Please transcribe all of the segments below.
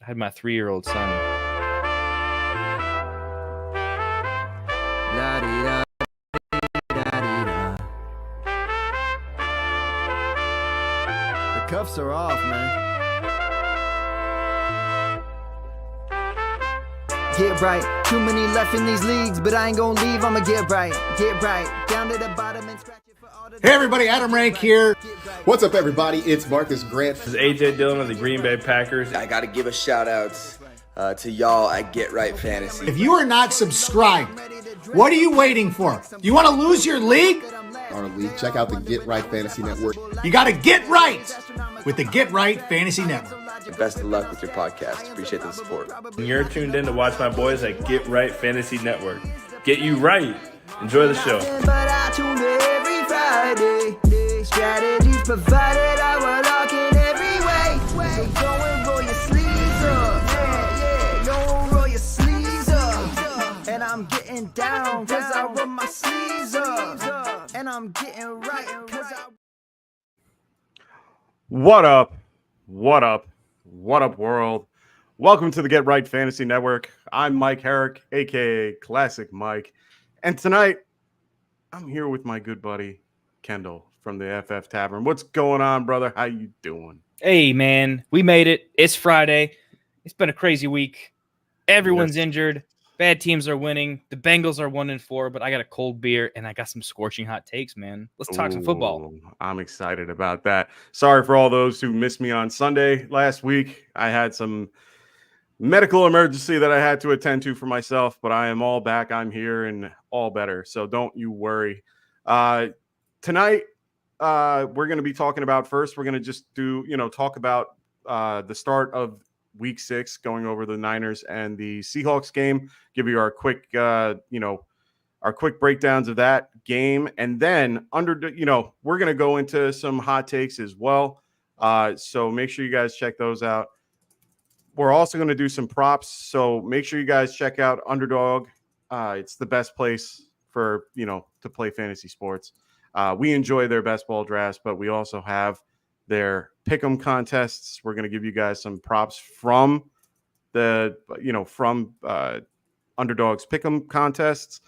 I had my 3-year-old son. The cuffs are off, man. Get right. Too many left in these leagues, but I ain't gonna leave. I'ma get right. Get right. Down to the bottom and scratch it for all the. Hey everybody, Adam Rank here. What's up, everybody? It's Marcus Grant. This is AJ Dillon of the Green Bay Packers. I got to give a shout out to y'all at Get Right Fantasy. If you are not subscribed, what are you waiting for? You want to lose your league? Our league. Check out the Get Right Fantasy Network. You got to get right with the Get Right Fantasy Network. Best of luck with your podcast. Appreciate the support. And you're tuned in to watch my boys at Get Right Fantasy Network. Get you right. Enjoy the show. But I tune in every Friday. Strategies provided, I will lock in every way. So go and roll your sleeves up. Yeah, go roll your sleeves up. And I'm getting down, cause I roll my sleeves up. And I'm getting right, cause I... What up? What up? What up, world? Welcome to the Get Right Fantasy Network. I'm Mike Herrick, aka Classic Mike. And tonight, I'm here with my good buddy, Kendall from the FF Tavern. What's going on, brother? How you doing? Hey, man, we made it. It's Friday. It's been a crazy week. Everyone's injured. Bad teams are winning. The Bengals are 1-4, but I got a cold beer and I got some scorching hot takes, man. Let's talk some football. I'm excited about that. Sorry for all those who missed me on Sunday last week. I had some medical emergency that I had to attend to for myself, but I am all back. I'm here and all better. So don't you worry. Tonight, we're going to be talking about first. We're going to just talk about the start of Week 6, going over the Niners and the Seahawks game. Give you our quick, our quick breakdowns of that game, and then we're going to go into some hot takes as well. So make sure you guys check those out. We're also going to do some props, so make sure you guys check out Underdog. It's the best place for to play fantasy sports. We enjoy their best ball drafts, but we also have their pick'em contests. We're going to give you guys some props from the Underdog's pick'em contests.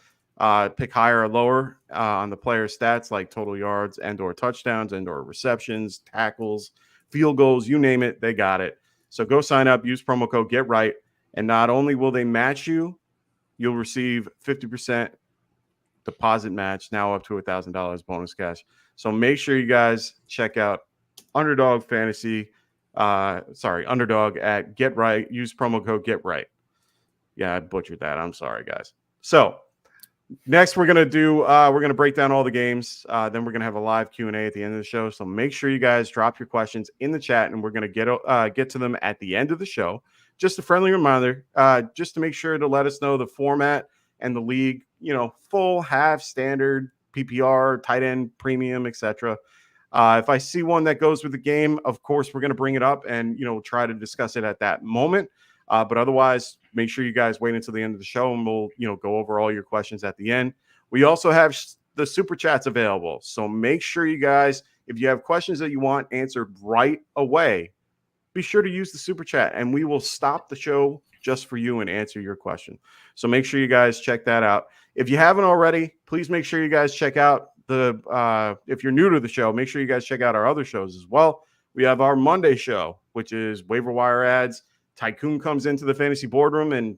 Pick higher or lower on the player stats like total yards and or touchdowns and or receptions, tackles, field goals, you name it, they got it. So go sign up, use promo code Get Right, and not only will they match you, you'll receive 50% deposit match, now up to $1,000 bonus cash. So make sure you guys check out Underdog at Get Right. Use promo code Get Right. Yeah, I butchered that. I'm sorry, guys. So next, we're gonna break down all the games. Then we're gonna have a live Q&A at the end of the show. So make sure you guys drop your questions in the chat, and we're gonna get to them at the end of the show. Just a friendly reminder, just to make sure to let us know the format and the league. Full, half, standard, PPR, tight end, premium, etc. If I see one that goes with the game, of course, we're going to bring it up and, try to discuss it at that moment. But otherwise, make sure you guys wait until the end of the show and we'll, go over all your questions at the end. We also have the super chats available. So make sure you guys, if you have questions that you want answered right away, be sure to use the super chat and we will stop the show just for you and answer your question. So make sure you guys check that out. If you haven't already, please make sure you guys check out if you're new to the show, make sure you guys check out our other shows as well. We have our Monday show, which is Waiver Wire ads. Tycoon comes into the fantasy boardroom and,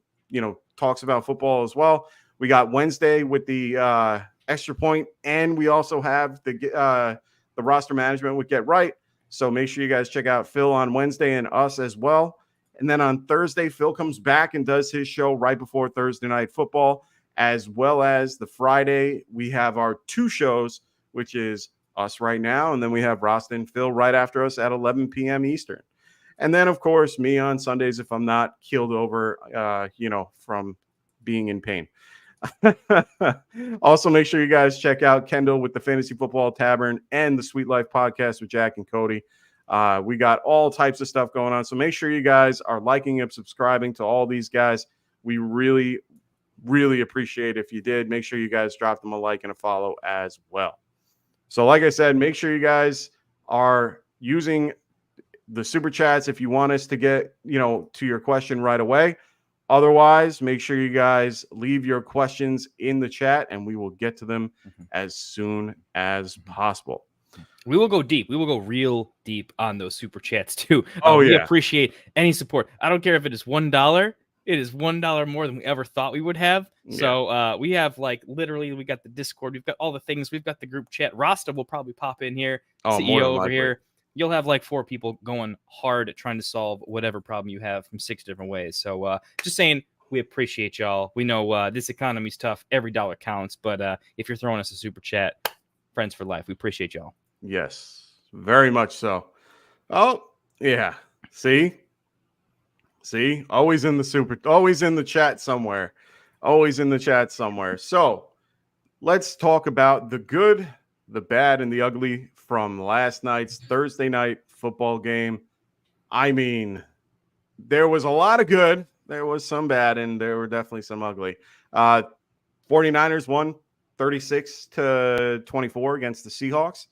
talks about football as well. We got Wednesday with the extra point, and we also have the roster management with Get Right. So make sure you guys check out Phil on Wednesday and us as well. And then on Thursday, Phil comes back and does his show right before Thursday Night Football. As well as the Friday, we have our two shows, which is us right now, and then we have Ruskin and Phil right after us at 11 p.m. Eastern. And then, of course, me on Sundays if I'm not keeled over, from being in pain. Also, make sure you guys check out Kendall with the Fantasy Football Tavern and the Sweet Life Podcast with Jack and Cody. We got all types of stuff going on, so make sure you guys are liking and subscribing to all these guys. We really appreciate if you did. Make sure you guys drop them a like and a follow as well. So like I said, make sure you guys are using the super chats if you want us to get, to your question right away. Otherwise, make sure you guys leave your questions in the chat and we will get to them as soon as possible. We will go deep. We will go real deep on those super chats too. We appreciate any support. I don't care if it is $1. It is $1 more than we ever thought we would have. Yeah. So we have literally, we got the Discord. We've got all the things. We've got the group chat. Rasta will probably pop in here. CEO over likely. here. You'll have 4 people going hard at trying to solve whatever problem you have from 6 different ways. So just saying, we appreciate y'all. We know this economy's tough. Every dollar counts. But if you're throwing us a super chat, friends for life, we appreciate y'all. Yes, very much so. Oh, yeah. See, always in the chat somewhere. Always in the chat somewhere. So let's talk about the good, the bad, and the ugly from last night's Thursday night football game. I mean, there was a lot of good, there was some bad, and there were definitely some ugly. 49ers won 36-24 against the Seahawks.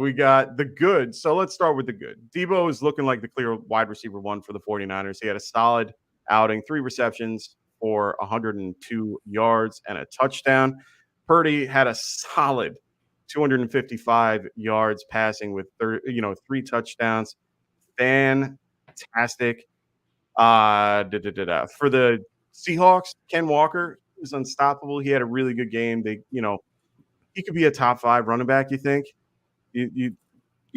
We got the good. So let's start with the good. Debo is looking like the clear wide receiver 1 for the 49ers. He had a solid outing, 3 receptions for 102 yards and a touchdown. Purdy had a solid 255 yards passing with 3 touchdowns. Fantastic. For the Seahawks, Ken Walker was unstoppable. He had a really good game. He could be a top 5 running back, you think? You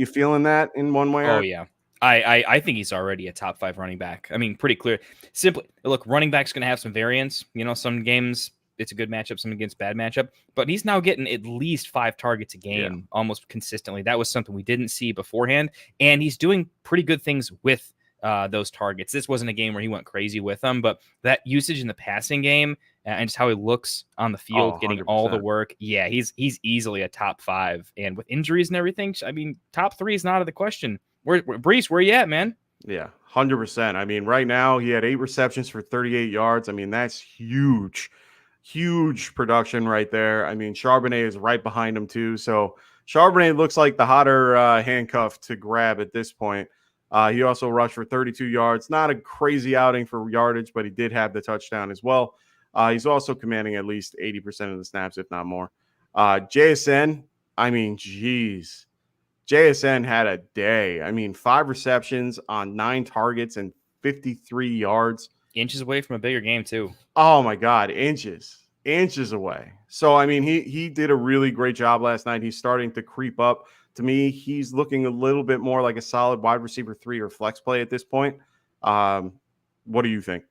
feeling that in one way? Oh, yeah. I think he's already a top 5 running back. I mean, pretty clear. Simply, look, running back's going to have some variance. Some games it's a good matchup, some against bad matchup. But he's now getting at least 5 targets a game almost consistently. That was something we didn't see beforehand. And he's doing pretty good things with those targets. This wasn't a game where he went crazy with them, but that usage in the passing game and just how he looks on the field, getting all the work. Yeah, he's easily a top 5. And with injuries and everything, I mean, top 3 is not out of the question. Brees, where you at, man? Yeah, 100%. I mean, right now he had 8 receptions for 38 yards. I mean, that's huge production right there. I mean, Charbonnet is right behind him too. So Charbonnet looks like the hotter handcuff to grab at this point. He also rushed for 32 yards. Not a crazy outing for yardage, but he did have the touchdown as well. He's also commanding at least 80% of the snaps, if not more. JSN, I mean, geez. JSN had a day. I mean, 5 receptions on 9 targets and 53 yards. Inches away from a bigger game, too. Oh, my God. Inches away. So, I mean, he did a really great job last night. He's starting to creep up. To me, he's looking a little bit more like a solid wide receiver 3 or flex play at this point. What do you think?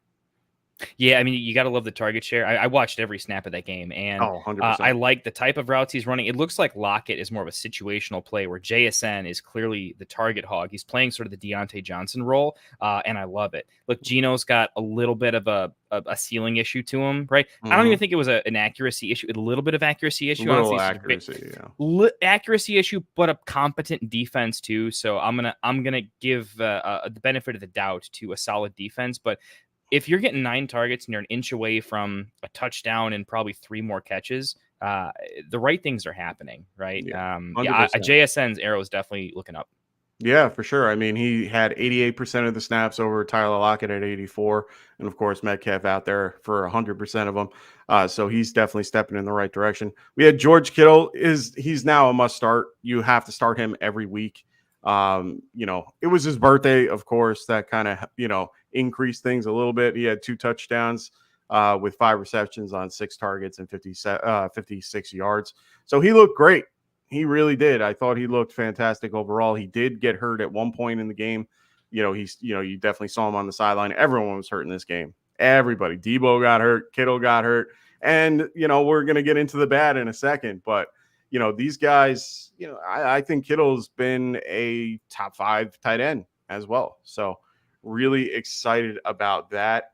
Yeah, I mean, you got to love the target share. I watched every snap of that game, and 100%. I like the type of routes he's running. It looks like Lockett is more of a situational play where JSN is clearly the target hog. He's playing sort of the Deontay Johnson role, and I love it. Look, Geno's got a little bit of a ceiling issue to him, right? Mm-hmm. I don't even think it was an accuracy issue. A little bit of accuracy issue. Accuracy issue, but a competent defense too. So I'm gonna give the benefit of the doubt to a solid defense, but if you're getting 9 targets and you're an inch away from a touchdown and probably 3 more catches, the right things are happening, right? JSN's arrow is definitely looking up. Yeah, for sure. I mean, he had 88% of the snaps over Tyler Lockett at 84, and of course Metcalf out there for 100% of them. So he's definitely stepping in the right direction. We had George Kittle. He's now a must start. You have to start him every week. It was his birthday, of course, that kind of, increased things a little bit. He had 2 touchdowns with 5 receptions on 6 targets and 56 yards. So he looked great. He really did. I thought he looked fantastic overall. He did get hurt at one point in the game. You definitely saw him on the sideline. Everyone was hurt in this game. Everybody. Debo got hurt. Kittle got hurt. And, we're going to get into the bad in a second, but these guys, I think Kittle's been a top 5 tight end as well. So really excited about that.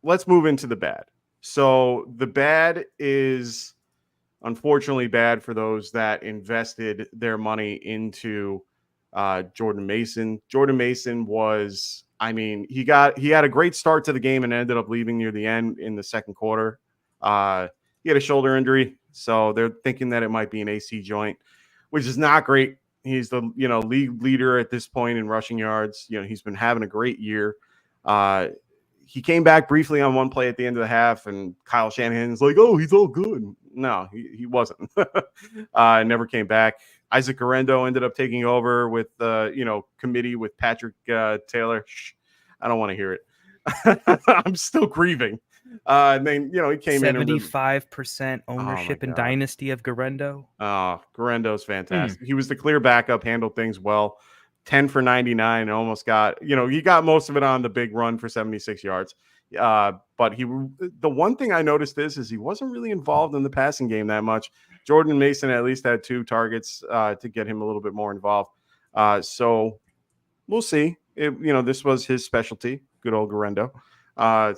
Let's move into the bad. So the bad is unfortunately bad for those that invested their money into Jordan Mason. Jordan Mason was, he had a great start to the game and ended up leaving near the end in the second quarter. He had a shoulder injury. So they're thinking that it might be an AC joint, which is not great He's the league leader at this point in rushing yards. He's been having a great year. He came back briefly on one play at the end of the half, and Kyle Shanahan's like, "Oh, he's all good." No, he wasn't. Never came back. Isaac Garendo ended up taking over with committee with Patrick Taylor. Shh, I don't want to hear it. I'm still grieving. And then he came in 75% ownership in Dynasty of Garendo. Oh, Garendo's fantastic. He was the clear backup, handled things well. 10 for 99, and almost got, he got most of it on the big run for 76 yards. But the one thing I noticed is he wasn't really involved in the passing game that much. Jordan Mason at least had 2 targets to get him a little bit more involved. So we'll see. This was his specialty, good old Garendo.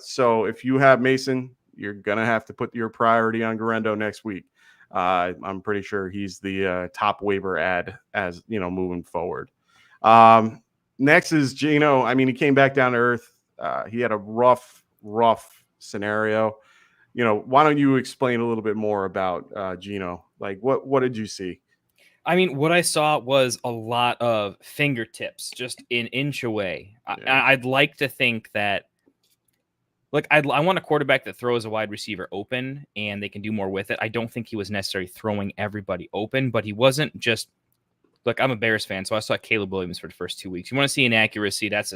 So if you have Mason, you're going to have to put your priority on Garendo next week. I'm pretty sure he's the top waiver ad as, moving forward. Next is Gino. I mean, he came back down to earth. He had a rough scenario. Why don't you explain a little bit more about Gino? Like, what did you see? I mean, what I saw was a lot of fingertips, just an inch away. Yeah. I'd like to think that, look, I want a quarterback that throws a wide receiver open and they can do more with it. I don't think he was necessarily throwing everybody open, but he wasn't just. Look, I'm a Bears fan, so I saw Caleb Williams for the first 2 weeks. You want to see inaccuracy? That's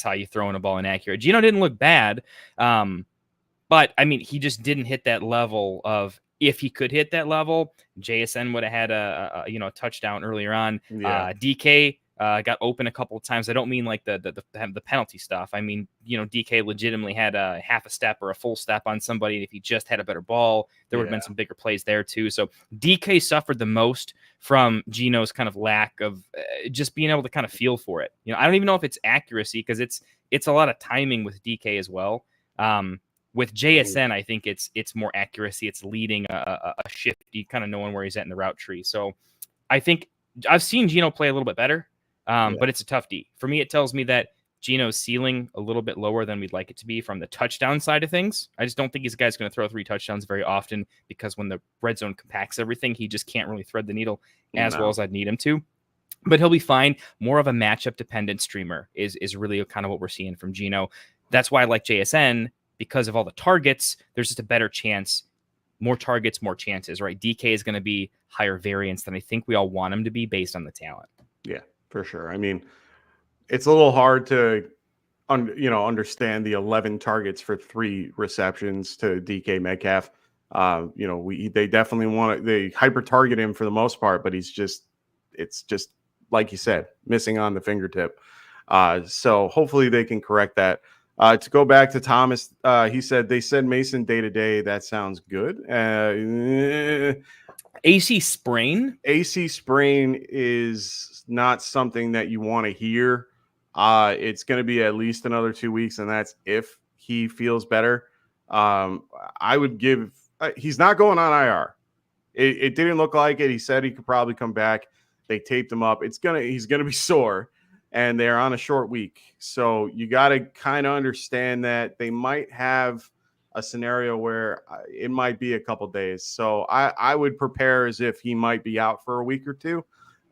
how you throw in a ball inaccurate. Gino didn't look bad, but I mean, he just didn't hit that level of. If he could hit that level, JSN would have had a touchdown earlier on. Yeah. DK got open a couple of times. I don't mean like the penalty stuff. I mean, DK legitimately had a half a step or a full step on somebody. And if he just had a better ball, there would have been some bigger plays there too. So DK suffered the most from Gino's kind of lack of just being able to kind of feel for it. I don't even know if it's accuracy because it's a lot of timing with DK as well. With JSN, I think it's more accuracy. It's leading a shifty, kind of knowing where he's at in the route tree. So I think I've seen Gino play a little bit better, but it's a tough D. For me, it tells me that Gino's ceiling a little bit lower than we'd like it to be from the touchdown side of things. I just don't think he's a guy's going to throw 3 touchdowns very often because when the red zone compacts everything, he just can't really thread the needle as well as I'd need him to. But he'll be fine. More of a matchup dependent streamer is really kind of what we're seeing from Gino. That's why I like JSN. Because of all the targets, there's just a better chance, more targets, more chances, right? DK is going to be higher variance than I think we all want him to be based on the talent. Yeah, for sure. I mean, it's a little hard to, understand the 11 targets for 3 receptions to DK Metcalf. They definitely they hyper target him for the most part, but it's just like you said, missing on the fingertip. So hopefully they can correct that. To go back to Thomas, he said they said Mason day to day. That sounds good. AC sprain? AC sprain is not something that you want to hear. It's going to be at least another 2 weeks, and that's if he feels better. I would give. He's not going on IR. It didn't look like it. He said he could probably come back. They taped him up. He's gonna be sore. And they're on a short week. So you got to kind of understand that they might have a scenario where it might be a couple days. So I would prepare as if he might be out for a week or 2.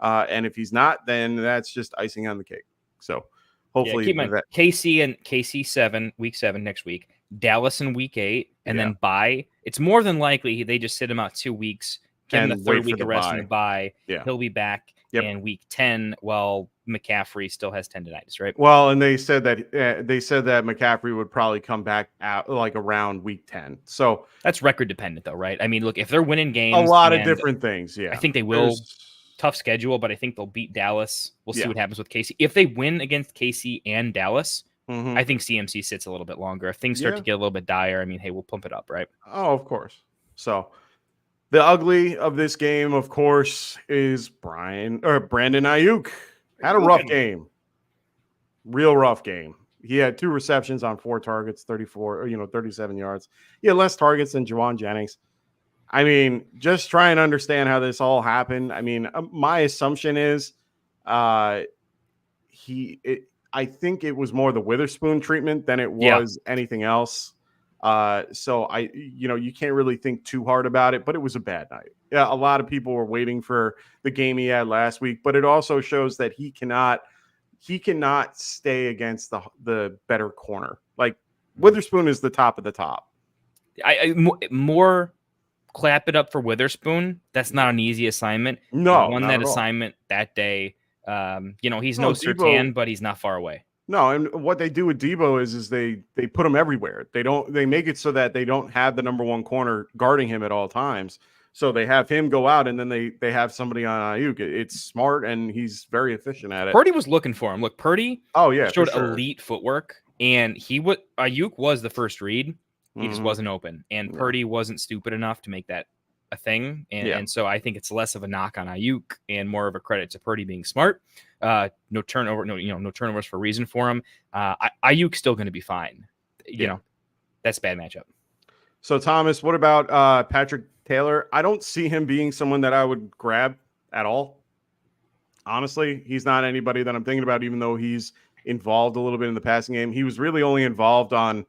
And if he's not, then that's just icing on the cake. So hopefully keep in mind, KC and KC week 7 next week, Dallas in week 8, and then bye. It's more than likely they just sit him out 2 weeks, give him the third week of rest in the bye. Yeah. He'll be back in week 10 while McCaffrey still has tendinitis, right? Well, and they said that McCaffrey would probably come back out like around week 10. So that's record dependent, though, right? I mean, look, if they're winning games, a lot of different things. Yeah, I think they will. Tough schedule, but I think they'll beat Dallas. We'll see what happens with KC. If they win against KC and Dallas, I think CMC sits a little bit longer. If things start to get a little bit dire, I mean, hey, we'll pump it up, right? Oh, of course. So the ugly of this game, of course, is Brandon Ayuk. Had a rough game. Real rough game. He had 2 receptions on 4 targets, 37 yards. He had less targets than Juwan Jennings. I mean, just try and understand how this all happened. I mean, my assumption is I think it was more the Witherspoon treatment than it was anything else. So you can't really think too hard about it, but it was a bad night. Yeah, a lot of people were waiting for the game he had last week, but it also shows that he cannot stay against the better corner. Like Witherspoon is the top of the top. More clap it up for Witherspoon. That's not an easy assignment. No, he won not that at all. assignment that day. He's no Debo, Surtain, but he's not far away. No, and what they do with Debo is they put him everywhere. They make it so that they don't have the number one corner guarding him at all times. So they have him go out, and then they have somebody on Ayuk. It's smart, and he's very efficient at it. Purdy was looking for him. Look, Purdy showed elite footwork, and Ayuk was the first read. He just wasn't open, and Purdy wasn't stupid enough to make that a thing. And so I think it's less of a knock on Ayuk and more of a credit to Purdy being smart. No turnovers for a reason for him. Ayuk's still going to be fine. That's a bad matchup. So Thomas, what about Patrick Taylor? I don't see him being someone that I would grab at all. Honestly, he's not anybody that I'm thinking about, even though he's involved a little bit in the passing game. He was really only involved on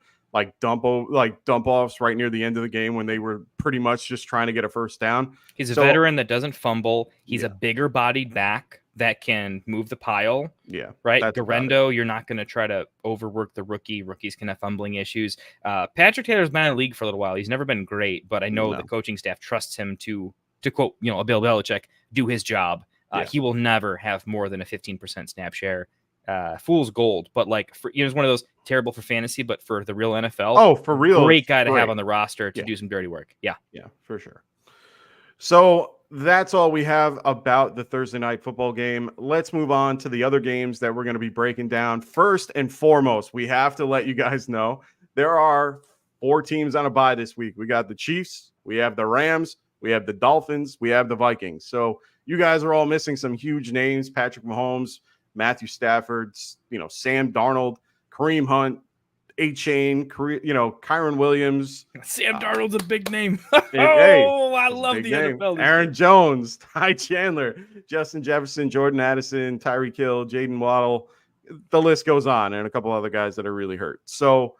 dump offs right near the end of the game when they were pretty much just trying to get a first down. He's a veteran that doesn't fumble. He's a bigger bodied back that can move the pile. Yeah. Right. Garendo, you're not going to try to overwork the rookie. Rookies can have fumbling issues. Patrick Taylor's been in the league for a little while. He's never been great, but I know the coaching staff trusts him to quote, a Bill Belichick, do his job. He will never have more than a 15% snap share. Fool's gold, but it's one of those terrible for fantasy, but for the real NFL. Oh, for real. Great guy to have on the roster to do some dirty work. Yeah. Yeah, for sure. So that's all we have about the Thursday night football game. Let's move on to the other games that we're going to be breaking down. First and foremost, we have to let you guys know there are 4 teams on a bye this week. We got the Chiefs, we have the Rams, we have the Dolphins, we have the Vikings. So you guys are all missing some huge names: Patrick Mahomes, Matthew Stafford, Sam Darnold, Kareem Hunt, A-Chain, Kyron Williams. Sam Darnold's a big name. I love the NFL. Aaron Jones, Ty Chandler, Justin Jefferson, Jordan Addison, Tyreek Hill, Jaden Waddle. The list goes on, and a couple other guys that are really hurt. So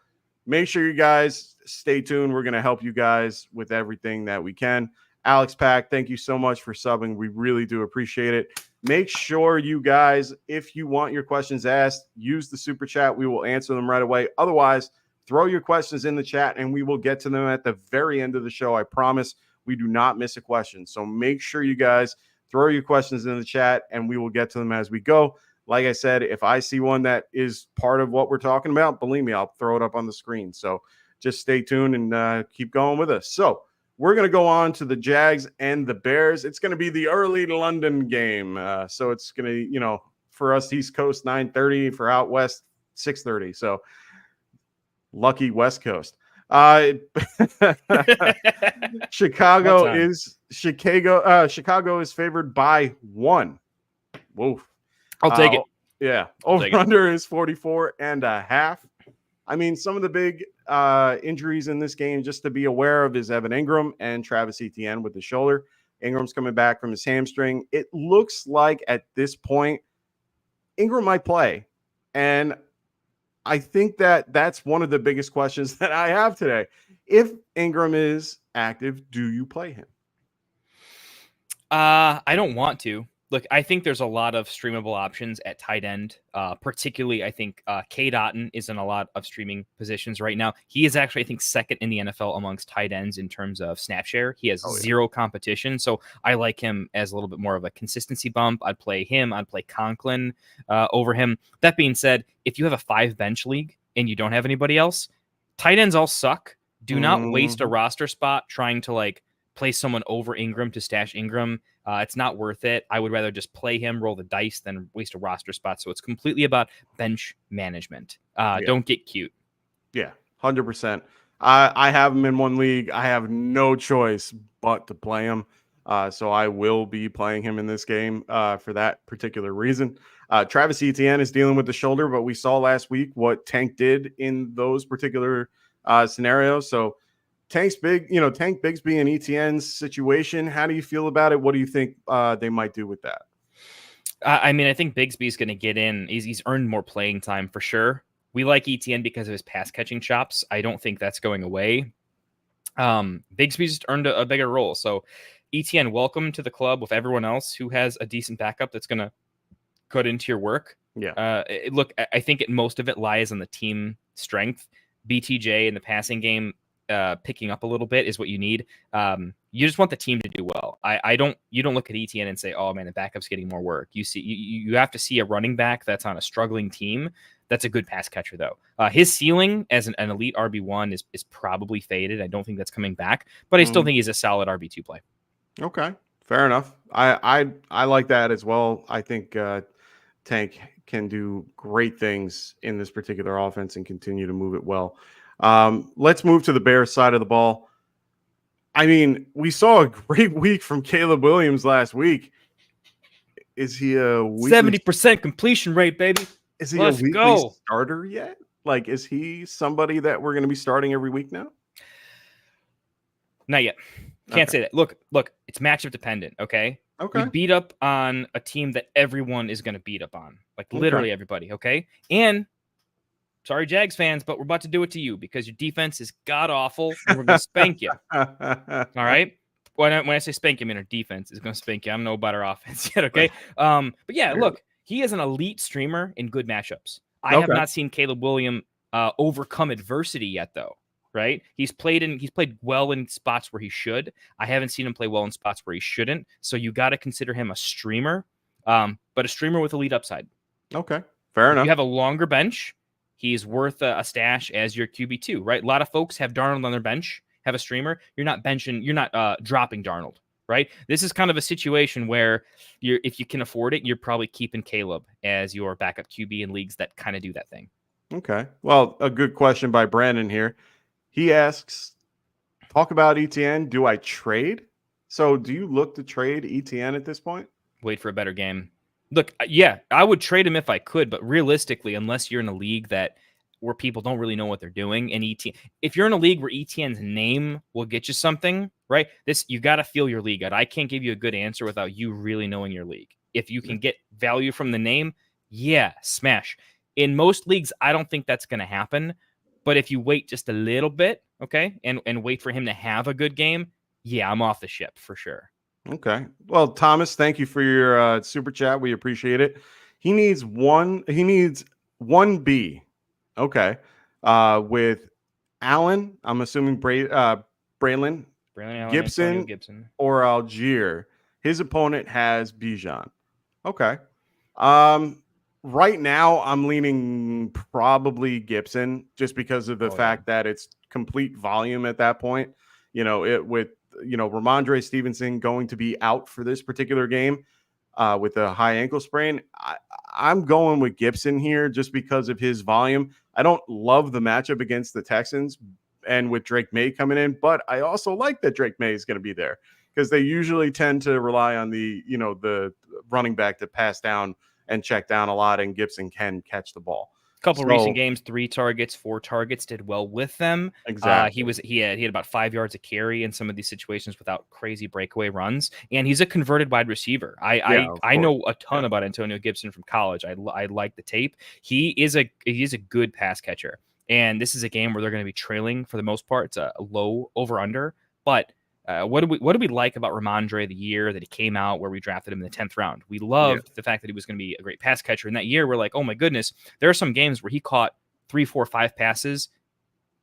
make sure you guys stay tuned. We're going to help you guys with everything that we can. Alex Pack, thank you so much for subbing. We really do appreciate it. Make sure you guys, if you want your questions asked, use the super chat. We will answer them right away. Otherwise, throw your questions in the chat and we will get to them at the very end of the show. I promise we do not miss a question. So make sure you guys throw your questions in the chat and we will get to them as we go. Like I said, if I see one that is part of what we're talking about, believe me, I'll throw it up on the screen. So just stay tuned and keep going with us. So we're going to go on to the Jags and the Bears. It's going to be the early London game. So it's going to, for us East Coast, 9:30, for out West, 6:30. So lucky West Coast. Chicago is favored by 1. Whoa. I'll take it. Yeah. Over-under is 44.5. I mean, some of the big injuries in this game just to be aware of is Evan Ingram and Travis Etienne with the shoulder. Ingram's coming back from his hamstring. It looks like at this point, Ingram might play. And I think that's one of the biggest questions that I have today. If Ingram is active, do you play him? I don't want to. Look, I think there's a lot of streamable options at tight end. Particularly, I think Cade Otton is in a lot of streaming positions right now. He is actually, I think, second in the NFL amongst tight ends in terms of snap share. He has zero competition. So I like him as a little bit more of a consistency bump. I'd play him. I'd play Conklin over him. That being said, if you have a 5-bench league and you don't have anybody else, tight ends all suck. Do not waste a roster spot trying to play someone over Ingram to stash Ingram. It's not worth it. I would rather just play him, roll the dice, than waste a roster spot. So it's completely about bench management. Don't get cute. Yeah, 100%. I have him in one league. I have no choice but to play him. So I will be playing him in this game for that particular reason. Travis Etienne is dealing with the shoulder, but we saw last week what Tank did in those particular scenarios. So Tank Bigsby and Etienne's situation. How do you feel about it? What do you think they might do with that? I mean, I think Bigsby's going to get in. He's earned more playing time for sure. We like ETN because of his pass catching chops. I don't think that's going away. Bigsby's just earned a bigger role. So ETN, welcome to the club with everyone else who has a decent backup that's going to cut into your work. Yeah. Look, I think most of it lies on the team strength. BTJ in the passing game picking up a little bit is what you need. You just want the team to do well. You don't look at ETN and say, oh man, the backup's getting more work. You have to see a running back that's on a struggling team that's a good pass catcher though. His ceiling as an elite RB1 is probably faded. I don't think that's coming back, but I still think he's a solid RB2 play. Okay, fair enough. I like that as well. I think Tank can do great things in this particular offense and continue to move it well. Let's move to the Bears side of the ball. I mean, we saw a great week from Caleb Williams last week. Is he a 70% completion rate, baby? Is he Let's a weekly go. starter yet? Like, is he somebody that we're going to be starting every week now? Not yet. Can't say that. Look, it's matchup dependent, okay? Okay. We beat up on a team that everyone is going to beat up on. Like literally everybody, okay? And sorry, Jags fans, but we're about to do it to you because your defense is god-awful and we're going to spank you. All right? When I say spank you, I mean our defense is going to spank you. I don't know about our offense yet, okay? But yeah, look, he is an elite streamer in good matchups. I have not seen Caleb Williams overcome adversity yet, though. Right? He's played well in spots where he should. I haven't seen him play well in spots where he shouldn't. So you got to consider him a streamer, but a streamer with elite upside. Okay, fair enough. If you have a longer bench, he's worth a stash as your QB2, right? A lot of folks have Darnold on their bench, have a streamer. You're not dropping Darnold, right? This is kind of a situation where if you can afford it, you're probably keeping Caleb as your backup QB in leagues that kind of do that thing. Okay. Well, a good question by Brandon here. He asks, talk about ETN. Do I trade? So do you look to trade ETN at this point? Wait for a better game. Look, yeah, I would trade him if I could, but realistically, unless you're in a league where people don't really know what they're doing, and if you're in a league where ETN's name will get you something, right? You got to feel your league out. I can't give you a good answer without you really knowing your league. If you can get value from the name, yeah, smash. In most leagues, I don't think that's going to happen. But if you wait just a little bit, okay, and wait for him to have a good game, yeah, I'm off the ship for sure. Okay. Well, Thomas, thank you for your super chat. We appreciate it. He needs one B. Okay. With Allen, I'm assuming Braylon Gibson, or Algier. His opponent has Bijan. Okay. Right now, I'm leaning probably Gibson just because of the fact that it's complete volume at that point. With Ramondre Stevenson going to be out for this particular game with a high ankle sprain. I'm going with Gibson here just because of his volume. I don't love the matchup against the Texans and with Drake May coming in, but I also like that Drake May is going to be there because they usually tend to rely on the running back to pass down and check down a lot, and Gibson can catch the ball. A couple recent games, 3 targets, 4 targets, did well with them. Exactly. He had about 5 yards a carry in some of these situations without crazy breakaway runs, and he's a converted wide receiver. I know a ton about Antonio Gibson from college. I like the tape. He is a good pass catcher, and this is a game where they're going to be trailing for the most part. It's a low over under, but. What do we like about Ramondre the year that he came out where we drafted him in the 10th round? We loved the fact that he was going to be a great pass catcher. In that year, we're like, oh my goodness, there are some games where he caught 3, 4, 5 passes,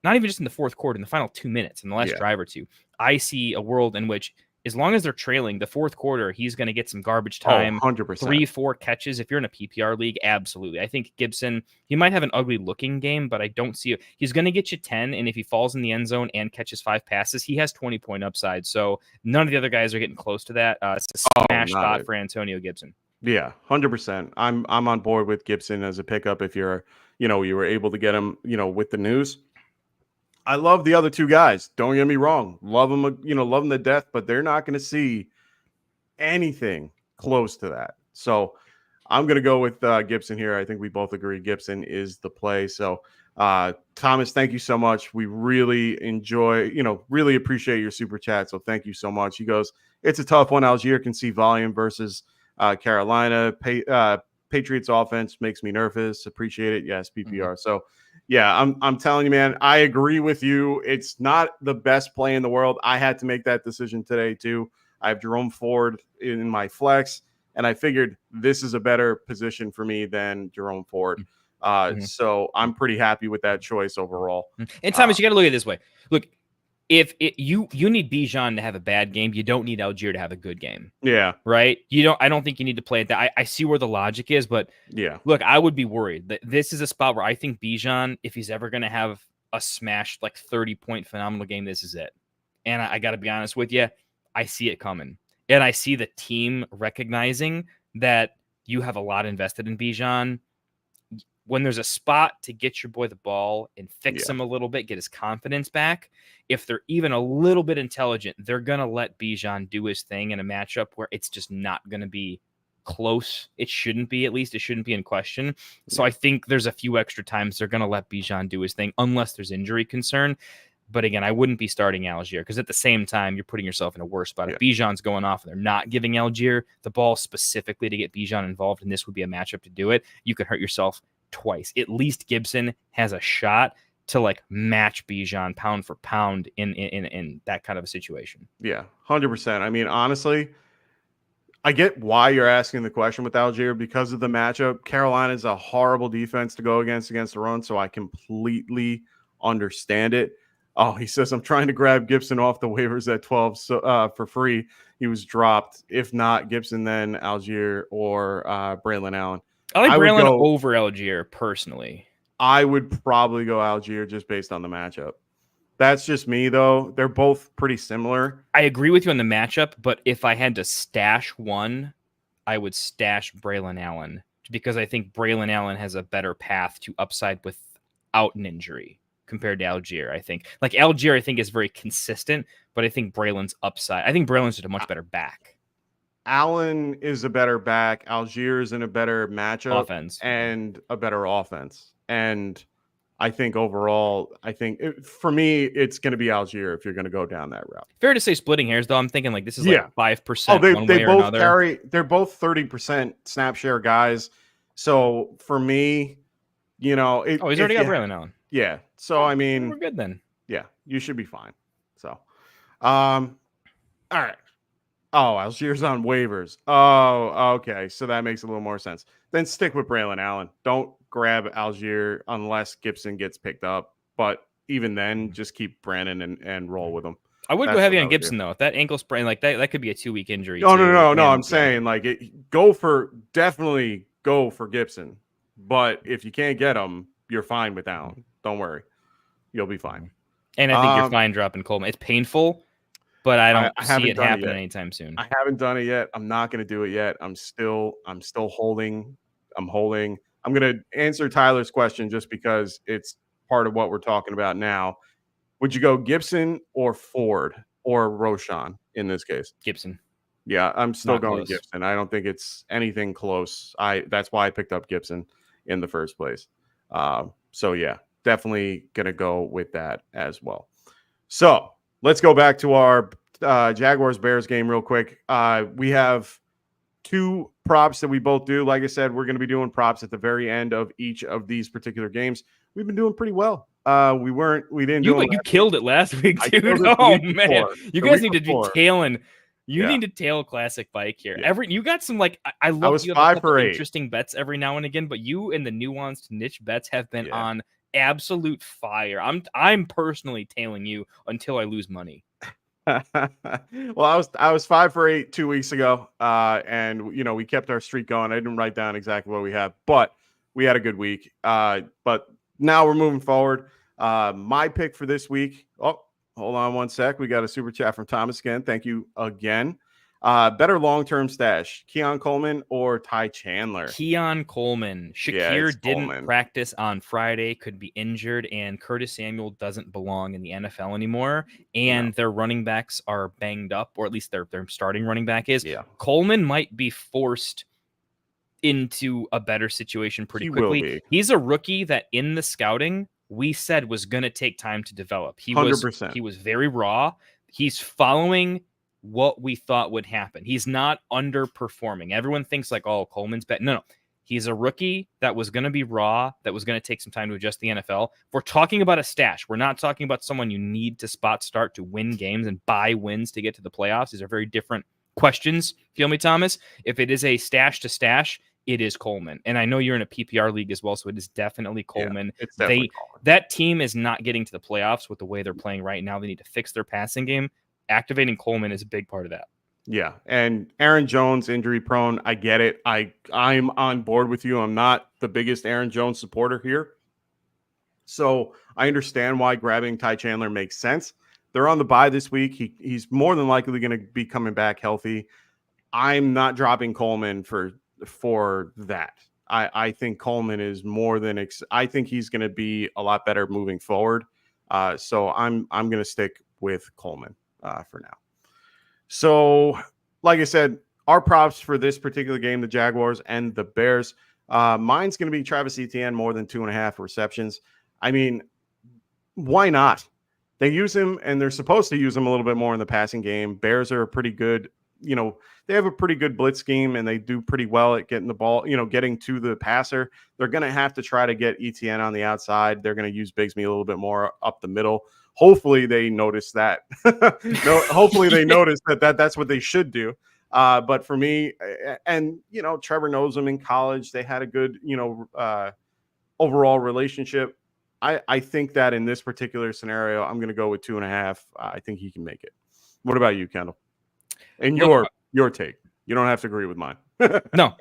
not even just in the fourth quarter, in the final 2 minutes, in the last drive or two. I see a world in which, as long as they're trailing, the fourth quarter, he's going to get some garbage time. 100%. 3, 4 catches. If you're in a PPR league, absolutely. I think Gibson, he might have an ugly looking game, but I don't see it. He's going to get you 10, and if he falls in the end zone and catches 5 passes, he has 20-point upside. So none of the other guys are getting close to that. It's a smash spot for Antonio Gibson. Yeah, 100%. I'm on board with Gibson as a pickup if you were able to get him, with the news. I love the other 2 guys. Don't get me wrong. Love them, love them to death, but they're not going to see anything close to that. So I'm going to go with Gibson here. I think we both agree Gibson is the play. So Thomas, thank you so much. We really enjoy, really appreciate your super chat. So thank you so much. He goes, it's a tough one. Algier can see volume versus Carolina. Patriots offense makes me nervous. Appreciate it. Yes, PPR. So Yeah, I'm telling you, man, I agree with you. It's not the best play in the world. I had to make that decision today, too. I have Jerome Ford in my flex, and I figured this is a better position for me than Jerome Ford. So I'm pretty happy with that choice overall. And Thomas, you got to look at it this way. Look, if you need Bijan to have a bad game, you don't need Algier to have a good game. Yeah. Right? I don't think you need to play it that. I see where the logic is, but yeah. Look, I would be worried that this is a spot where I think Bijan, if he's ever going to have a smashed 30-point phenomenal game, this is it. And I got to be honest with you, I see it coming. And I see the team recognizing that you have a lot invested in Bijan. When there's a spot to get your boy the ball and fix him a little bit, get his confidence back, if they're even a little bit intelligent, they're going to let Bijan do his thing in a matchup where it's just not going to be close. It shouldn't be, at least it shouldn't be in question. So I think there's a few extra times they're going to let Bijan do his thing unless there's injury concern. But again, I wouldn't be starting Algier because at the same time, you're putting yourself in a worse spot. If Bijan's going off and they're not giving Algier the ball specifically to get Bijan involved, and this would be a matchup to do it, you could hurt yourself twice. At least Gibson has a shot to match Bijan pound for pound in that kind of a situation. Yeah, 100%. I mean, honestly, I get why you're asking the question with Algier because of the matchup. Carolina is a horrible defense to go against the run, so I completely understand it. Oh, he says, I'm trying to grab Gibson off the waivers at 12 for free. He was dropped. If not Gibson, then Algier or Braylon Allen. I like Braylon over Algier personally. I would probably go Algier just based on the matchup. That's just me, though. They're both pretty similar. I agree with you on the matchup, but if I had to stash one, I would stash Braylon Allen because I think Braylon Allen has a better path to upside without an injury compared to Algier. I think Algier, I think is very consistent, but I think Braylon's upside. I think Braylon's just a much better back. Allen is a better back. Algier is in a better matchup offense and a better offense. And I think overall, for me, it's going to be Algier if you're going to go down that route. Fair to say splitting hairs, though. I'm thinking this is 5%. Oh, one way they or both another. carry. They're both 30% snap share guys. So for me, he's already got Braylon Allen. Yeah. So I mean, we're good then. Yeah, you should be fine. So, all right. Oh, Algier's on waivers. Oh, okay. So that makes a little more sense. Then stick with Braylon Allen. Don't grab Algier unless Gibson gets picked up. But even then, just keep Brandon and roll with him. I would go heavy on Gibson, though. If that ankle sprain, that could be a 2-week injury. No. I'm saying definitely go for Gibson. But if you can't get him, you're fine with Allen. Don't worry. You'll be fine. And I think you're fine dropping Coleman. It's painful, but I don't see it happening anytime soon. I haven't done it yet. I'm not going to do it yet. I'm still holding. I'm holding. I'm going to answer Tyler's question just because it's part of what we're talking about now. Would you go Gibson or Ford or Roshan in this case? Gibson. Yeah, I'm still going close. Gibson. I don't think it's anything close. That's why I picked up Gibson in the first place. So yeah, definitely going to go with that as well. So let's go back to our Jaguars-Bears game real quick. We have 2 props that we both do. Like I said, we're going to be doing props at the very end of each of these particular games. We've been doing pretty well. We didn't do it. You killed it last week, dude. Oh man, you guys need to be tailing. You need to tail Classic Bike here. Yeah. You got some I love you have 5 a couple for 8 interesting bets every now and again, but you and the nuanced niche bets have been on absolute fire. I'm personally tailing you until I lose money. Well, I was 5 for 8 2 weeks ago, and we kept our streak going. I didn't write down exactly what we had, but we had a good week. But now we're moving forward. My pick for this week. Oh, hold on one sec. We got a super chat from Thomas again. Thank you again. Better long-term stash, Keon Coleman or Ty Chandler? Keon Coleman. Shakir didn't practice on Friday, could be injured, and Curtis Samuel doesn't belong in the NFL anymore. And their running backs are banged up, or at least their starting running back is. Yeah. Coleman might be forced into a better situation pretty quickly. He's a rookie that in the scouting we said was going to take time to develop. He 100%. He was very raw. He's following what we thought would happen. He's not underperforming. Everyone thinks Coleman's bad. No. He's a rookie that was going to be raw, that was going to take some time to adjust the NFL. If we're talking about a stash, we're not talking about someone you need to spot start to win games and buy wins to get to the playoffs. These are very different questions. Feel me, Thomas? If it is a stash to stash, it is Coleman. And I know you're in a PPR league as well, so it is definitely Coleman. Yeah, it's definitely Coleman. That team is not getting to the playoffs with the way they're playing right now. They need to fix their passing game. Activating Coleman is a big part of that. Yeah, and Aaron Jones injury prone. I get it. I'm on board with you. I'm not the biggest Aaron Jones supporter here, so I understand why grabbing Ty Chandler makes sense. They're on the bye this week. He's more than likely going to be coming back healthy. I'm not dropping Coleman for that. I think Coleman is more than I think he's going to be a lot better moving forward. So I'm going to stick with Coleman for now. So, like I said, our props for this particular game, the Jaguars and the Bears, mine's going to be Travis Etienne more than 2.5 receptions. I mean, why not? They use him, and they're supposed to use him a little bit more in the passing game. Bears are a pretty good, they have a pretty good blitz scheme, and they do pretty well at getting the ball, getting to the passer. They're going to have to try to get Etienne on the outside. They're going to use Bigsby a little bit more up the middle. Hopefully they notice that. Hopefully they notice that's what they should do. But for me, and Trevor knows him in college. They had a good, overall relationship. I think that in this particular scenario, I'm going to go with 2.5. I think he can make it. What about you, Kendall? And your take. You don't have to agree with mine. No,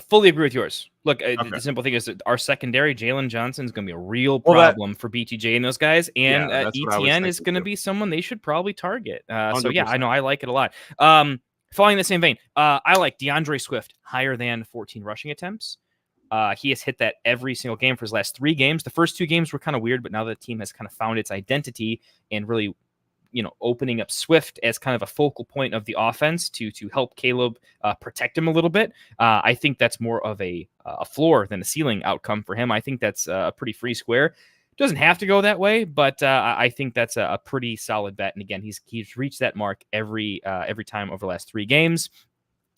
fully agree with yours. Look, the simple thing is that our secondary, Jalen Johnson, is going to be a real problem for BTJ and those guys. And ETN is going to be someone they should probably target. So, yeah, I know I like it a lot. Following the same vein, I like DeAndre Swift higher than 14 rushing attempts. He has hit that every single game for his last 3 games. The first 2 games were kind of weird, but now the team has kind of found its identity and really opening up Swift as kind of a focal point of the offense to help Caleb protect him a little bit. I think that's more of a floor than a ceiling outcome for him. I think that's a pretty free square. Doesn't have to go that way, but I think that's a pretty solid bet. And again, he's reached that mark every time over the last 3 games.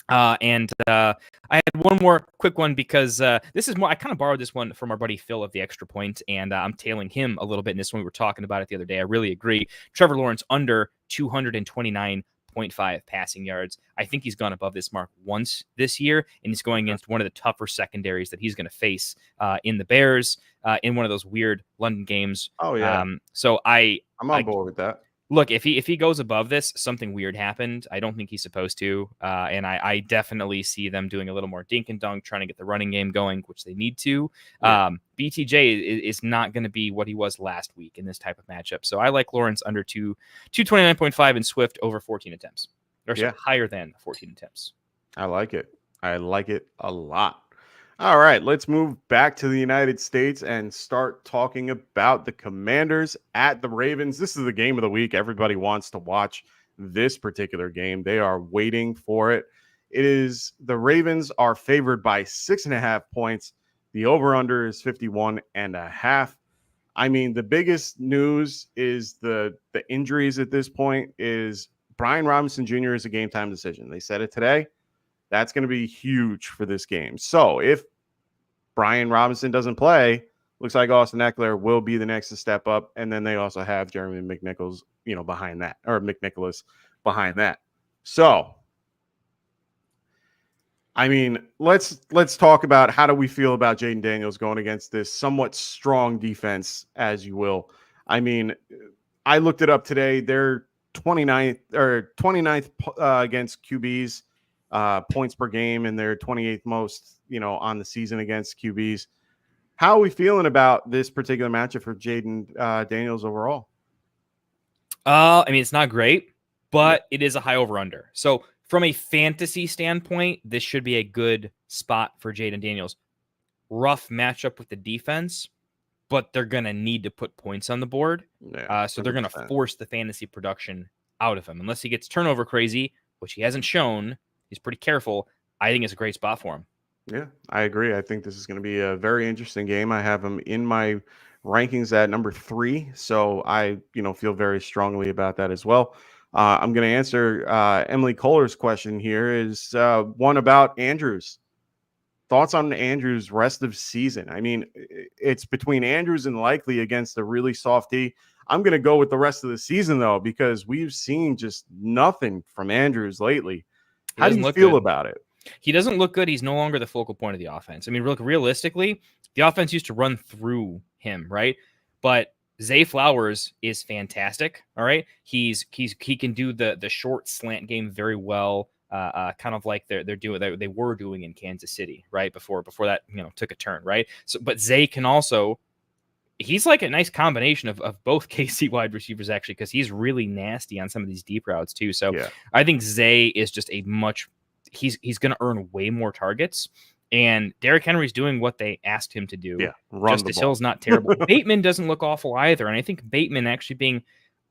And I had one more quick one because this is more, I kind of borrowed this one from our buddy Phil of the Extra Point, and I'm tailing him a little bit in this one. We were talking about it the other day. I really agree. Trevor Lawrence under 229.5 passing yards. I think he's gone above this mark once this year, and he's going against one of the tougher secondaries that he's going to face in the Bears in one of those weird London games. Oh, yeah. So I'm on board with that. Look, if he goes above this, something weird happened. I don't think he's supposed to. And I definitely see them doing a little more dink and dunk, trying to get the running game going, which they need to. Yeah. BTJ is not going to be what he was last week in this type of matchup. So I like Lawrence under 229.5 and Swift over 14 attempts. Or higher than 14 attempts. I like it. I like it a lot. All right, let's move back to the United States and start talking about the Commanders at the Ravens. This is the game of the week. Everybody wants to watch this particular game. They are waiting for it. The Ravens are favored by 6.5 points. The over-under is 51.5. I mean, the biggest news is the injuries at this point is Brian Robinson Jr. is a game-time decision. They said it today. That's going to be huge for this game. So if Brian Robinson doesn't play, looks like Austin Eckler will be the next to step up. And then they also have Jeremy McNichols, behind that, or McNicholas behind that. So, I mean, let's talk about how do we feel about Jaden Daniels going against this somewhat strong defense, as you will. I mean, I looked it up today. They're 29th against QBs. Points per game, and they're 28th most, on the season against QBs. How are we feeling about this particular matchup for Jaden Daniels overall? I mean, it's not great, but it is a high over-under. So from a fantasy standpoint, this should be a good spot for Jaden Daniels. Rough matchup with the defense, but they're going to need to put points on the board. Yeah, so they're going to force the fantasy production out of him. Unless he gets turnover crazy, which he hasn't shown. He's pretty careful. I think it's a great spot for him. Yeah, I agree. I think this is going to be a very interesting game. I have him in my rankings at number 3, so I, feel very strongly about that as well. I'm going to answer Emily Kohler's question here. Is one about Andrews. thoughts on Andrews rest of season. I mean, it's between Andrews and Likely against a really soft D. I'm going to go with the rest of the season, though, because we've seen just nothing from Andrews lately. How do you feel about it? He doesn't look good. He's no longer the focal point of the offense. I mean, realistically, the offense used to run through him, right? But Zay Flowers is fantastic. All right, he can do the short slant game very well. Kind of like they were doing in Kansas City, right? Before that, took a turn, right? So, but Zay can also. He's like a nice combination of both KC wide receivers, actually, because he's really nasty on some of these deep routes too. So I think Zay is just he's going to earn way more targets. And Derrick Henry's doing what they asked him to do. Yeah, Justice Hill's not terrible. Bateman doesn't look awful either. And I think Bateman actually being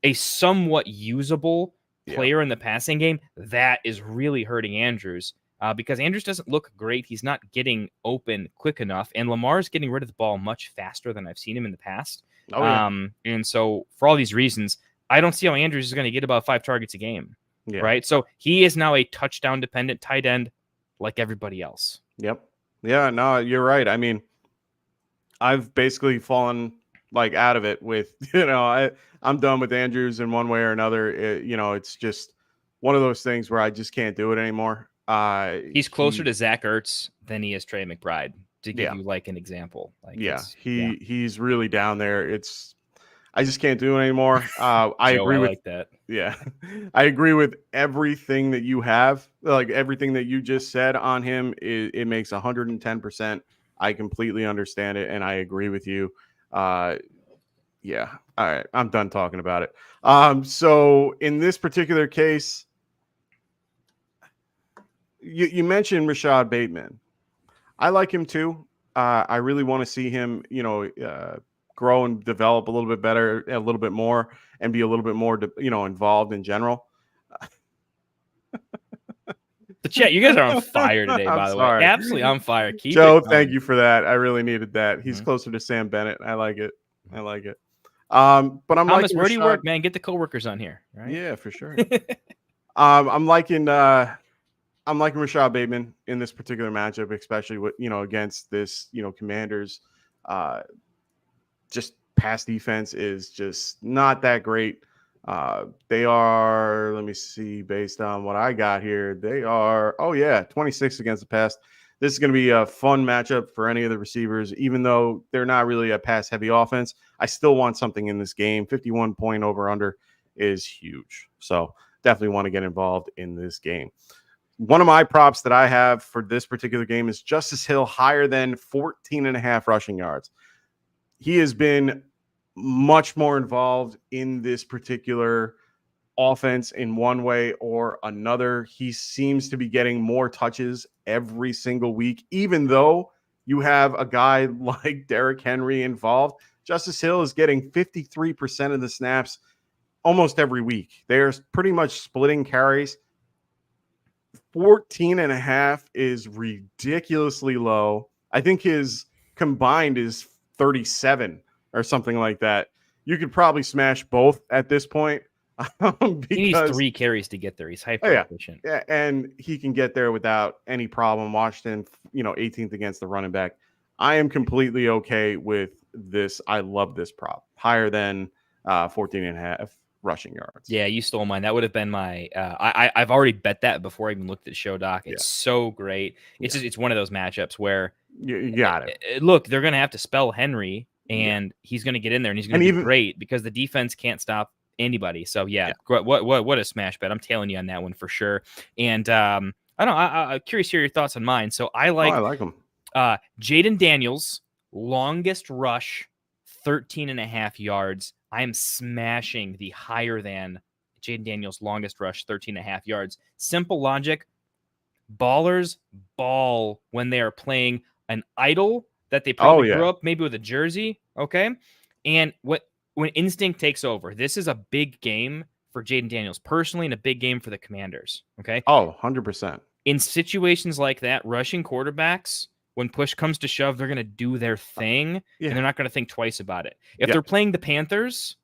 a somewhat usable player in the passing game, that is really hurting Andrews. Because Andrews doesn't look great. He's not getting open quick enough. And Lamar's getting rid of the ball much faster than I've seen him in the past. And so for all these reasons, I don't see how Andrews is going to get about 5 targets a game. Right? So he is now a touchdown-dependent tight end like everybody else. Yep. Yeah, no, you're right. I mean, I've basically fallen like out of it with, I'm done with Andrews in one way or another. It's just one of those things where I just can't do it anymore. He's closer to Zach Ertz than he is Trey McBride, to give you like an example. He's really down there. I just can't do it anymore. I agree with that. Yeah, I agree with everything that you have. Like everything that you just said on him, it makes 110%. I completely understand it, and I agree with you. Yeah. All right, I'm done talking about it. So in this particular case. You mentioned Rashad Bateman. I like him too. I really want to see him, grow and develop a little bit better, a little bit more, and be a little bit more, involved in general. The chat, you guys are on fire today, by the way. Absolutely on fire. Keep Joe, it thank you for that. I really needed that. He's closer to Sam Bennett. I like it. But I'm Thomas, where do you work, man? Get the coworkers on here. Right? Yeah, for sure. I'm liking Rashad Bateman in this particular matchup, especially with, against this, Commanders. Just pass defense is just not that great. They are, let me see, based on what I got here, they are, 26 against the pass. This is going to be a fun matchup for any of the receivers, even though they're not really a pass-heavy offense. I still want something in this game. 51 point over-under is huge. So definitely want to get involved in this game. One of my props that I have for this particular game is Justice Hill higher than 14.5 rushing yards. He has been much more involved in this particular offense in one way or another. He seems to be getting more touches every single week, even though you have a guy like Derrick Henry involved. Justice Hill is getting 53% of the snaps almost every week. They're pretty much splitting carries. 14.5 is ridiculously low. I think his combined is 37 or something like that. You could probably smash both at this point. He needs 3 carries to get there. He's hyper efficient. Yeah, and he can get there without any problem. Washington, 18th against the running back. I am completely okay with this. I love this prop. Higher than 14.5 rushing yards. Yeah, you stole mine. That would have been my I've already bet that before I even looked at Show Doc. It's so great. It's just, it's one of those matchups where you got it. Look, they're going to have to spell Henry, and he's going to get in there, and he's going to be great because the defense can't stop anybody. So what a smash bet. I'm tailing you on that one for sure. And I'm curious to hear your thoughts on mine. So I like him. Jaden Daniels, longest rush, 13.5 yards. I am smashing the higher than Jaden Daniels' longest rush, 13.5 yards. Simple logic. Ballers ball when they are playing an idol that they probably grew up maybe with a jersey. Okay. And when instinct takes over, this is a big game for Jaden Daniels personally and a big game for the Commanders. Okay. 100%. In situations like that, rushing quarterbacks, when push comes to shove, they're going to do their thing, and they're not going to think twice about it. If they're playing the Panthers,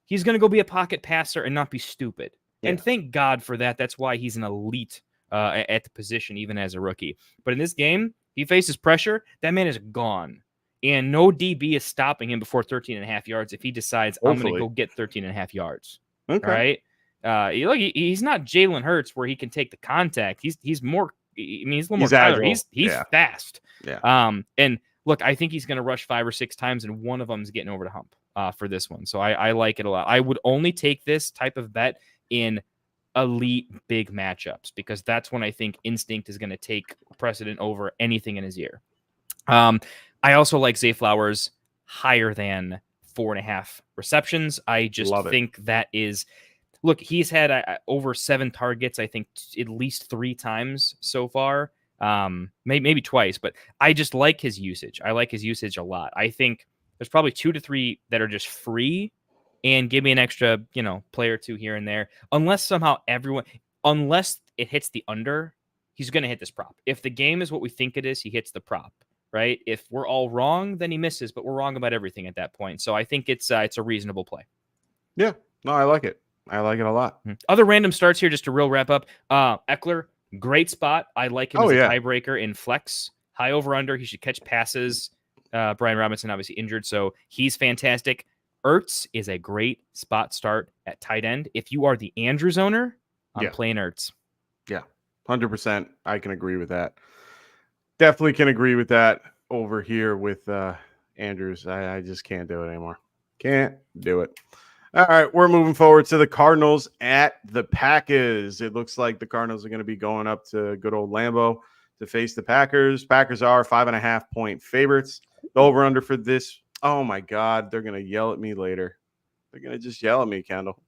he's going to go be a pocket passer and not be stupid. Yeah. And thank God for that. That's why he's an elite at the position, even as a rookie. But in this game, He faces pressure, that man is gone. And no DB is stopping him before 13.5 yards if he decides I'm going to go get 13.5 yards. Okay. Right? Look, he's not Jalen Hurts where he can take the contact. He's more. I mean, he's a little more Tyler. He's fast. Yeah. And look, I think he's going to rush 5 or 6 times, and one of them is getting over the hump for this one. So I like it a lot. I would only take this type of bet in elite big matchups because that's when I think instinct is going to take precedent over anything in his ear. I also like Zay Flowers higher than 4.5 receptions. I just think that is. Look, he's had over 7 targets, I think, at least 3 times so far. Maybe twice, but I just like his usage. I like his usage a lot. I think there's probably 2 to 3 that are just free and give me an extra, play or 2 here and there. Unless it hits the under, he's going to hit this prop. If the game is what we think it is, he hits the prop, right? If we're all wrong, then he misses, but we're wrong about everything at that point. So I think it's a reasonable play. Yeah, no, I like it. I like it a lot. Other random starts here, just to real wrap up. Eckler, great spot. I like him as a tiebreaker in flex. High over under. He should catch passes. Brian Robinson obviously injured, so he's fantastic. Ertz is a great spot start at tight end. If you are the Andrews owner, I'm playing Ertz. Yeah, 100%. I can agree with that. Definitely can agree with that over here with Andrews. I just can't do it anymore. Can't do it. All right, we're moving forward to the Cardinals at the Packers. It looks like the Cardinals are going to be going up to good old Lambeau to face the Packers. Packers are 5.5-point favorites. The over-under for this, oh my God, they're going to yell at me later. They're going to just yell at me, Kendall.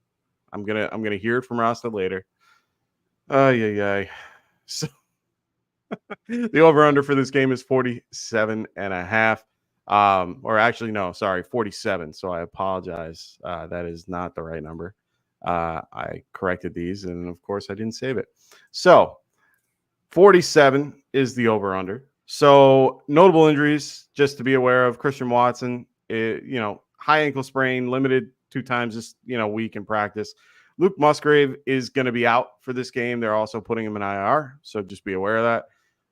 I'm gonna hear it from Rasta later. So the over-under for this game is 47.5. Or actually, no, sorry, 47. So I apologize. That is not the right number. I corrected these, and of course, I didn't save it. So 47 is the over-under. So notable injuries, just to be aware of: Christian Watson, high ankle sprain, limited 2 times this week in practice. Luke Musgrave is going to be out for this game. They're also putting him in IR, so just be aware of that.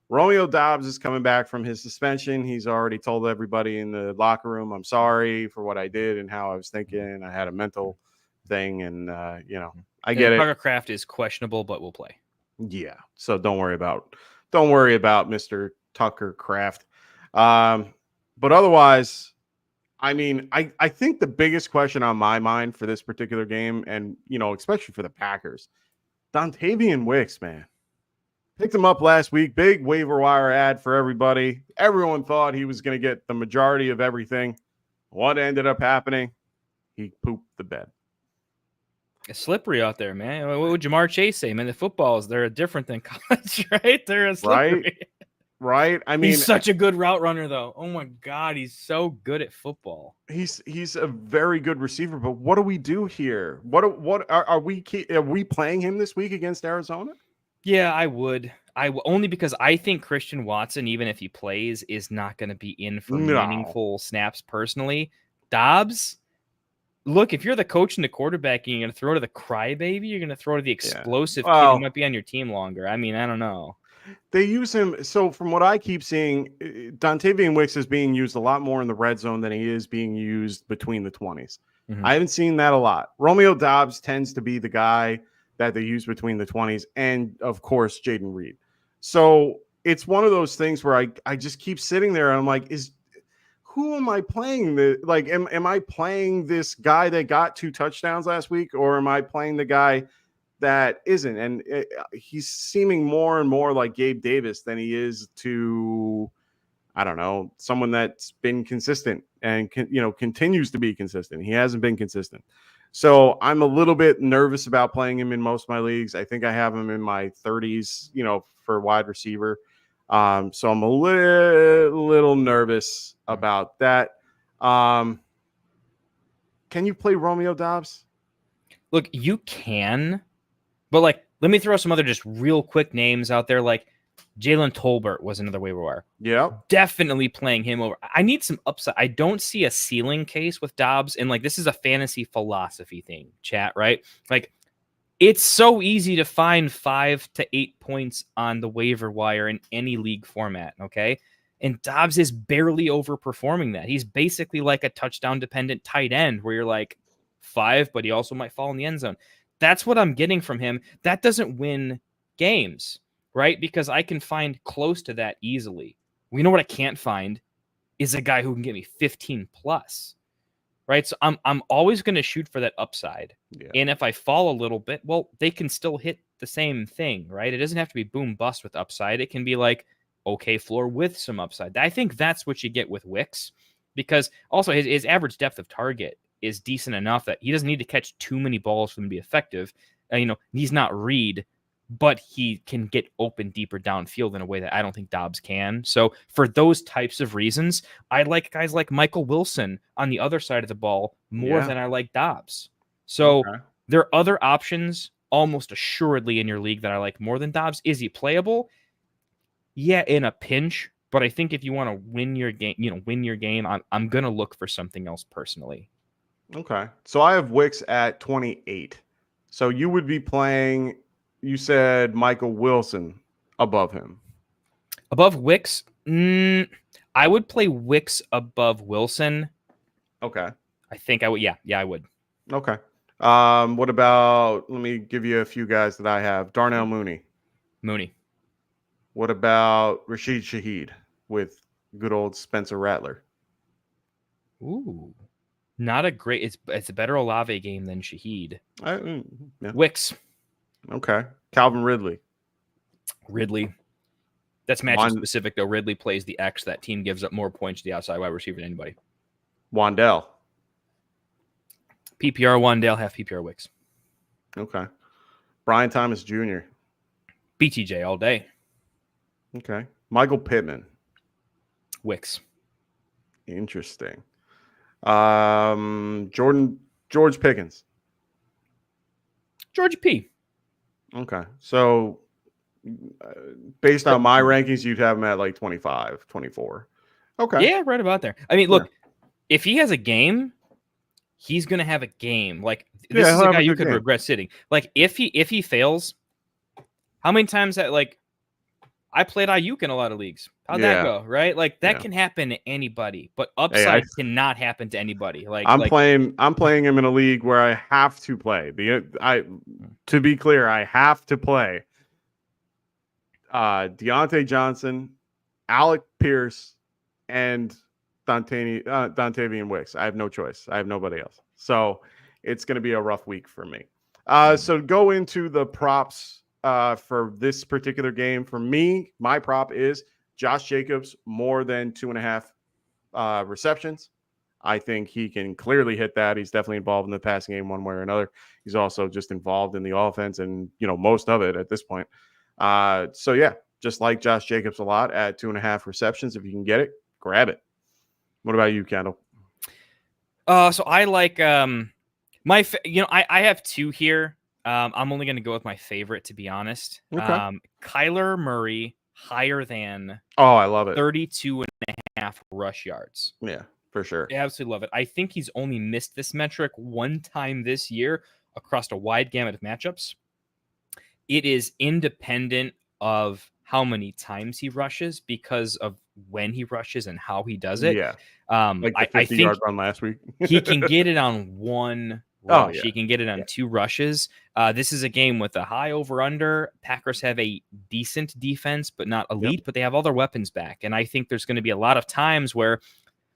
Romeo Doubs is coming back from his suspension. He's already told everybody in the locker room, I'm sorry for what I did and how I was thinking. I had a mental thing, and I get it. Tucker Kraft is questionable, but will play. Yeah, so don't worry about Mr. Tucker Kraft. But otherwise, I mean, I think the biggest question on my mind for this particular game, and especially for the Packers, Dontavian Wicks, man. Picked him up last week. Big waiver wire ad for everybody. Everyone thought he was going to get the majority of everything. What ended up happening? He pooped the bed. It's slippery out there, man. What would Jamar Chase say, man? The footballs, they're different than college, right? They're slippery. Right. I mean, he's such a good route runner, though. Oh my God, he's so good at football. He's a very good receiver. But what do we do here? What are we playing him this week against Arizona? Yeah, I would. Only because I think Christian Watson, even if he plays, is not going to be in for meaningful snaps personally. Dobbs, look, if you're the coach and the quarterback and you're going to throw to the crybaby, you're going to throw to the explosive kid who might be on your team longer. I mean, I don't know. They use him. So from what I keep seeing, Dontavian Wicks is being used a lot more in the red zone than he is being used between the 20s. Mm-hmm. I haven't seen that a lot. Romeo Doubs tends to be the guy that they use between the 20s, and of course, Jaden Reed. So it's one of those things where I just keep sitting there and I'm like, who am I playing? Am I playing this guy that got 2 touchdowns last week, or am I playing the guy that isn't? And he's seeming more and more like Gabe Davis than he is to, I don't know, someone that's been consistent and continues to be consistent. He hasn't been consistent. So I'm a little bit nervous about playing him in most of my leagues. I think I have him in my 30s, for wide receiver. So I'm a little nervous about that. Can you play Romeo Doubs? Look, you can, but let me throw some other just real quick names out there. Like Jalen Tolbert was another waiver wire. Yeah. Definitely playing him over. I need some upside. I don't see a ceiling case with Dobbs. And this is a fantasy philosophy thing, chat, right? It's so easy to find 5 to 8 points on the waiver wire in any league format, okay? And Dobbs is barely overperforming that. He's basically like a touchdown-dependent tight end where you're like 5, but he also might fall in the end zone. That's what I'm getting from him. That doesn't win games, right? Because I can find close to that easily. You know what I can't find is a guy who can get me 15 plus. Right. So I'm always going to shoot for that upside. Yeah. And if I fall a little bit, well, they can still hit the same thing, right? It doesn't have to be boom bust with upside. It can be like okay floor with some upside. I think that's what you get with Wicks, because also his average depth of target is decent enough that he doesn't need to catch too many balls for him to be effective. He's not Reed, but he can get open deeper downfield in a way that I don't think Dobbs can. So for those types of reasons, I like guys like Michael Wilson on the other side of the ball more than I like Dobbs. So there are other options almost assuredly in your league that I like more than Dobbs. Is he playable? Yeah, in a pinch. But I think if you want to win your game, I'm going to look for something else personally. Okay. So I have Wicks at 28. So you would be playing, you said Michael Wilson above him. Above Wicks? I would play Wicks above Wilson. Okay. I think I would. Yeah, I would. Okay. What about, let me give you a few guys that I have. Darnell Mooney. What about Rashid Shaheed with good old Spencer Rattler? Ooh. Not a great, it's a better Olave game than Shaheed. Yeah. Wicks. Okay. Calvin Ridley. That's matchup specific, though. Ridley plays the X. That team gives up more points to the outside wide receiver than anybody. Wandell. PPR Wandell, half PPR Wicks. Okay. Brian Thomas Jr. BTJ all day. Okay. Michael Pittman. Wicks. Interesting. George Pickens. George P. Okay. So based on my rankings, you'd have him at like 25, 24. Okay. Yeah, right about there. I mean, look, if he has a game, he's going to have a game. Like, this is a guy you could regret sitting. Like, if he fails, how many times that, like, I played Ayuk in a lot of leagues. How'd that go, right? Like, that can happen to anybody, but upside cannot happen to anybody. Like, I'm playing him in a league where I have to play. To be clear, I have to play Deontay Johnson, Alec Pierce, and Dontavian Wicks. I have no choice. I have nobody else. So it's going to be a rough week for me. So go into the props for this particular game. For me, my prop is Josh Jacobs more than 2.5 receptions. I think he can clearly hit that. He's definitely involved in the passing game one way or another. He's also just involved in the offense and, most of it at this point. So yeah, just like Josh Jacobs a lot at 2.5 receptions. If you can get it, grab it. What about you, Kendall? So I like I have two here. I'm only going to go with my favorite, to be honest. Okay. Kyler Murray higher than I love it. 32.5 rush yards. Yeah, for sure. I absolutely love it. I think he's only missed this metric one time this year across a wide gamut of matchups. It is independent of how many times he rushes because of when he rushes and how he does it. Yeah. Like the 50-yard run last week. He can get it on one rush. He can get it on 2 rushes. This is a game with a high over-under. Packers have a decent defense, but not elite, but they have all their weapons back. And I think there's going to be a lot of times where,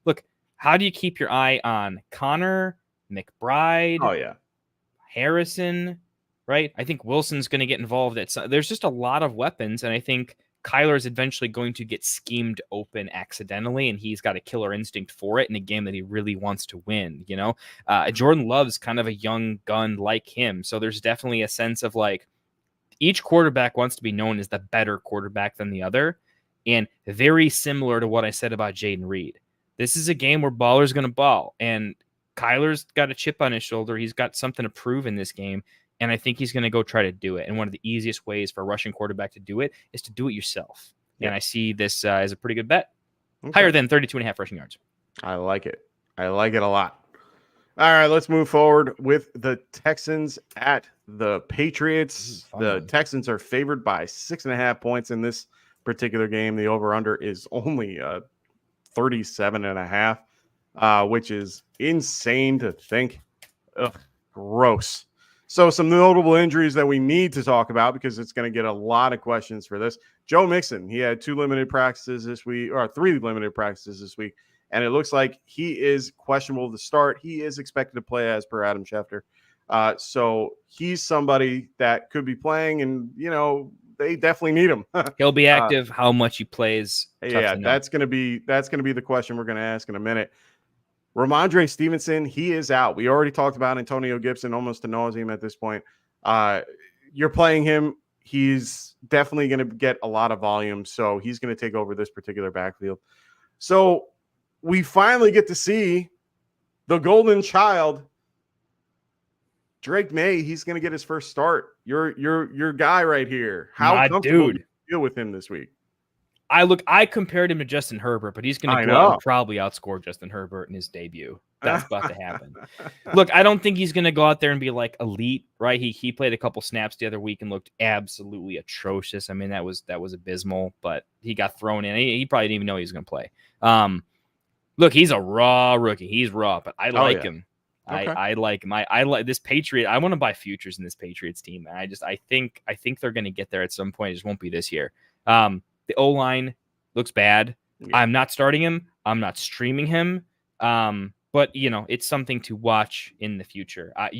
look, how do you keep your eye on Connor, McBride, Harrison, right? I think Wilson's going to get involved. There's just a lot of weapons, and I think Kyler is eventually going to get schemed open accidentally, and he's got a killer instinct for it in a game that he really wants to win. Jordan Love's kind of a young gun like him, so there's definitely a sense of like each quarterback wants to be known as the better quarterback than the other, and very similar to what I said about Jaden Reed. This is a game where baller's going to ball, and Kyler's got a chip on his shoulder. He's got something to prove in this game. And I think he's going to go try to do it. And one of the easiest ways for a rushing quarterback to do it is to do it yourself. Yeah. And I see this as a pretty good bet. Okay. Higher than 32.5 rushing yards. I like it. I like it a lot. All right, let's move forward with the Texans at the Patriots. The Texans are favored by 6.5 points in this particular game. The over-under is only 37.5, which is insane to think. Ugh, gross. So some notable injuries that we need to talk about because it's going to get a lot of questions for this. Joe Mixon, he had 2 limited practices this week, or 3 limited practices this week. And it looks like he is questionable to start. He is expected to play as per Adam Schefter. So he's somebody that could be playing, and, they definitely need him. He'll be active. How much he plays. Yeah, that's going to be the question we're going to ask in a minute. Ramondre Stevenson, he is out. We already talked about Antonio Gibson almost to nauseam at this point. You're playing him. He's definitely going to get a lot of volume, so he's going to take over this particular backfield. So we finally get to see the golden child, Drake May. He's going to get his first start. Your guy right here. How comfortable do you feel with him this week? I compared him to Justin Herbert, but he's going to go out and probably outscore Justin Herbert in his debut. That's about to happen. Look, I don't think he's going to go out there and be like elite, right? He played a couple snaps the other week and looked absolutely atrocious. I mean, that was abysmal, but he got thrown in. He probably didn't even know he was going to play. Look, he's a raw rookie. He's raw, but I like him. Okay. I like him. I like this Patriot. I want to buy futures in this Patriots team. And I think they're going to get there at some point. It just won't be this year. The O-line looks bad. Yeah. I'm not starting him. I'm not streaming him. But it's something to watch in the future. I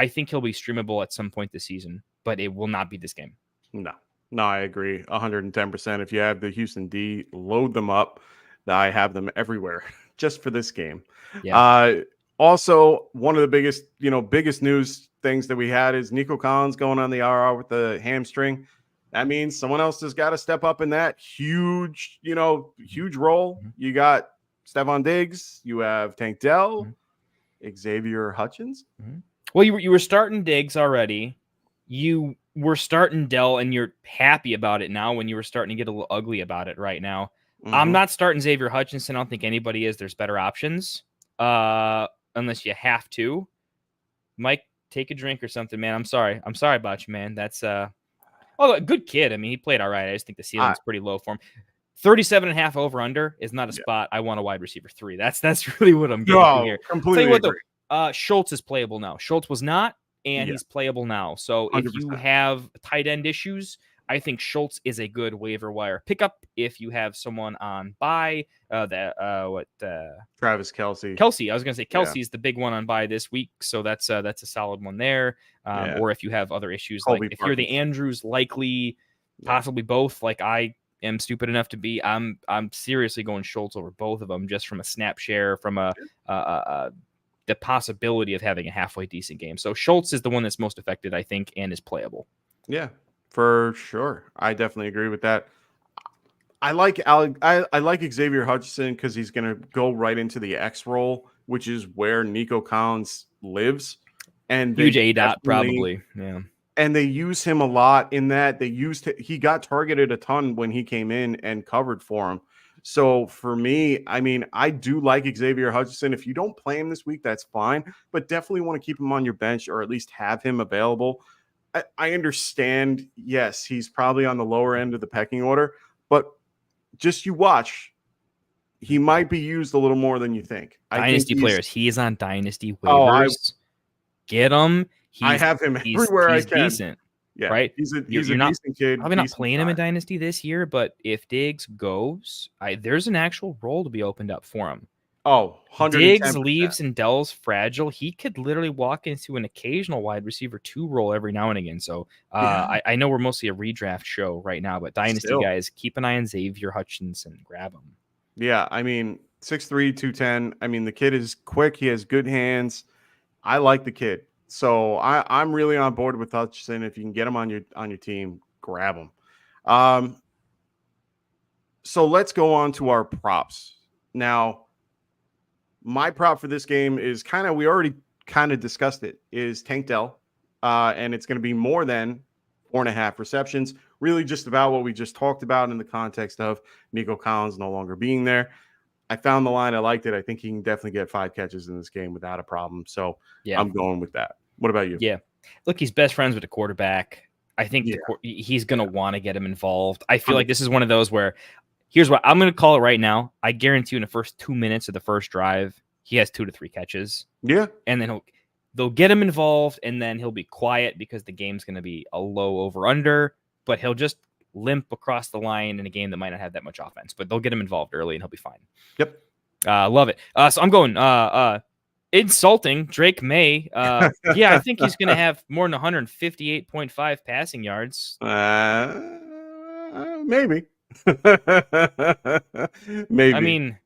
think he'll be streamable at some point this season, but it will not be this game. No, I agree 110%. If you have the Houston D, load them up. I have them everywhere just for this game. Yeah. Also, one of the biggest news things that we had is Nico Collins going on the IR with the hamstring. That means someone else has got to step up in that huge role. Mm-hmm. You got Stephon Diggs, you have Tank Dell, Xavier Hutchins. Mm-hmm. Well, you were starting Diggs already. You were starting Dell, and you're happy about it now when you were starting to get a little ugly about it right now. Mm-hmm. I'm not starting Xavier Hutchinson. I don't think anybody is. There's better options unless you have to. Mike, take a drink or something, man. I'm sorry about you, man. That's a good kid. I mean, he played all right. I just think the ceiling's pretty low for him. 37.5 over under is not a spot. I want a wide receiver 3. That's really what I'm getting here. Completely agree. Schultz is playable now. Schultz was not, and he's playable now. So 100%. If you have tight end issues, I think Schultz is a good waiver wire pickup. If you have someone on bye, Travis Kelce. I was going to say Kelsey's the big one on bye this week, so that's a solid one there. Or if you have other issues, Colby like if Parkins. You're the Andrews, likely, possibly both. Like I am stupid enough to be, I'm seriously going Schultz over both of them just from a snap share, from the possibility of having a halfway decent game. So Schultz is the one that's most affected, I think, and is playable. Yeah. For sure. I definitely agree with that. I like Xavier Hutchinson because he's going to go right into the X role, which is where Nico Collins lives. And huge A-dot probably. Yeah. And they use him a lot in that he got targeted a ton when he came in and covered for him. So for me, I mean, I do like Xavier Hutchinson. If you don't play him this week, that's fine, but definitely want to keep him on your bench or at least have him available. I understand, yes, he's probably on the lower end of the pecking order, but just you watch. He might be used a little more than you think. Dynasty players. He is on Dynasty waivers. Get him. I have him everywhere I can. Decent, yeah, right? He's a decent kid. Probably not playing him in Dynasty this year, but if Diggs goes, there's an actual role to be opened up for him. Oh, 110%. Diggs leaves and Dell's fragile. He could literally walk into an occasional wide receiver 2 role every now and again. So I know we're mostly a redraft show right now, but Dynasty guys, keep an eye on Xavier Hutchinson. Grab him. Yeah, I mean, 6'3", 210. I mean, the kid is quick. He has good hands. I like the kid. So I'm really on board with Hutchinson. If you can get him on your team, grab him. So let's go on to our props. Now, my prop for this game is we already discussed it, is Tank Dell. And it's going to be more than 4.5 receptions. Really just about what we just talked about in the context of Nico Collins no longer being there. I found the line. I liked it. I think he can definitely get 5 catches in this game without a problem. So Yeah. I'm going with that. What about you? Yeah. Look, he's best friends with the quarterback. I think he's going to want to get him involved. I feel like this is one of those where here's what I'm going to call it right now. I guarantee you in the first 2 minutes of the first drive, he has 2 to 3 catches. Yeah. And then they'll get him involved, and then he'll be quiet because the game's going to be a low over-under, but he'll just limp across the line in a game that might not have that much offense. But they'll get him involved early, and he'll be fine. Yep. Love it. So I'm going insulting Drake May. Yeah, I think he's going to have more than 158.5 passing yards. Maybe. Maybe. I mean,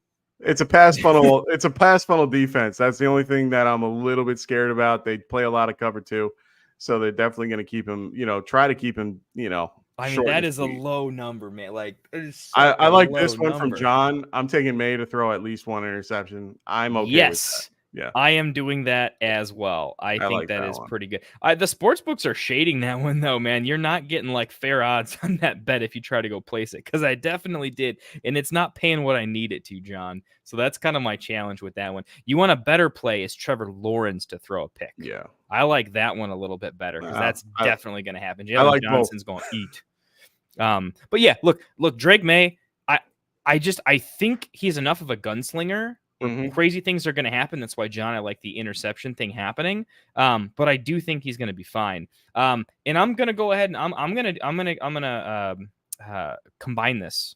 it's a pass funnel. It's a pass funnel defense. That's the only thing that I'm a little bit scared about. They play a lot of cover 2, so they're definitely going to keep him. Try to keep him. I mean, that is a low number, man. Like, I like this one number. from John. I'm taking May to throw at least 1 interception. I'm okay. Yes. With that. Yeah, I am doing that as well. I think like that that is one. pretty good. The sports books are shading that one though, man. You're not getting like fair odds on that bet if you try to go place it, because I definitely did, and it's not paying what I need it to, John. So that's kind of my challenge with that one. You want a better play is Trevor Lawrence to throw a pick. Yeah, I like that one a little bit better because that's definitely going to happen. Jalen like Johnson's going to eat. But yeah, look, Drake May. I think he's enough of a gunslinger. Crazy things are going to happen. That's why, John, I like the interception thing happening. But I do think he's going to be fine. And I'm going to go ahead and I'm going to combine this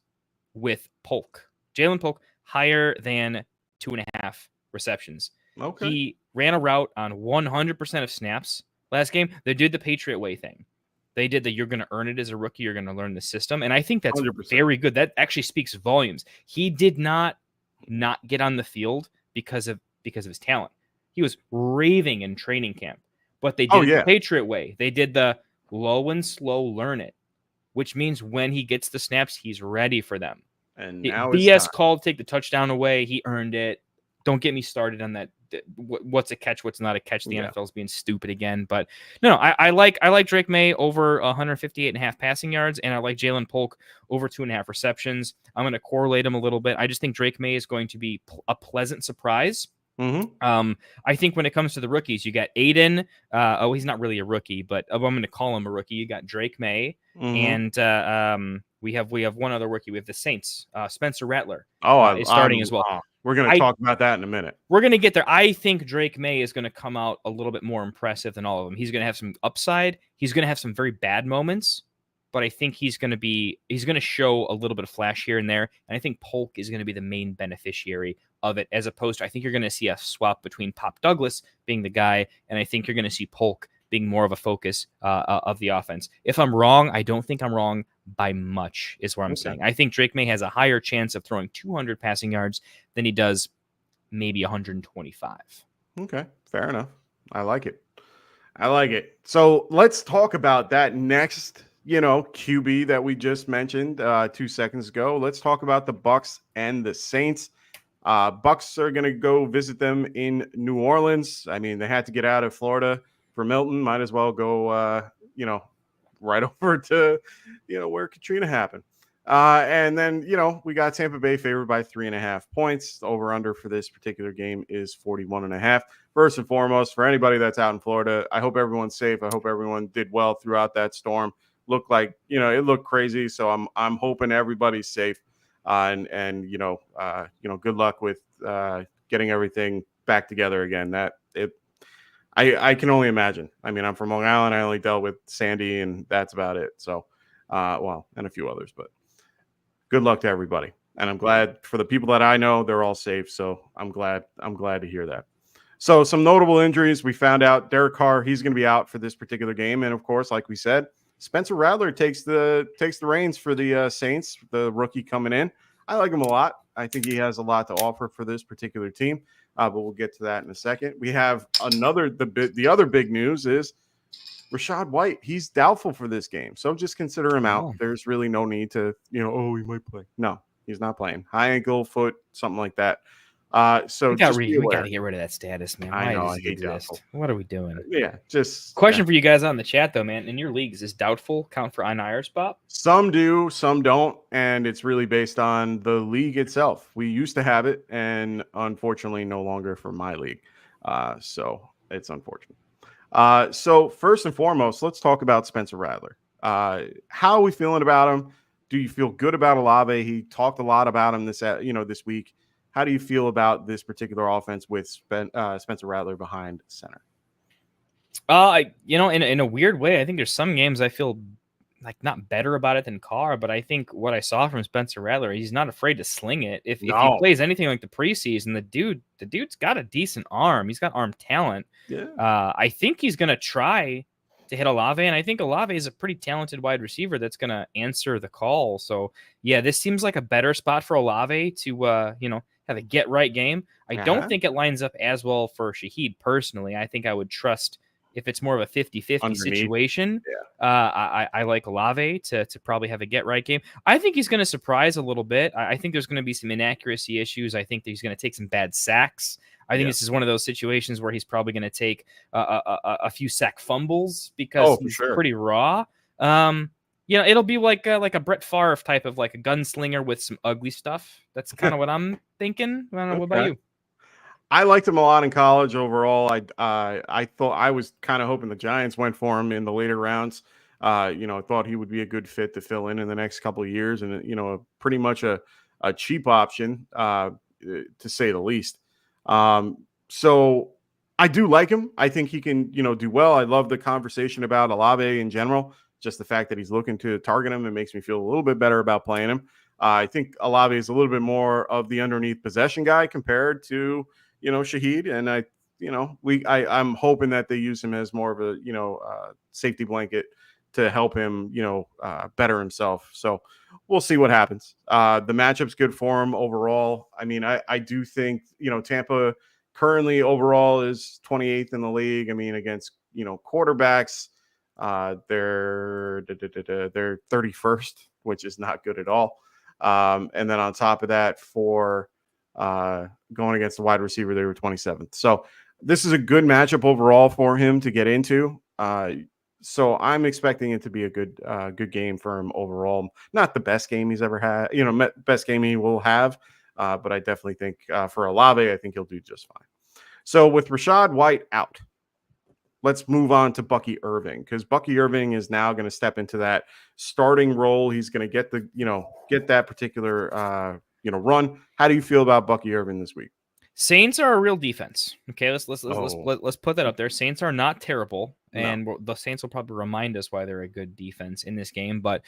with Polk. Jalen Polk higher than 2.5 receptions. Okay. He ran a route on 100% of snaps last game. They did the Patriot way thing. They did that. You're going to earn it as a rookie. You're going to learn the system. And I think that's 100%. very good. That actually speaks volumes. He did not get on the field because of his talent. He was raving in training camp, but they did the Patriot way. They did the low and slow learn it, which means when he gets the snaps, he's ready for them. And now BS called, take the touchdown away. He earned it. Don't get me started on that. What's a catch? What's not a catch? The NFL's being stupid again. But no, I like Drake May over 158.5 passing yards, and I like Jalen Polk over 2.5 receptions. I'm going to correlate them a little bit. I just think Drake May is going to be a pleasant surprise. I think when it comes to the rookies, you got Aiden. He's not really a rookie, but I'm going to call him a rookie. You got Drake May, and we have one other rookie. We have the Saints. Spencer Rattler. Is starting as well. We're going to talk about that in a minute. We're going to get there. I think Drake May is going to come out a little bit more impressive than all of them. He's going to have some upside. He's going to have some very bad moments, but I think he's going to show a little bit of flash here and there. And I think Polk is going to be the main beneficiary of it, as opposed to, I think you're going to see a swap between Pop Douglas being the guy, and I think you're going to see Polk being more of a focus of the offense. If I'm wrong, I don't think I'm wrong by much, is what I'm saying. I think Drake May has a higher chance of throwing 200 passing yards than he does maybe 125. Okay, fair enough. I like it. So let's talk about that next, QB that we just mentioned 2 seconds ago. Let's talk about the Bucs and the Saints. Bucs are going to go visit them in New Orleans. I mean, they had to get out of Florida for Milton. Might as well go, right over to, where Katrina happened. And then, we got Tampa Bay favored by 3.5 points. The over-under for this particular game is 41.5. First and foremost, for anybody that's out in Florida, I hope everyone's safe. I hope everyone did well throughout that storm. Looked like, it looked crazy. So I'm hoping everybody's safe. And good luck with getting everything back together again. I can only imagine. I mean, I'm from Long Island. I only dealt with Sandy, and that's about it. So, and a few others, but good luck to everybody. And I'm glad for the people that I know, they're all safe. So I'm glad to hear that. So some notable injuries. We found out Derek Carr, he's going to be out for this particular game. And of course, like we said, Spencer Rattler takes the reins for the Saints, the rookie coming in. I like him a lot. I think he has a lot to offer for this particular team. But we'll get to that in a second. We have the other big news is Rachaad White. He's doubtful for this game. So just consider him out. There's really no need to, he might play. No, he's not playing. High ankle, foot, something like that. So We just be got aware. to get rid of that status, man. I Why know, does I it hate exist? doubtful. What are we doing? Yeah, just Question for you guys on the chat though, man. In your leagues, is doubtful count for on IR spot? some do, some don't, and it's really based on the league itself. We used to have it, and unfortunately, no longer for my league. So it's unfortunate. So first and foremost, let's talk about Spencer Rattler. How are we feeling about him? Do you feel good about Olave? He talked a lot about him this week. How do you feel about this particular offense with Spencer Rattler behind center? In a weird way, I think there's some games I feel like not better about it than Carr, but I think what I saw from Spencer Rattler, he's not afraid to sling it. If he plays anything like the preseason, the dude's got a decent arm. He's got arm talent. Yeah. I think he's gonna try to hit Olave, and I think Olave is a pretty talented wide receiver that's gonna answer the call. So yeah, this seems like a better spot for Olave to have a get right game. I don't think it lines up as well for Shaheed personally. I think I would trust if it's more of a 50-50 situation. I like Olave to probably have a get right game. I think he's going to surprise a little bit. I think there's going to be some inaccuracy issues. I think that he's going to take some bad sacks. I think this is one of those situations where he's probably going to take a few sack fumbles because he's pretty raw. It'll be like a Brett Favre type of like a gunslinger with some ugly stuff. That's kind of what I'm thinking. I don't know. What about you? I liked him a lot in college overall. I thought I was kind of hoping the Giants went for him in the later rounds. I thought he would be a good fit to fill in the next couple of years, and pretty much a cheap option to say the least. So I do like him. I think he can do well. I love the conversation about Olave in general. Just the fact that he's looking to target him, it makes me feel a little bit better about playing him. I think Olave is a little bit more of the underneath possession guy compared to Shaheed, and I'm hoping that they use him as more of a safety blanket to help him better himself. So we'll see what happens. The matchup's good for him overall. I mean, I do think Tampa currently overall is 28th in the league. I mean, against quarterbacks, they're 31st, which is not good at all. And then on top of that, for going against the wide receiver, they were 27th. So this is a good matchup overall for him to get into. So I'm expecting it to be a good game for him overall. Not the best game he's ever had, best game he will have. But I definitely think for Olave, I think he'll do just fine. So with Rachaad White out, let's move on to Bucky Irving, because Bucky Irving is now going to step into that starting role. He's going to get that particular run. How do you feel about Bucky Irving this week? Saints are a real defense. Okay, let's put that up there. Saints are not terrible, and the Saints will probably remind us why they're a good defense in this game. But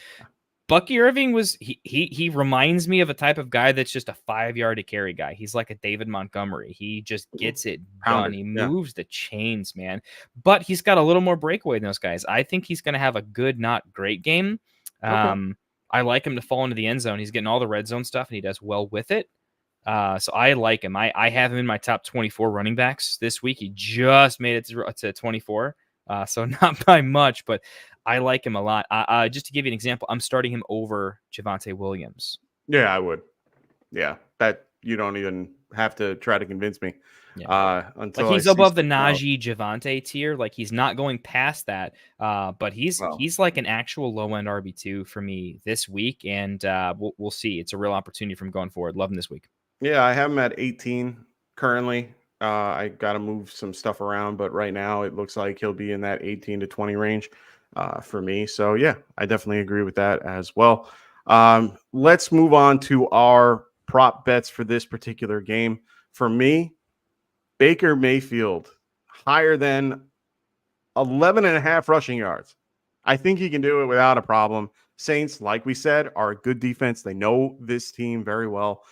Bucky Irving he reminds me of a type of guy that's just a 5-yard to carry guy. He's like a David Montgomery. He just gets it done. He moves the chains, man. But he's got a little more breakaway than those guys. I think he's going to have a good, not great game. I like him to fall into the end zone. He's getting all the red zone stuff, and he does well with it. So I like him. I have him in my top 24 running backs this week. He just made it to 24. So not by much, but I like him a lot. Just to give you an example, I'm starting him over Javonte Williams. Yeah, I would. Yeah, that you don't even have to try to convince me. Yeah. Until he's above the Najee Javonte tier. Like he's not going past that. But he's like an actual low end RB2 for me this week, and we'll see. It's a real opportunity from going forward. Love him this week. Yeah, I have him at 18 currently. I got to move some stuff around, but right now it looks like he'll be in that 18 to 20 range for me. So yeah, I definitely agree with that as well. Let's move on to our prop bets for this particular game. For me, Baker Mayfield higher than 11.5 rushing yards. I think he can do it without a problem. Saints, like we said, are a good defense. They know this team very well.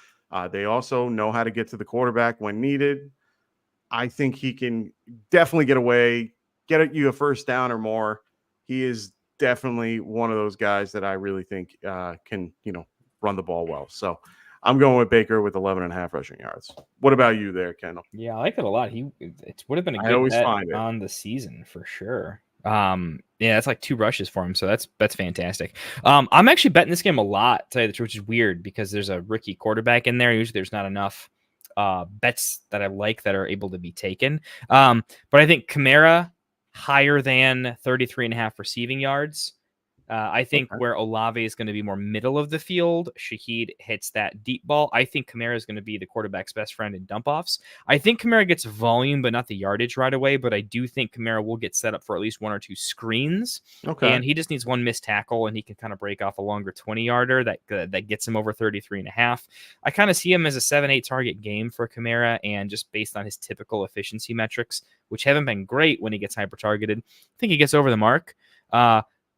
They also know how to get to the quarterback when needed. I think he can definitely get away, get you a first down or more. He is definitely one of those guys that I really think can, run the ball well. So I'm going with Baker with 11.5 rushing yards. What about you there, Kendall? Yeah, I like it a lot. It would have been a good bet on the season for sure. Yeah, that's like 2 rushes for him, so that's fantastic. I'm actually betting this game a lot, to tell you the truth, which is weird because there's a rookie quarterback in there. Usually there's not enough bets that I like that are able to be taken. But I think Kamara higher than 33.5 receiving yards. I think where Olave is going to be more middle of the field, Shaheed hits that deep ball. I think Kamara is going to be the quarterback's best friend in dump offs. I think Kamara gets volume, but not the yardage right away. But I do think Kamara will get set up for at least 1 or 2 screens. Okay. And he just needs 1 missed tackle, and he can kind of break off a longer 20-yarder that gets him over 33.5. I kind of see him as a 7-8 target game for Kamara, and just based on his typical efficiency metrics, which haven't been great when he gets hyper targeted, I think he gets over the mark.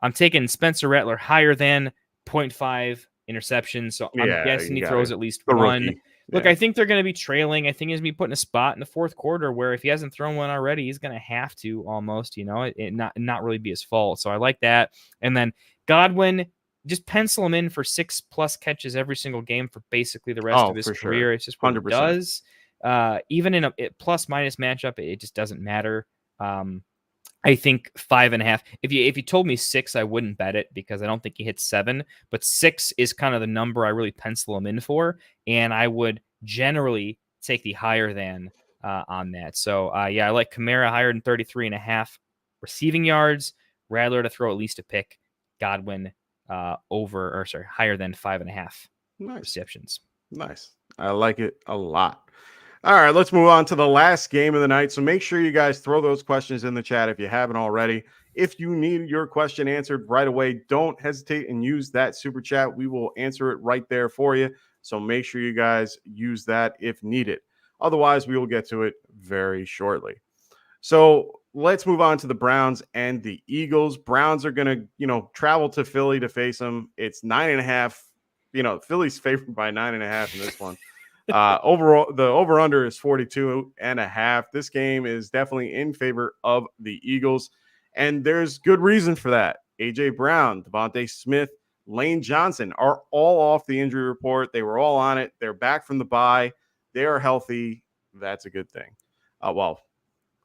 I'm taking Spencer Rattler higher than 0.5 interceptions, so I'm guessing he throws at least 1. Look, I think they're going to be trailing. I think he's going to be put in a spot in the fourth quarter where if he hasn't thrown one already, he's going to have to almost, it not really be his fault. So I like that. And then Godwin, just pencil him in for 6+ catches every single game for basically the rest of his career. Sure. It's just what 100%. He does. Even in a plus-minus matchup, it just doesn't matter. I think 5.5. If you told me 6, I wouldn't bet it because I don't think he hits 7. But 6 is kind of the number I really pencil him in for, and I would generally take the higher than on that. So I like Kamara higher than 33.5 receiving yards, Rattler to throw at least a pick, Godwin higher than 5.5 receptions. Nice. I like it a lot. All right, let's move on to the last game of the night. So make sure you guys throw those questions in the chat if you haven't already. If you need your question answered right away, don't hesitate and use that super chat. We will answer it right there for you. So make sure you guys use that if needed. Otherwise, we will get to it very shortly. So let's move on to the Browns and the Eagles. Browns are going to, travel to Philly to face them. It's 9.5. Philly's favored by 9.5 in this one. Overall, the over-under is 42.5. This game is definitely in favor of the Eagles, and there's good reason for that. A.J. Brown, Devontae Smith, Lane Johnson are all off the injury report. They were all on it. They're back from the bye. They are healthy. That's a good thing.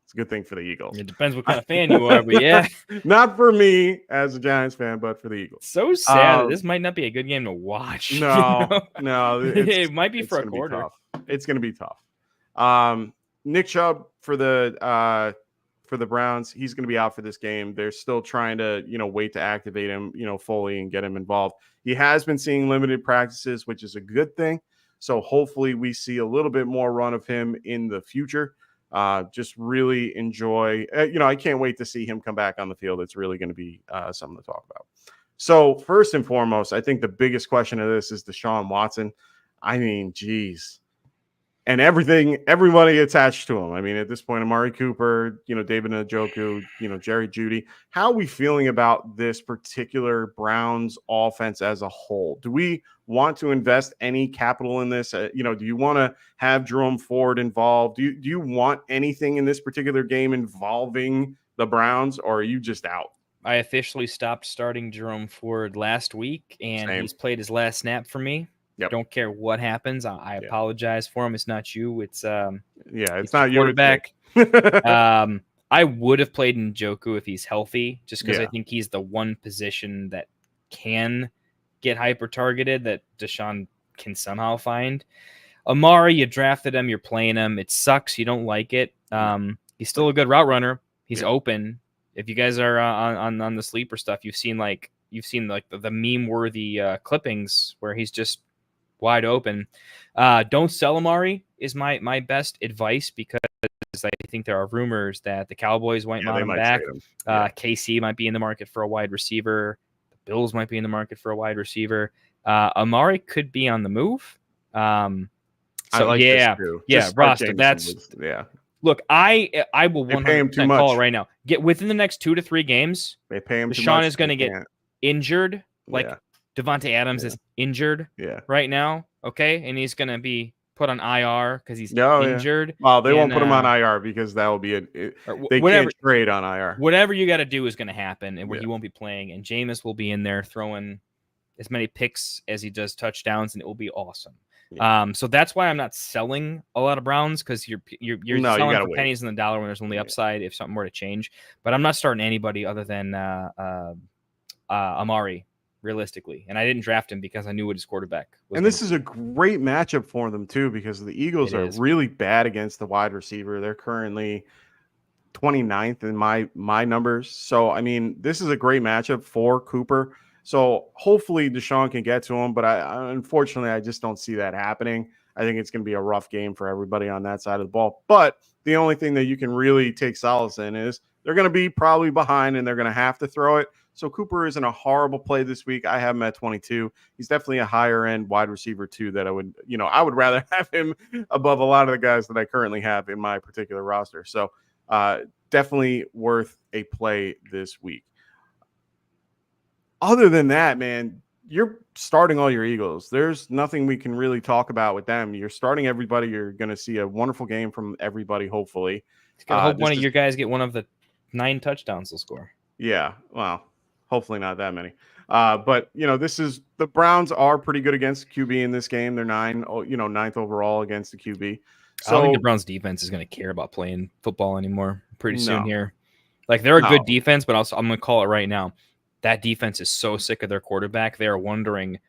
It's a good thing for the Eagles. It depends what kind of fan you are, but yeah. Not for me as a Giants fan, but for the Eagles. So sad. This might not be a good game to watch. No. It might be for a quarter. It's going to be tough. Nick Chubb for the Browns, he's going to be out for this game. They're still trying to, wait to activate him, fully and get him involved. He has been seeing limited practices, which is a good thing. So hopefully we see a little bit more run of him in the future. Just really enjoy, I can't wait to see him come back on the field. It's really going to be something to talk about. So first and foremost, I think the biggest question of this is Deshaun Watson. I mean, geez. And everybody attached to him. I mean, at this point, Amari Cooper, David Njoku, Jerry Jeudy. How are we feeling about this particular Browns offense as a whole? Do we want to invest any capital in this? Do you want to have Jerome Ford involved? Do you want anything in this particular game involving the Browns, or are you just out? I officially stopped starting Jerome Ford last week, and he's played his last snap for me. Yep. Don't care what happens. I apologize for him. It's not you. It's not your quarterback. I would have played Njoku if he's healthy, just because I think he's the one position that can get hyper targeted that Deshaun can somehow find. Amari, you drafted him, you're playing him. It sucks. You don't like it. He's still a good route runner. He's open. If you guys are on the sleeper stuff, you've seen the meme worthy clippings where he's just wide open. Don't sell Amari is my best advice, because I think there are rumors that the Cowboys might want him back. KC might be in the market for a wide receiver. The Bills might be in the market for a wide receiver. Amari could be on the move. I like this too. Rasta, Look, I will 100% call it right now. Get within the next 2 to 3 games. They pay him. Deshaun is going to get injured. Devontae Adams is injured right now, okay? And he's going to be put on IR because he's injured. Well, they won't put him on IR because that will be they can't trade on IR. Whatever you got to do is going to happen, and where he won't be playing. And Jameis will be in there throwing as many picks as he does touchdowns, and it will be awesome. So that's why I'm not selling a lot of Browns, because you're selling for pennies in the dollar when there's only upside if something were to change. But I'm not starting anybody other than Amari realistically. And I didn't draft him because I knew what his quarterback was. And this is a great matchup for them too, because the Eagles are really bad against the wide receiver. They're currently 29th in my numbers. So, I mean, this is a great matchup for Cooper. So hopefully Deshaun can get to him, but unfortunately, I just don't see that happening. I think it's going to be a rough game for everybody on that side of the ball. But the only thing that you can really take solace in is they're going to be probably behind and they're going to have to throw it. So Cooper isn't a horrible play this week. I have him at 22. He's definitely a higher end wide receiver too that I would rather have him above a lot of the guys that I currently have in my particular roster. So definitely worth a play this week. Other than that, man, you're starting all your Eagles. There's nothing we can really talk about with them. You're starting everybody. You're going to see a wonderful game from everybody, hopefully. Hope one of your guys get one of the 9 touchdowns they'll score. Yeah, well, hopefully not that many. But, the Browns are pretty good against QB in this game. They're 9th overall against the QB. So, I don't think the Browns defense is going to care about playing football anymore pretty soon here. Like, they're a good defense, but also I'm going to call it right now. That defense is so sick of their quarterback. They are wondering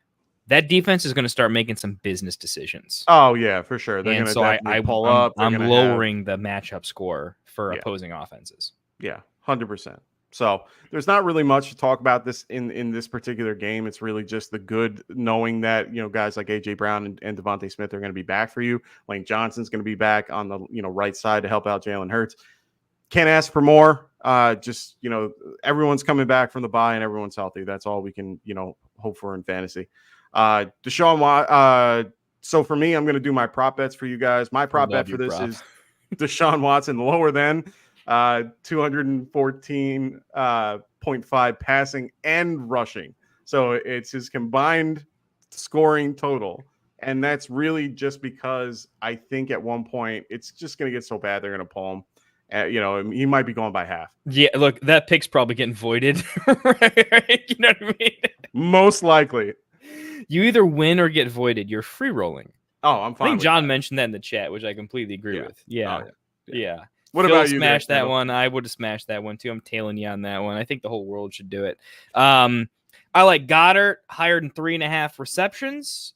that defense is going to start making some business decisions. Oh yeah, for sure. They're and going so to pull up. I'm lowering the matchup score for opposing offenses. Yeah, 100%. So there's not really much to talk about this in this particular game. It's really just the good knowing that, guys like AJ Brown and Devontae Smith are going to be back for you. Lane Johnson's going to be back on the, right side to help out Jalen Hurts. Can't ask for more. Everyone's coming back from the bye and everyone's healthy. That's all we can, hope for in fantasy. So for me, I'm going to do my prop bets for you guys. My prop bet for this is Deshaun Watson lower than 214.5 passing and rushing. So it's his combined scoring total. And that's really just because I think at one point it's just going to get so bad they're going to pull him. He might be going by half. Yeah, look, that pick's probably getting voided. Right? You know what I mean? Most likely. You either win or get voided. You're free rolling. Oh, I'm fine. I think John mentioned that in the chat, which I completely agree with. Yeah. What Phil about you? Smashed that one. I would have smashed that one too. I'm tailing you on that one. I think the whole world should do it. I like Goddard higher than 3.5 receptions.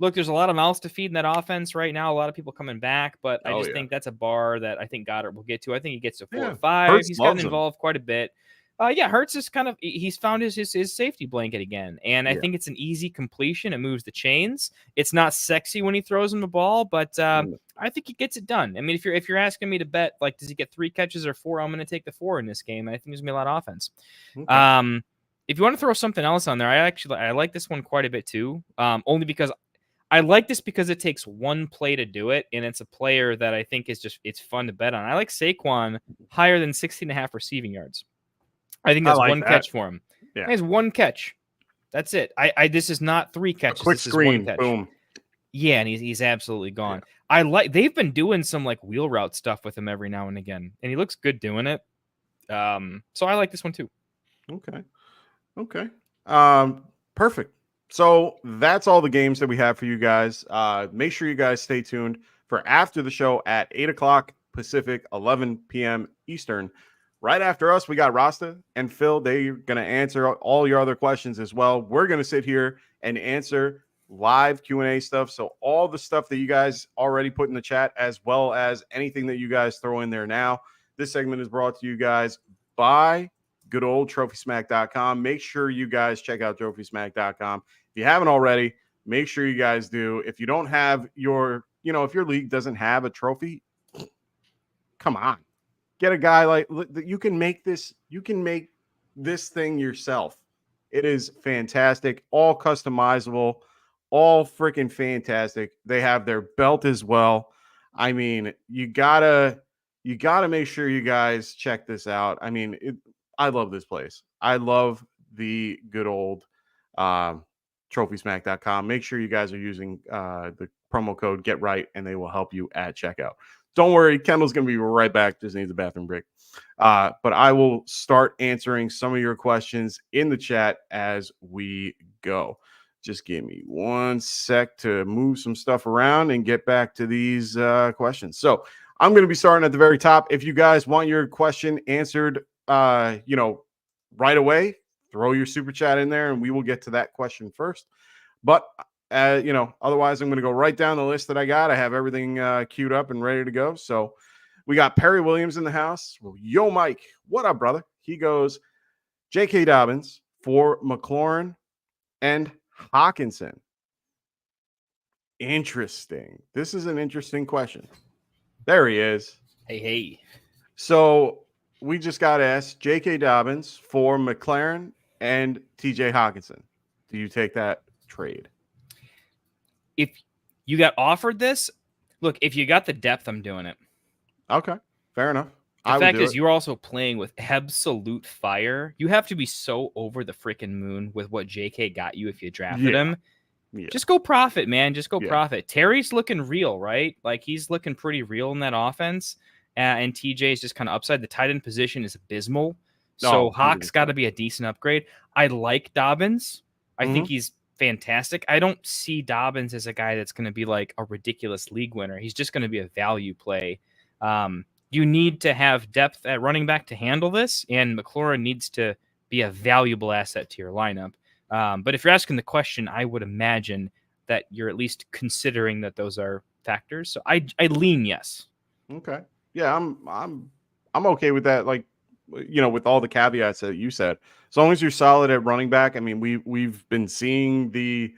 Look, there's a lot of mouths to feed in that offense right now. A lot of people coming back, but I just think that's a bar that I think Goddard will get to. I think he gets to 4 or 5. Hurts He's gotten involved quite a bit. Hurts is he's found his safety blanket again. And I think it's an easy completion. It moves the chains. It's not sexy when he throws him the ball, but I think he gets it done. I mean, if you're asking me to bet, like, does he get 3 catches or 4? I'm going to take the 4 in this game. I think there's going to be a lot of offense. Okay. If you want to throw something else on there, I like this one quite a bit too. Only because I like this because it takes one play to do it, and it's a player that I think it's fun to bet on. I like Saquon higher than 16.5 receiving yards. I think that's one catch for him. Yeah. He has 1 catch. That's it. This is not 3 catches. Quick this screen, is 1 catch. Boom. Yeah, and he's absolutely gone. Yeah. They've been doing some like wheel route stuff with him every now and again, and he looks good doing it. So I like this one too. Okay. Perfect. So that's all the games that we have for you guys. Make sure you guys stay tuned for after the show at 8 o'clock Pacific, 11 p.m. Eastern. Right after us, we got Rasta and Phil. They're going to answer all your other questions as well. We're going to sit here and answer live Q&A stuff. So all the stuff that you guys already put in the chat, as well as anything that you guys throw in there now. This segment is brought to you guys by good old TrophySmack.com. Make sure you guys check out TrophySmack.com. If you haven't already, make sure you guys do. If you don't have if your league doesn't have a trophy, come on. Get a guy like you can make this thing yourself. It is fantastic, all customizable, all freaking fantastic. They have their belt as well. I mean, you gotta make sure you guys check this out. I mean, I love this place. I love the good old TrophySmack.com. Make sure you guys are using the promo code GetRight, and they will help you at checkout. Don't worry, Kendall's going to be right back. Just needs a bathroom break. But I will start answering some of your questions in the chat as we go. Just give me 1 sec to move some stuff around and get back to these questions. So I'm going to be starting at the very top. If you guys want your question answered, right away, throw your super chat in there and we will get to that question first. But, otherwise I'm going to go right down the list that I got. I have everything queued up and ready to go. So we got Perry Williams in the house. Well, yo, Mike, what up, brother? He goes, J.K. Dobbins for McLaurin and Hawkinson. Interesting. This is an interesting question. There he is. Hey. So we just got asked J.K. Dobbins for McLaren and T.J. Hawkinson. Do you take that trade? If you got offered this, look, if you got the depth, I'm doing it. Okay, fair enough. The fact is, you're also playing with absolute fire. You have to be so over the freaking moon with what JK got you if you drafted him. Yeah. Just go profit, man. Just go profit. Terry's looking real, right? Like, he's looking pretty real in that offense. And TJ is just kind of upside. The tight end position is abysmal. So Hawk's got to be a decent upgrade. I like Dobbins. I think he's fantastic. I don't see Dobbins as a guy that's going to be like a ridiculous league winner. He's just going to be a value play. You need to have depth at running back to handle this, and McLaurin needs to be a valuable asset to your lineup. But if you're asking the question, I would imagine that you're at least considering that those are factors. So I lean yes. Okay. Yeah, I'm okay with that. Like, with all the caveats that you said, as long as you're solid at running back. I mean, we've been seeing the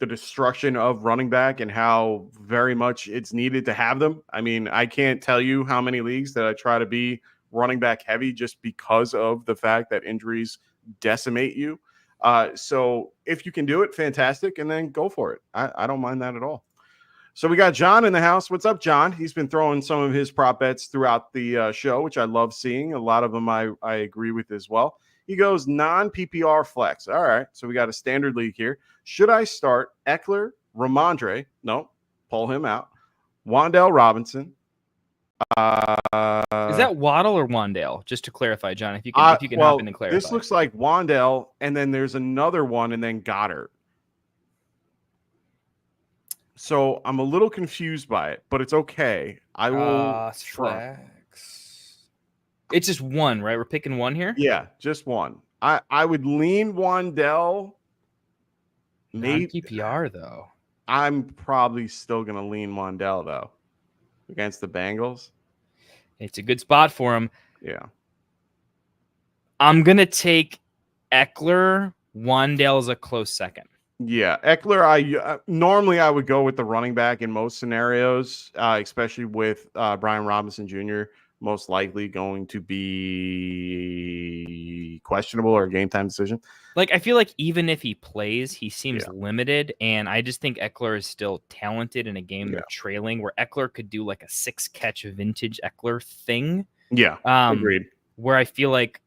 destruction of running back and how very much it's needed to have them. I mean, I can't tell you how many leagues that I try to be running back heavy just because of the fact that injuries decimate you. So if you can do it, fantastic, and then go for it. I don't mind that at all. So we got John in the house. What's up, John? He's been throwing some of his prop bets throughout the show, which I love seeing. A lot of them I agree with as well. He goes non-PPR flex. All right, so we got a standard league here. Should I start Eckler, Ramondre? No, pull him out. Wan'Dale Robinson. Is that Waddle or Wandale? Just to clarify, John, if you can hop in and clarify. This looks like Wan'Dale, and then there's another one, and then Goddard. So I'm a little confused by it, but it's okay. I will flex. It's just one, right? We're picking one here? Yeah, just one. I would lean Wan'Dale. Maybe PPR though. I'm probably still gonna lean Wan'Dale though against the Bengals. It's a good spot for him. Yeah. I'm gonna take Eckler. Wan'Dale's a close second. Yeah, Eckler. Normally I would go with the running back in most scenarios, especially with Brian Robinson Jr. most likely going to be questionable or a game time decision. Like, I feel like even if he plays, he seems limited, and I just think Eckler is still talented in a game they're trailing, where Eckler could do like a 6-catch vintage Eckler thing. Yeah, agreed. Where I feel like,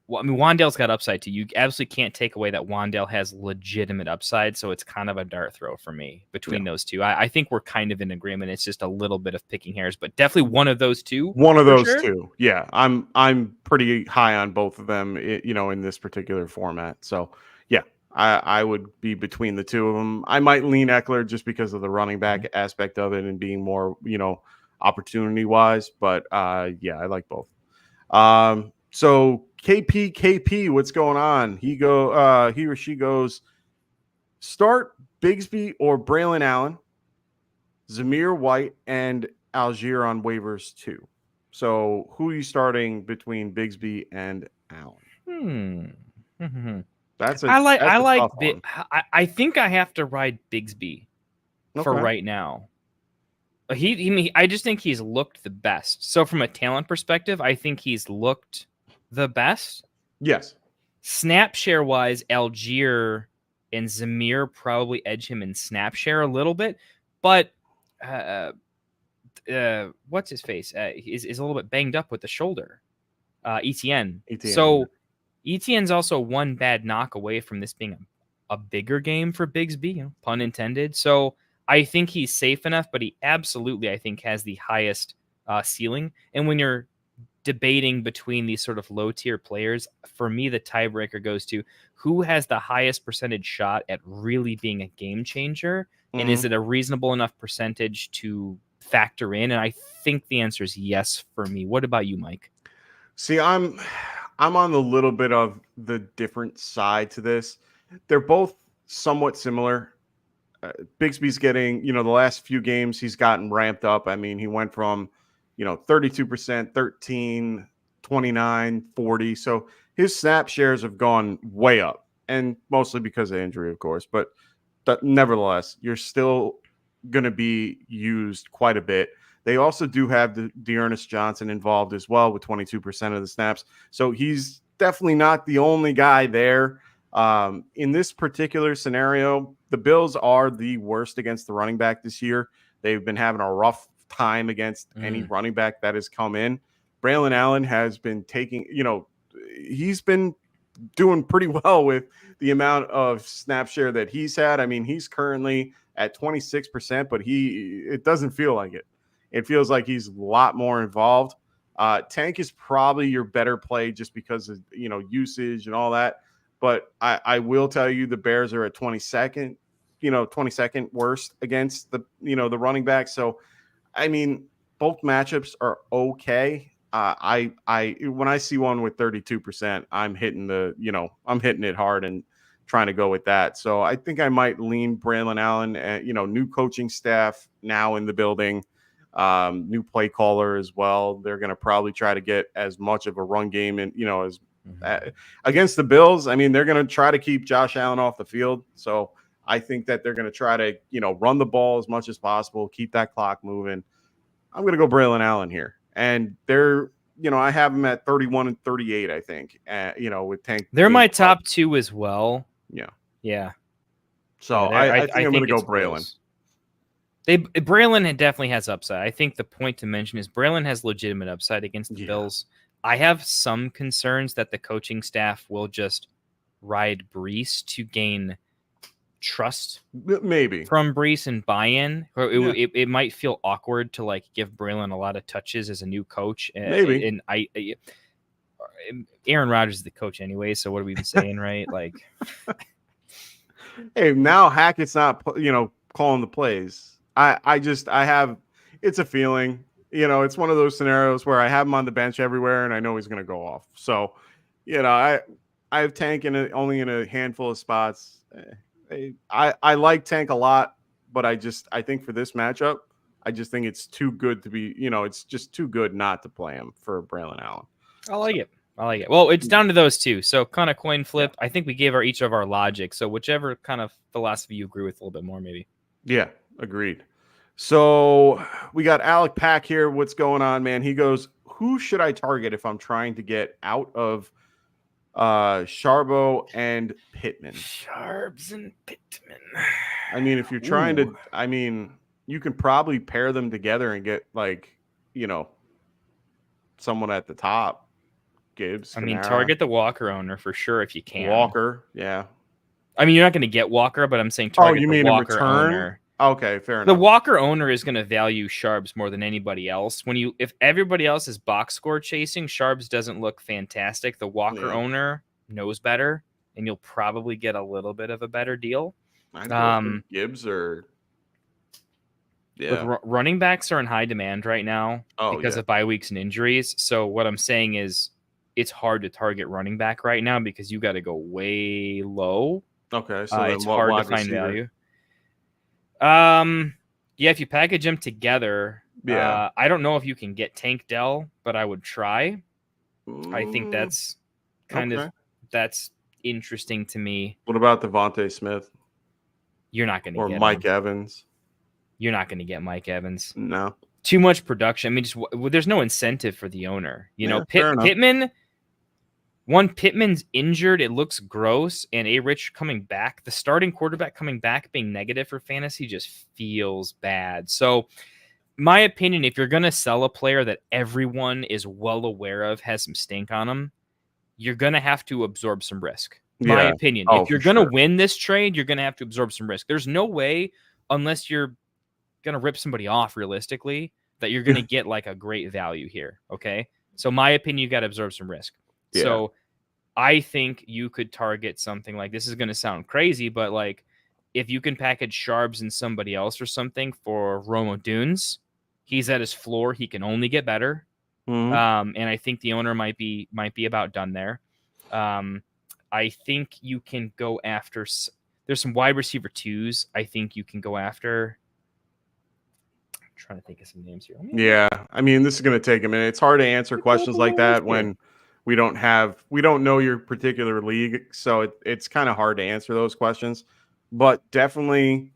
Wan'Dale's got upside too. You absolutely can't take away that Wan'Dale has legitimate upside, so it's kind of a dart throw for me between those two. I think we're kind of in agreement. It's just a little bit of picking hairs, but definitely one of those two. One of those two. Yeah, I'm pretty high on both of them, in this particular format. So, yeah, I would be between the two of them. I might lean Eckler just because of the running back aspect of it and being more, opportunity-wise. But, yeah, I like both. So KP, what's going on? He or she goes, start Bigsby or Braylon Allen, Zamir White, and Algier on waivers too. So who are you starting between Bigsby and Allen? I think I have to ride Bigsby for right now. I just think he's looked the best. So from a talent perspective, I think he's looked the best. Yes. Snap share wise, Algier and Zamir probably edge him in snap share a little bit, but what's his face is a little bit banged up with the shoulder. ETN. So ETN's also one bad knock away from this being a bigger game for Bigsby, pun intended. So I think he's safe enough, but he absolutely, I think, has the highest ceiling. And when you're debating between these sort of low tier players, for me, the tiebreaker goes to who has the highest percentage shot at really being a game changer. And is it a reasonable enough percentage to factor in? And I think the answer is yes for me. What about you, Mike? See, I'm I'm on a little bit of the different side to this. They're both somewhat similar. Bigsby's getting, the last few games he's gotten ramped up. I mean, he went from, 32%, 13, 29, 40. So his snap shares have gone way up, and mostly because of injury, of course. But nevertheless, you're still going to be used quite a bit. They also do have the Dearness Johnson involved as well with 22% of the snaps. So he's definitely not the only guy there. In this particular scenario, the Bills are the worst against the running back this year. They've been having a rough time against any running back that has come in. Braylon Allen has been taking, he's been doing pretty well with the amount of snap share that he's had. I mean, he's currently at 26%, but it doesn't feel like it. It feels like he's a lot more involved. Tank is probably your better play just because of, usage and all that. But I will tell you the Bears are at 22nd, 22nd worst against the running back. So, I mean, both matchups are okay. When I see one with 32%, I'm hitting it hard and trying to go with that. So I think I might lean Braylon Allen and, new coaching staff now in the building, new play caller as well. They're going to probably try to get as much of a run game and, as against the Bills. I mean, they're going to try to keep Josh Allen off the field. So I think that they're going to try to, run the ball as much as possible, keep that clock moving. I'm going to go Braylon Allen here. And they're, I have them at 31 and 38, I think, with Tank. They're my top two as well. Yeah. Yeah. So I think I'm going to go Braylon. Braylon definitely has upside. I think the point to mention is Braylon has legitimate upside against the Bills. I have some concerns that the coaching staff will just ride Brees to gain trust maybe from Brees and buy-in. Or it might feel awkward to give Braylon a lot of touches as a new coach. Maybe. And Aaron Rodgers is the coach anyway, so what are we even saying, right? Hey, now Hackett's not, calling the plays. It's a feeling, it's one of those scenarios where I have him on the bench everywhere and I know he's going to go off. So, I have Tank only in a handful of spots. I like Tank a lot, but I think for this matchup, I just think it's too good to be, it's just too good not to play him for Braylon Allen. I like it. Well, it's down to those two. So kind of coin flip. I think we gave each of our logic. So whichever kind of philosophy you agree with a little bit more, maybe. Yeah, agreed. So we got Alec Pack here. What's going on, man? He goes, who should I target if I'm trying to get out of Sharbo and Pittman? Sharbs and Pittman. I mean, if you're trying to, you can probably pair them together and get someone at the top. Gibbs. Target the Walker owner for sure if you can. Walker, yeah. You're not going to get Walker, but I'm saying target the Walker owner. Okay, fair enough. The Walker owner is going to value Sharbs more than anybody else. If everybody else is box score chasing, Sharbs doesn't look fantastic. The Walker owner knows better, and you'll probably get a little bit of a better deal. Gibbs or running backs are in high demand right now because of bye weeks and injuries. So what I'm saying is it's hard to target running back right now because you got to go way low. Okay, so it's hard to find value. If you package them together, I don't know if you can get Tank Dell, but I would try. I think that's that's interesting to me. What about Devontae Smith? You're not going to get Mike Evans. You're not going to get Mike Evans. No. Too much production. There's no incentive for the owner. Pittman. Pittman's injured. It looks gross. And A-Rich coming back, the starting quarterback coming back being negative for fantasy just feels bad. So my opinion, if you're going to sell a player that everyone is well aware of has some stink on him, you're going to have to absorb some risk. My opinion. If you're going to win this trade, you're going to have to absorb some risk. There's no way, unless you're going to rip somebody off realistically, that you're going to get a great value here. Okay. So my opinion, you got to absorb some risk. Yeah. So I think you could target something like, this is going to sound crazy, but if you can package Sharbs and somebody else or something for Romo Dunes, he's at his floor. He can only get better. And I think the owner might be about done there. I think you can go after. There's some wide receiver 2s. I think you can go after. I'm trying to think of some names here. Yeah, I mean, this is going to take a minute. It's hard to answer questions like that when we don't know your particular league, so it's kind of hard to answer those questions. But definitely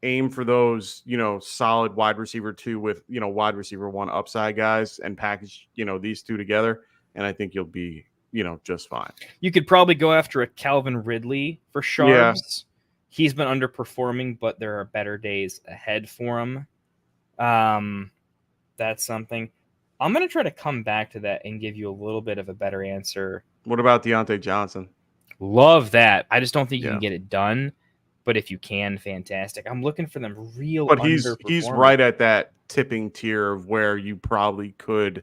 aim for those, solid wide receiver 2 with, wide receiver 1 upside guys and package, these two together. And I think you'll be, just fine. You could probably go after a Calvin Ridley for Sharps. Yeah. He's been underperforming, but there are better days ahead for him. That's something. I'm going to try to come back to that and give you a little bit of a better answer. What about Deontay Johnson? Love that. I just don't think you can get it done. But if you can, fantastic. I'm looking for them real. But he's right at that tipping tier of where you probably could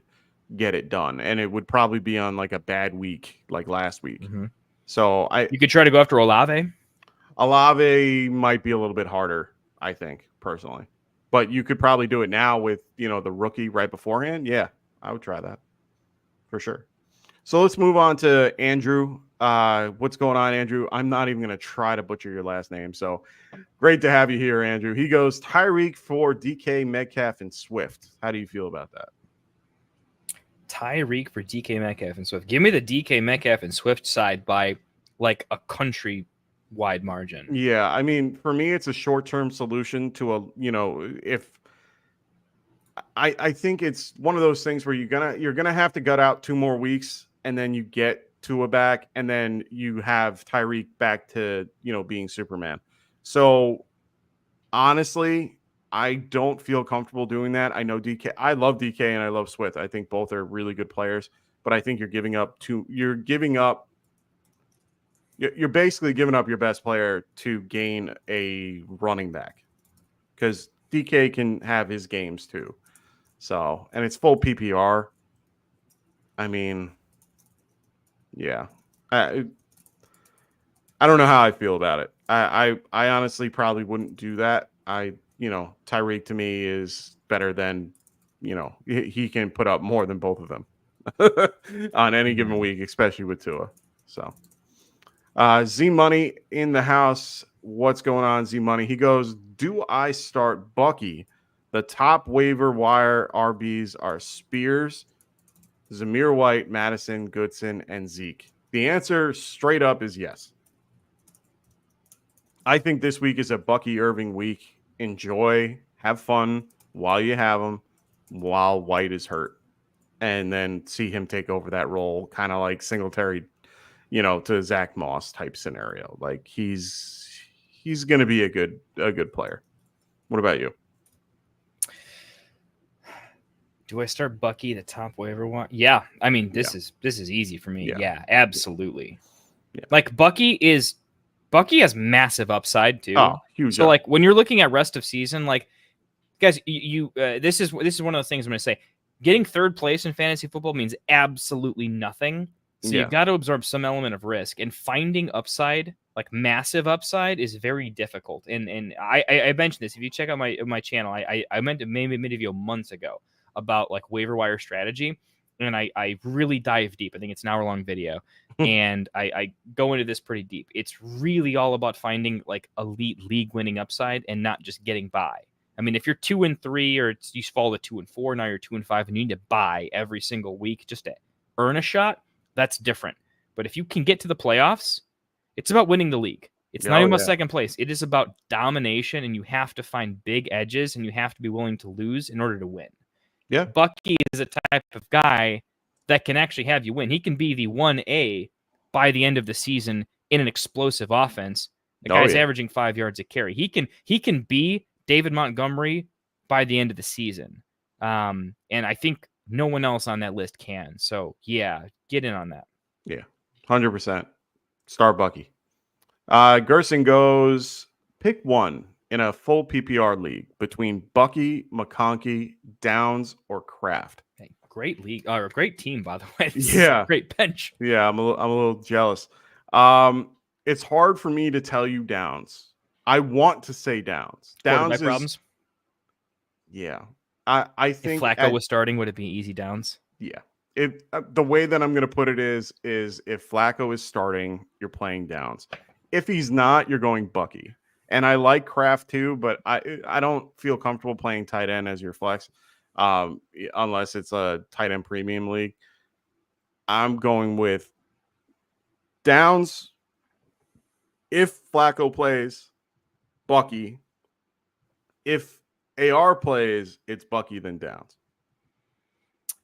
get it done, and it would probably be on like a bad week, like last week. Mm-hmm. So you could try to go after Olave. Olave might be a little bit harder, I think, personally. But you could probably do it now with the rookie right beforehand. Yeah, I would try that for sure. So let's move on to Andrew. What's going on, Andrew? I'm not even going to try to butcher your last name. So great to have you here, Andrew. He goes Tyreek for DK, Metcalf, and Swift. How do you feel about that? Tyreek for DK, Metcalf, and Swift. Give me the DK, Metcalf, and Swift side by like a country-wide margin. Yeah, I mean, for me, it's a short-term solution to if I think it's one of those things where you're gonna have to gut out 2 more weeks, and then you get Tua back, and then you have Tyreek back to being Superman. So honestly, I don't feel comfortable doing that. I know DK. I love DK and I love Swift. I think both are really good players, but I think you're basically giving up your best player to gain a running back, because DK can have his games too. So, and it's full PPR. I mean, yeah, I don't know how I feel about it. I honestly probably wouldn't do that. Tyreek to me is better than, he can put up more than both of them on any given week, especially with Tua. So, Z Money in the house. What's going on, Z Money? He goes, do I start Bucky? The top waiver wire RBs are Spears, Zamir White, Madison, Goodson, and Zeke. The answer straight up is yes. I think this week is a Bucky Irving week. Enjoy, have fun while you have him, while White is hurt, and then see him take over that role, kind of like Singletary, to Zach Moss type scenario. Like he's going to be a good player. What about you? Do I start Bucky the top waiver one? Yeah, I mean this is easy for me. Yeah, absolutely. Yeah. Like Bucky has massive upside too. Oh, huge. So like when you're looking at rest of season, like guys, you this is one of those things I'm going to say. Getting third place in fantasy football means absolutely nothing. So you've got to absorb some element of risk, and finding upside, like massive upside, is very difficult. And I mentioned this. If you check out my channel, I meant to maybe made a video months ago about like waiver wire strategy, and I really dive deep. I think it's an hour-long video, and I go into this pretty deep. It's really all about finding like elite league-winning upside and not just getting by. I mean, if you're 2-3 or you fall to 2-4, now you're 2-5, and you need to buy every single week just to earn a shot, that's different. But if you can get to the playoffs, it's about winning the league. It's not even about second place. It is about domination, and you have to find big edges, and you have to be willing to lose in order to win. Yeah, Bucky is a type of guy that can actually have you win. He can be the 1A by the end of the season in an explosive offense. The guy's averaging 5 yards a carry. He can be David Montgomery by the end of the season. And I think no one else on that list can. So, yeah, get in on that. Yeah, 100%. Star Bucky. Gerson goes, pick one in a full PPR league between Bucky, McConkey, Downs, or Kraft. Hey, great league, or great team, by the way. This is a great bench. Yeah, I'm a little jealous. It's hard for me to tell you Downs. I want to say Downs. Downs is problems. Yeah, I think if Flacco was starting, would it be easy Downs? Yeah. If the way that I'm going to put it is if Flacco is starting, you're playing Downs. If he's not, you're going Bucky. And I like Kraft too, but I don't feel comfortable playing tight end as your flex, unless it's a tight end premium league. I'm going with Downs. If Flacco plays, Bucky. If AR plays, it's Bucky then Downs.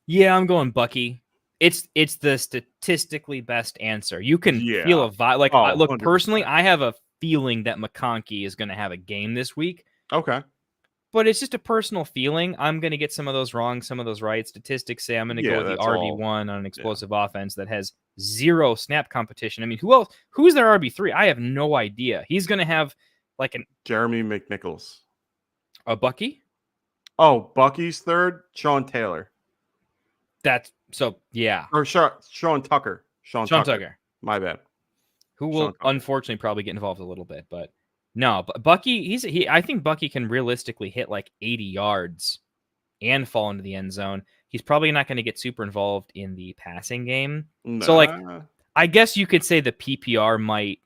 Yeah, I'm going Bucky. It's the statistically best answer. You can feel a vibe. Like, Oh, look, 100%. personally, I have a feeling that McConkey is going to have a game this week. Okay. But it's just a personal feeling. I'm going to get some of those wrong, some of those right. Statistics say I'm going to go with the RB1 on an explosive offense that has zero snap competition. I mean, who else? Who's their RB3? I have no idea. He's going to have like Jeremy McNichols. A Bucky? Oh, Bucky's third, Sean Taylor. That's so, yeah. Or Sean Tucker. Sean Tucker. My bad. Who will unfortunately probably get involved a little bit, but no, but Bucky, I think Bucky can realistically hit like 80 yards and fall into the end zone. He's probably not going to get super involved in the passing game. Nah. So, like, I guess you could say the PPR might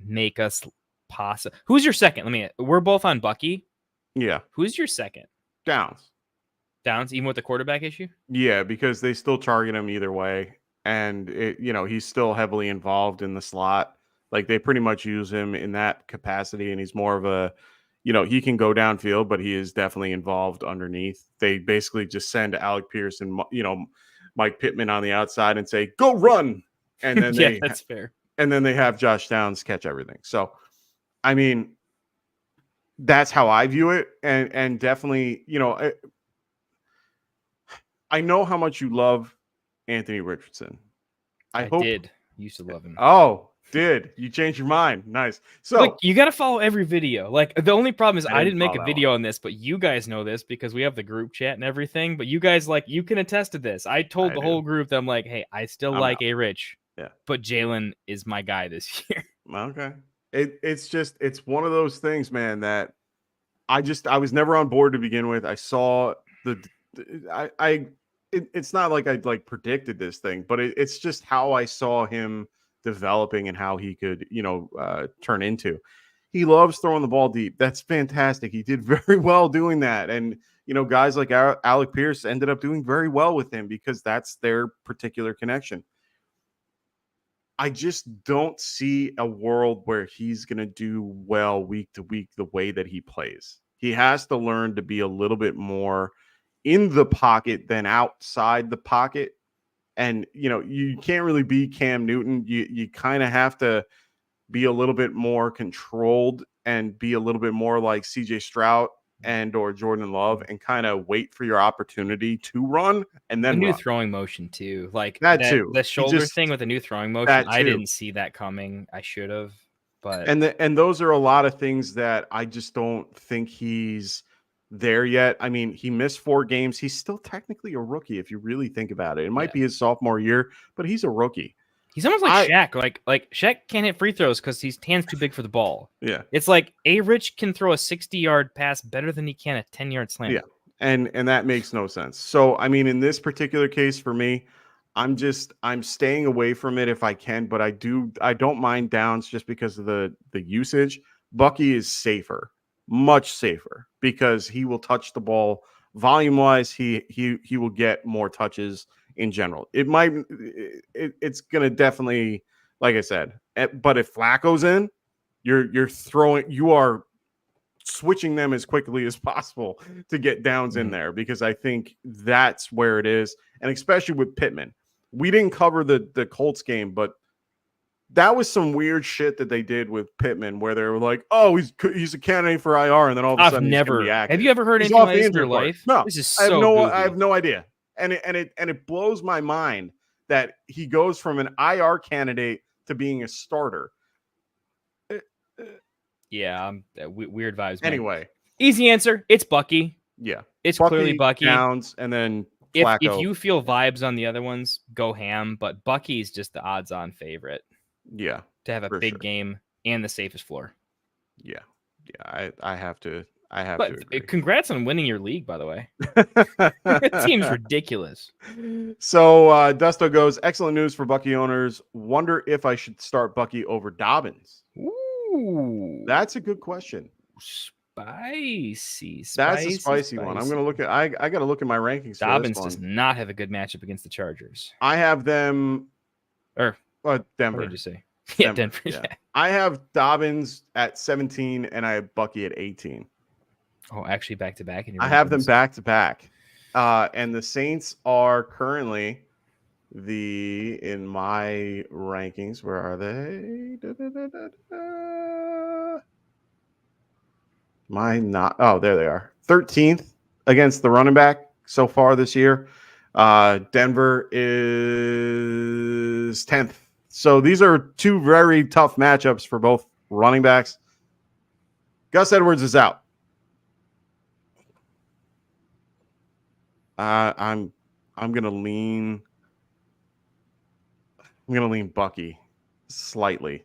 make us possible. Who's your second? We're both on Bucky. Yeah. Who's your second? Downs, even with the quarterback issue? Yeah, because they still target him either way. And, he's still heavily involved in the slot. Like, they pretty much use him in that capacity, and he's more of a, he can go downfield, but he is definitely involved underneath. They basically just send Alec Pierce and, Mike Pittman on the outside and say, go run. And then that's fair. And then they have Josh Downs catch everything. So, I mean, that's how I view it. And definitely, I know how much you love Anthony Richardson. I did used to love him. Oh, did you change your mind? Nice. So look, you got to follow every video. Like, the only problem is I didn't make a video one on this, but you guys know this because we have the group chat and everything. But you guys, like, you can attest to this. I told the whole group that I'm like, hey, I still like A Rich. Yeah. But Jalen is my guy this year. Okay. It's one of those things, man, that I was never on board to begin with. I saw it's not like I like predicted this thing, but it's just how I saw him developing and how he could, turn into. He loves throwing the ball deep. That's fantastic. He did very well doing that. And, guys like Alec Pierce ended up doing very well with him because that's their particular connection. I just don't see a world where he's going to do well week to week the way that he plays. He has to learn to be a little bit more in the pocket than outside the pocket. And, you can't really be Cam Newton. You kind of have to be a little bit more controlled and be a little bit more like CJ Stroud and or Jordan Love and kind of wait for your opportunity to run and then the new run. throwing motion too. Like that too. The shoulder thing with the new throwing motion. I didn't see that coming. I should have. But and those are a lot of things that I just don't think he's there yet. I mean, he missed 4 games. He's still technically a rookie if you really think about it. It might be his sophomore year, but he's a rookie. He's almost like Shaq. Like Shaq can't hit free throws because his hand's too big for the ball. Yeah. It's like A Rich can throw a 60-yard pass better than he can a 10-yard slam. Yeah. And that makes no sense. So, I mean, in this particular case for me, I'm staying away from it if I can, but I don't mind Downs just because of the usage. Bucky is safer, much safer, because he will touch the ball volume wise. He will get more touches in general. It's going to definitely, like I said, but if Flacco's in, you are switching them as quickly as possible to get Downs in there, because I think that's where it is. And especially with Pittman, we didn't cover the Colts game, but that was some weird shit that they did with Pittman, where they were like, "Oh, he's a candidate for IR," and then all of a sudden, have you ever heard anything like this in your life? No, this is so I have no idea, and it blows my mind that he goes from an IR candidate to being a starter. Yeah, weird vibes. Man. Anyway, easy answer. It's Bucky. Yeah, it's clearly Bucky. Downs, and then Flacco. If you feel vibes on the other ones, go ham. But Bucky's just the odds-on favorite. Yeah, to have a big game and the safest floor. Yeah, I have to I have But to agree. congrats on winning your league, by the way. It seems ridiculous. So Dusto goes, excellent news for Bucky owners. Wonder if I should start Bucky over Dobbins. Ooh, That's a good question. spicy. That's a spicy one. I'm gonna look at. I got to look at my rankings. Dobbins for this does one. not have a good matchup against the Chargers. I have them. Or Denver. what did you say? Yeah, Denver. Yeah. Yeah. I have Dobbins at 17 and I have Bucky at 18. Oh, actually, back to back. I have them back to back. And the Saints are currently in my rankings. Where are they? There they are. 13th against the running back so far this year. Denver is 10th. So these are two very tough matchups for both running backs. Gus Edwards is out. I'm gonna lean Bucky slightly.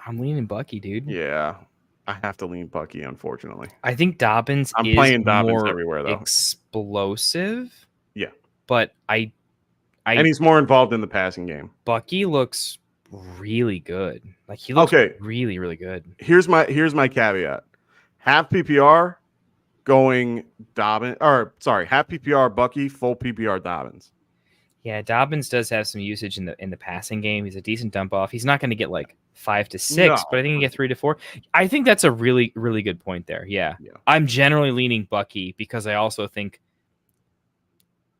I'm leaning Bucky, dude. Yeah, I have to lean Bucky, unfortunately. I think Dobbins I'm is playing Dobbins more everywhere, though. explosive. Yeah. But and he's more involved in the passing game. Bucky looks really good. Like he looks really, really good. Here's my caveat. Half PPR going Dobbins, half PPR Bucky, full PPR Dobbins. Yeah, Dobbins does have some usage in the passing game. He's a decent dump off. He's not going to get like 5 to 6, but I think he can get 3 to 4. I think that's a really, really good point there. Yeah. I'm generally leaning Bucky because I also think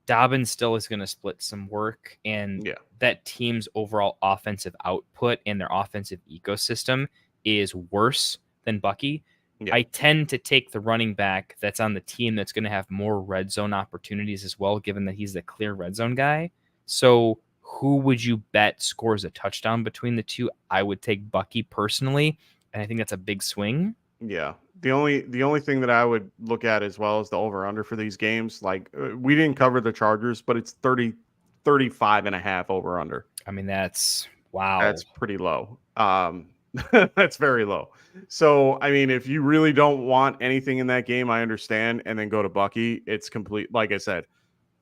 Dobbins still is going to split some work, and that team's overall offensive output and their offensive ecosystem is worse than Bucky. Yeah. I tend to take the running back that's on the team that's going to have more red zone opportunities as well, given that he's the clear red zone guy. So who would you bet scores a touchdown between the two? I would take Bucky personally, and I think that's a big swing. Yeah. The only thing that I would look at as well is the over-under for these games. Like, we didn't cover the Chargers, but it's 35.5 over-under. I mean, that's wow. That's pretty low. That's very low. So, I mean, if you really don't want anything in that game, I understand, and then go to Bucky, it's complete. Like I said,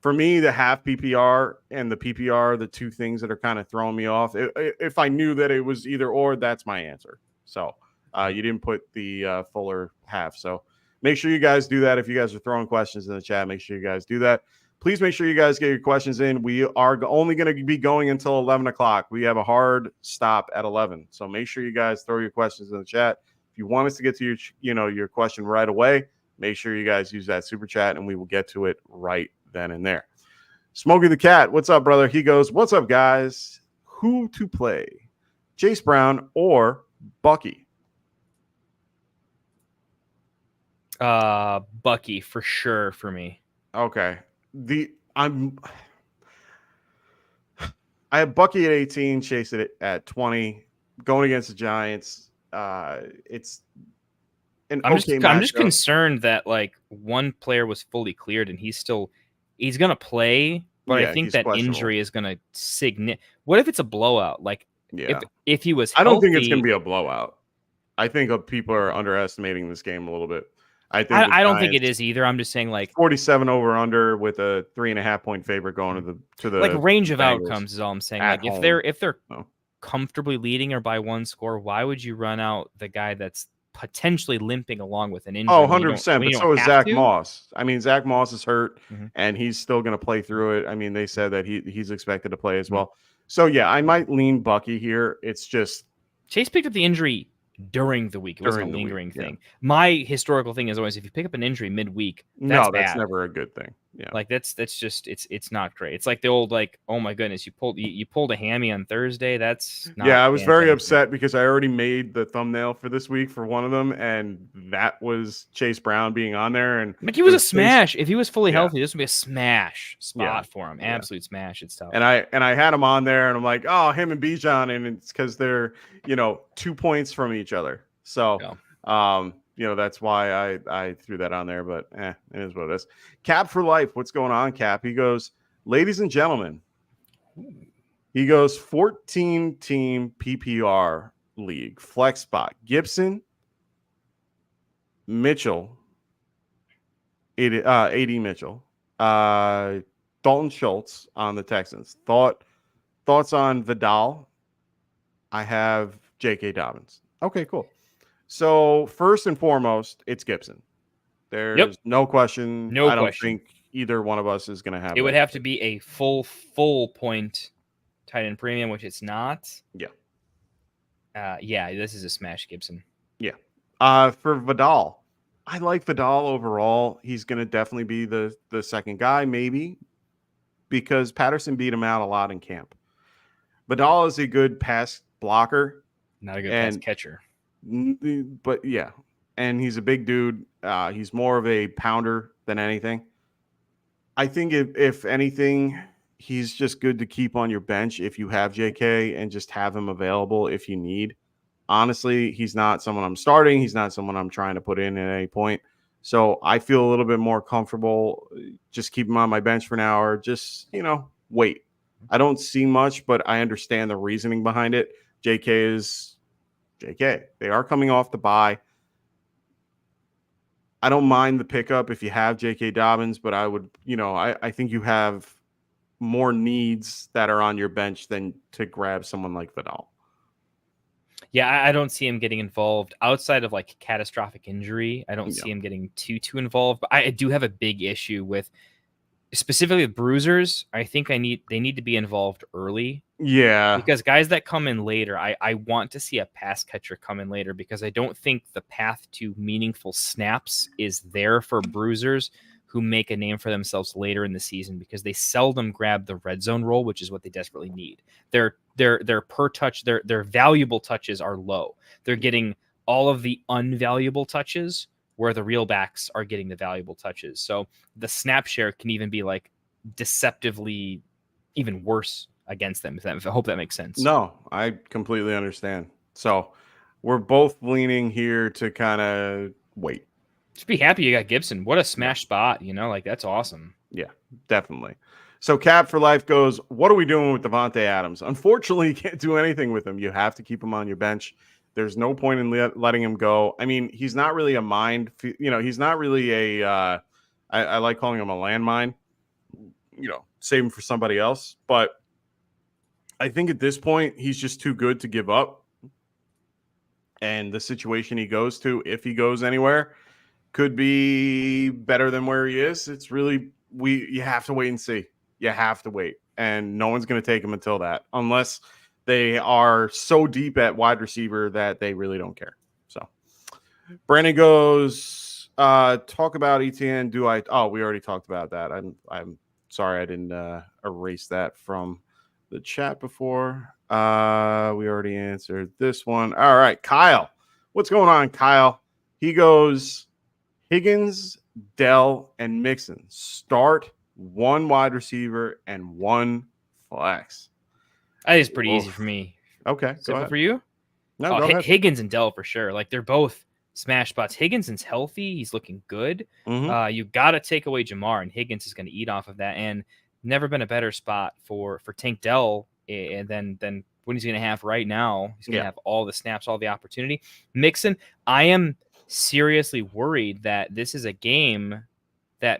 for me, the half PPR and the PPR are the two things that are kind of throwing me off. If I knew that it was either or, that's my answer. So, you didn't put the fuller half. So make sure you guys do that. If you guys are throwing questions in the chat, make sure you guys do that. Please make sure you guys get your questions in. We are only going to be going until 11 o'clock. We have a hard stop at 11. So make sure you guys throw your questions in the chat. If you want us to get to your question right away, make sure you guys use that super chat and we will get to it right then and there. Smokey the Cat, what's up, brother? He goes, what's up, guys? Who to play? Chase Brown or Bucky? Bucky for sure for me. Okay. I have Bucky at 18, Chase it at 20, going against the Giants. It's an I'm just concerned that like one player was fully cleared and he's gonna play, but I think that injury is gonna What if it's a blowout? Like if he was healthy, I don't think it's gonna be a blowout. I think people are underestimating this game a little bit. I don't think it is either. I'm just saying, like 47 over under with a 3.5 point favorite going to the like range of outcomes is all I'm saying. Like home. if they're comfortably leading or by one score, why would you run out the guy that's potentially limping along with an injury? Oh, 100%. But so is Zach Moss. I mean, Zach Moss is hurt and he's still going to play through it. I mean, they said that he's expected to play as well. So yeah, I might lean Bucky here. It's just Chase picked up the injury during the week. It wasn't a lingering thing. My historical thing is always if you pick up an injury midweek, that's never a good thing. Yeah, like that's just it's not great. It's like the old like, oh my goodness, you pulled a hammy on Thursday. That's not I was very upset because I already made the thumbnail for this week for one of them, and that was Chase Brown being on there. And like he was a smash. If he was fully healthy, this would be a smash spot for him. Absolute smash. It's tough. And I had him on there, and I'm like, oh, him and Bijan, and it's because they're 2 points from each other. So that's why I threw that on there, but it is what it is. Cap for life. What's going on, Cap? He goes, ladies and gentlemen, he goes 14-team PPR league, flex spot, Gibson, Mitchell, AD Mitchell, Dalton Schultz on the Texans. Thoughts on Vidal? I have J.K. Dobbins. Okay, cool. So first and foremost, it's Gibson. There's no question. No I don't question. think either one of us is going to have It would have to be a full point tight end premium, which it's not. Yeah. Yeah, this is a smash Gibson. Yeah. For Vidal, I like Vidal overall. He's going to definitely be the second guy, maybe, because Patterson beat him out a lot in camp. Vidal is a good pass blocker. Not a good pass catcher. But yeah, and he's a big dude. He's more of a pounder than anything. I think if anything, he's just good to keep on your bench if you have JK and just have him available if you need. Honestly, he's not someone I'm starting. He's not someone I'm trying to put in at any point. So I feel a little bit more comfortable just keep him on my bench for now or just, wait. I don't see much, but I understand the reasoning behind it. JK is JK. They are coming off the bye. I don't mind the pickup if you have J.K. Dobbins, but I would, I think you have more needs that are on your bench than to grab someone like Vidal. Yeah, I don't see him getting involved outside of like catastrophic injury. I don't see him getting too involved. But I do have a big issue with specifically with bruisers. I think they need to be involved early. Yeah. Because guys that come in later, I want to see a pass catcher come in later because I don't think the path to meaningful snaps is there for bruisers who make a name for themselves later in the season because they seldom grab the red zone role, which is what they desperately need. Their per touch, their valuable touches are low. They're getting all of the unvaluable touches where the real backs are getting the valuable touches. So the snap share can even be like deceptively even worse against them. I hope that makes sense. No, I completely understand. So we're both leaning here to kind of wait. Just be happy you got Gibson. What a smash spot, like that's awesome. Yeah, definitely. So Cap for Life goes, what are we doing with Devontae Adams? Unfortunately, you can't do anything with him. You have to keep him on your bench. There's no point in letting him go. I mean, he's not really a mind. He's not really a I like calling him a landmine. Save him for somebody else. But I think at this point, he's just too good to give up. And the situation he goes to, if he goes anywhere, could be better than where he is. It's really, you have to wait and see. You have to wait. And no one's going to take him until that, unless they are so deep at wide receiver that they really don't care. So Brandon goes, talk about ETN. We already talked about that. I'm sorry I didn't erase that from the chat before. We already answered this one. All right, Kyle. What's going on, Kyle? He goes, Higgins, Dell, and Mixon. Start one wide receiver and one flex. That is pretty easy for me. Okay. Simple for you? No, go ahead. Higgins and Dell for sure. Like they're both smash spots. Higginson's healthy. He's looking good. Mm-hmm. You got to take away Jamar, and Higgins is going to eat off of that. And never been a better spot for Tank Dell and then when he's going to have right now. He's going to have all the snaps, all the opportunity. Mixon, I am seriously worried that this is a game that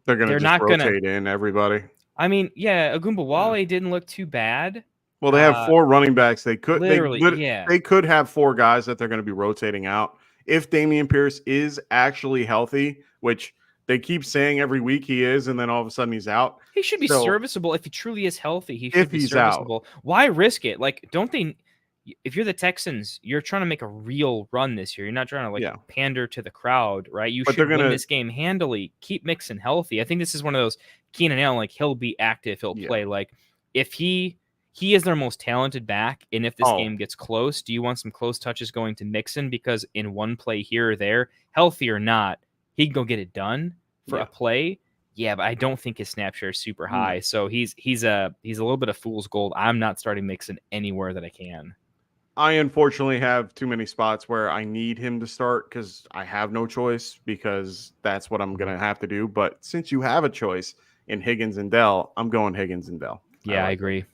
they're going to just rotate in everybody. I mean, Ogunbowale didn't look too bad. Well, they have four running backs. They could they could have four guys that they're going to be rotating out. If Dameon Pierce is actually healthy, which they keep saying every week he is, and then all of a sudden he's out. He should be serviceable if he truly is healthy. He should if be he's serviceable. Out. Why risk it? Like, don't they? If you're the Texans, you're trying to make a real run this year. You're not trying to pander to the crowd, right? You should win this game handily. Keep Mixon healthy. I think this is one of those Keenan Allen. Like he'll be active. He'll play. Like if he is their most talented back, and if this game gets close, do you want some close touches going to Mixon because in one play here or there, healthy or not, he can go get it done for a play. Yeah, but I don't think his snap share is super high. So he's a little bit of fool's gold. I'm not starting Mixon anywhere that I can. I unfortunately have too many spots where I need him to start because I have no choice because that's what I'm going to have to do. But since you have a choice in Higgins and Dell, I'm going Higgins and Dell. Yeah, I agree.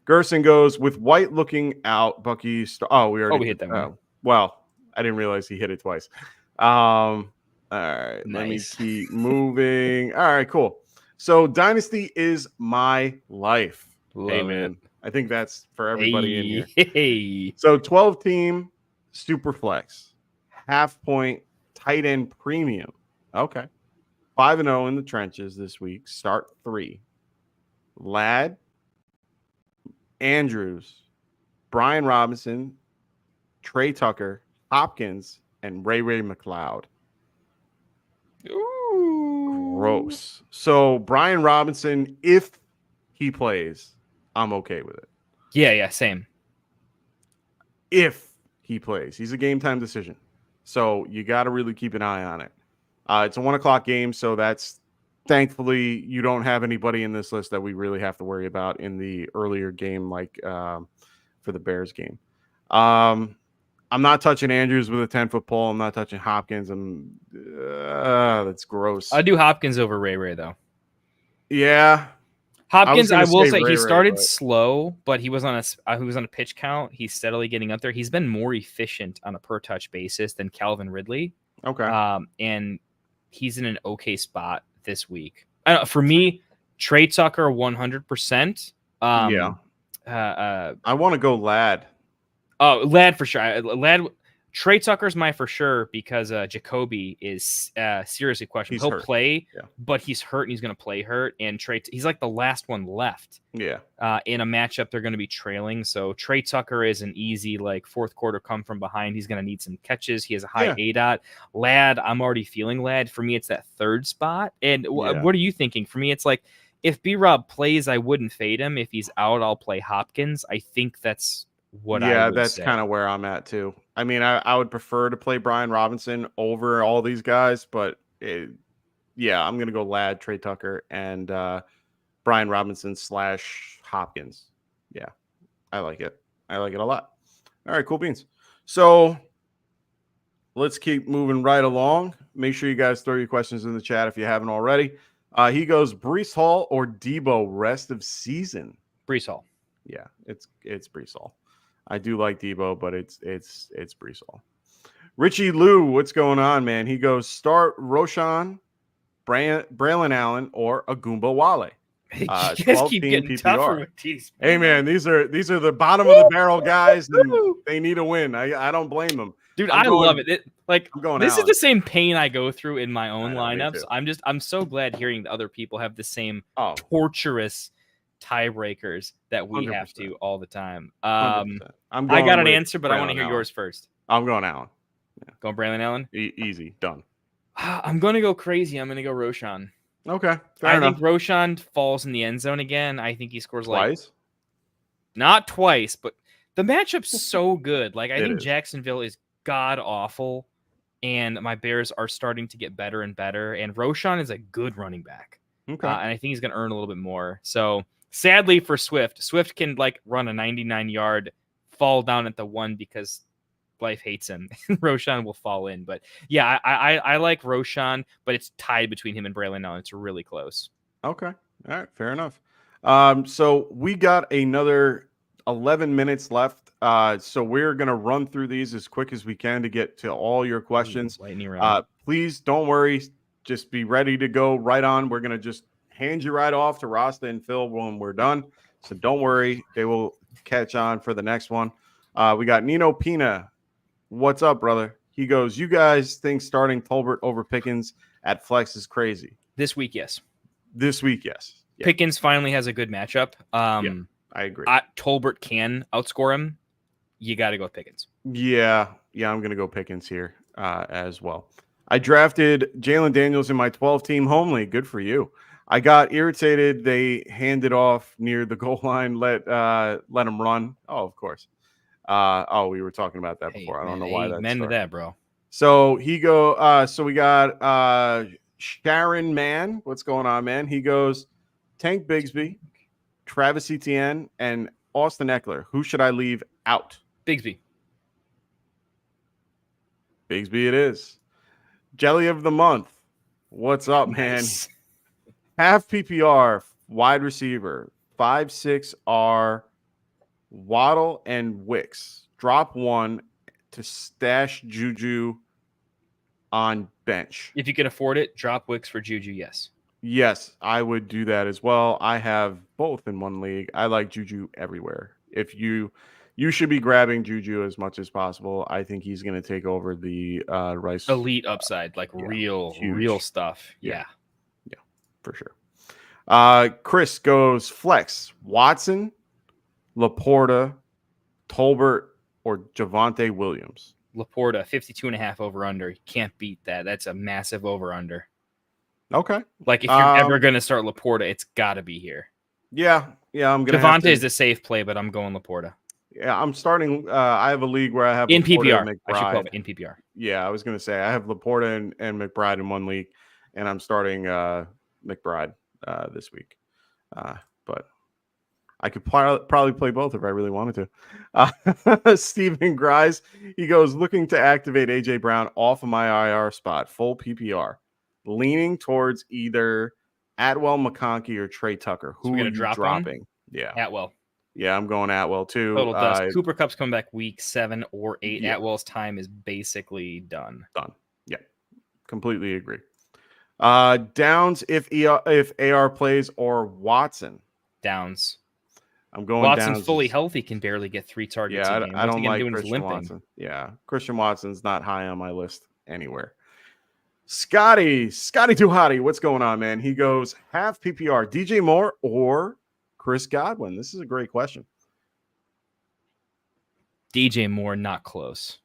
Gerson goes, with White looking out, Bucky. We already hit that one. Well, I didn't realize he hit it twice. All right, let me Nice. keep moving. All right, cool. So Dynasty is my life. Hey, Love man. it. I think that's for everybody in here. Hey. So 12 team super flex, half point, tight end premium. Okay. 5-0 in the trenches this week. Start 3. Ladd, Andrews, Brian Robinson, Trey Tucker, Hopkins, and Ray McLeod. Ooh. Gross. So Brian Robinson, if he plays, I'm okay with it. Yeah, same. If he plays, he's a game time decision. So you got to really keep an eye on it. It's a 1:00 game. So that's thankfully you don't have anybody in this list that we really have to worry about in the earlier game, like for the Bears game. I'm not touching Andrews with a 10-foot pole. I'm not touching Hopkins. That's gross. I do Hopkins over Ray though. Yeah. Hopkins, I will say Ray, he started but... slow, but he was on a pitch count. He's steadily getting up there. He's been more efficient on a per touch basis than Calvin Ridley. Okay. And he's in an okay spot this week. For me, Trey Tucker 100%. Yeah. I want to go Ladd. Oh, Ladd for sure. Trey Tucker's my for sure because Jacoby is seriously questionable. He'll hurt. play, Yeah. but he's hurt and he's going to play hurt. And he's like the last one left. Yeah. In a matchup, they're going to be trailing. So Trey Tucker is an easy like fourth quarter come from behind. He's going to need some catches. He has a high ADOT. Ladd, I'm already feeling Ladd. For me, it's that third spot. And what are you thinking? For me, it's like if B-Rob plays, I wouldn't fade him. If he's out, I'll play Hopkins. I think that's what I would that's say. kind of where I'm at too. I mean, I would prefer to play Brian Robinson over all these guys, but I'm going to go Ladd, Trey Tucker, and Brian Robinson / Hopkins. Yeah, I like it. I like it a lot. All right, cool beans. So let's keep moving right along. Make sure you guys throw your questions in the chat if you haven't already. He goes Breece Hall or Debo rest of season. Breece Hall. Yeah, it's Breece Hall. I do like Debo, but it's Breece Hall. Richie Lou, what's going on, man? He goes start Roshan, Braylon Allen, or Agumba Wale. You guys keep getting PPR. tougher with these. Hey, man, these are the bottom of the barrel guys, and they need a win. I don't blame them. Dude, I love it. This Allen. is the same pain I go through in my own lineups. Me too. I'm so glad hearing that other people have the same torturous tiebreakers that we 100%. have to all the time. 100%. I got an answer, but I want to hear yours first. I'm going Allen. Yeah. Going Braylon Allen? Easy. Done. I'm going to go crazy. I'm going to go Roshan. Okay. I think Roshan falls in the end zone again. I think he scores twice. Not twice, but the matchup's so good. Like I think is. Jacksonville is god awful, and my Bears are starting to get better and better. And Roshan is a good running back. Okay. And I think he's going to earn a little bit more. So sadly for Swift can like run a 99-yard, fall down at the 1 because life hates him. Roshan will fall in. But yeah, I like Roshan, but it's tied between him and Braylon now. It's really close. Okay. All right. Fair enough. So we got another 11 minutes left. So we're going to run through these as quick as we can to get to all your questions. Please don't worry. Just be ready to go right on. We're going to just hand you right off to Rasta and Phil when we're done. So don't worry. They will catch on for the next one. We got Nino Pina. What's up, brother? He goes, you guys think starting Tolbert over Pickens at flex is crazy? This week, yes. Yeah. Pickens finally has a good matchup. I agree. Tolbert can outscore him. You got to go with Pickens. Yeah, I'm going to go Pickens here as well. I drafted Jalen Daniels in my 12-team home league. Good for you. I got irritated. They handed off near the goal line. Let him run. Oh, of course. We were talking about that before. I don't know why that's amen to that, bro. So so we got Sharon Mann. What's going on, man? He goes Tank Bigsby, Travis Etienne, and Austin Eckler. Who should I leave out? Bigsby it is. Jelly of the month. What's up, man? Half PPR, wide receiver, 5-6 are Waddle and Wicks. Drop one to stash Juju on bench. If you can afford it, drop Wicks for Juju. Yes. Yes, I would do that as well. I have both in one league. I like Juju everywhere. If you should be grabbing Juju as much as possible. I think he's going to take over the Rice Elite upside, like yeah, real huge. stuff. Yeah. Yeah, for sure. Chris goes flex Watson, Laporta, Tolbert, or Javonte Williams. Laporta, 52.5 over under. You can't beat that. That's a massive over under. Okay. Like if you're ever going to start Laporta, it's got to be here. Yeah. I'm going to Javonte is the safe play, but I'm going Laporta. Yeah, I'm starting. I have a league where I have in Laporta PPR. and I should call McBride. it in PPR. Yeah, I was going to say I have Laporta and McBride in one league, and I'm starting McBride this week. But I could probably play both if I really wanted to. Steven Grise, he goes, looking to activate AJ Brown off of my IR spot, full PPR, leaning towards either Atwell, McConkey, or Trey Tucker. Who are you dropping? Yeah. Atwell. Yeah, I'm going Atwell too. Total dust. Cooper Cup's coming back week 7 or 8. Yeah. Atwell's time is basically done. Yeah, completely agree. Downs if AR plays or Watson. Downs. I'm going Watson's Downs. Fully healthy, can barely get 3 targets. Yeah, I don't like doing Christian Watson. Yeah, Christian Watson's not high on my list anywhere. Scotty Tuhati, what's going on, man? He goes half PPR, DJ Moore or Chris Godwin. This is a great question. DJ Moore, not close.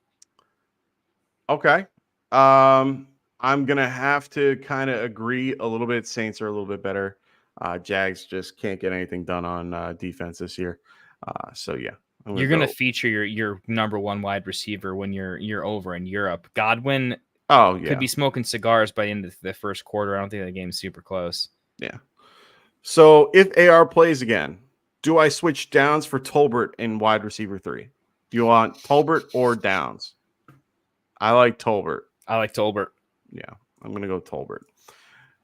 Okay. I'm going to have to kind of agree a little bit. Saints are a little bit better. Jags just can't get anything done on defense this year. So, yeah. You're going to feature your number 1 wide receiver when you're over in Europe. Godwin could be smoking cigars by the end of the first quarter. I don't think the game's super close. Yeah. So if AR plays again, do I switch Downs for Tolbert in wide receiver 3? Do you want Tolbert or Downs? I like Tolbert. Yeah, I'm going to go Tolbert.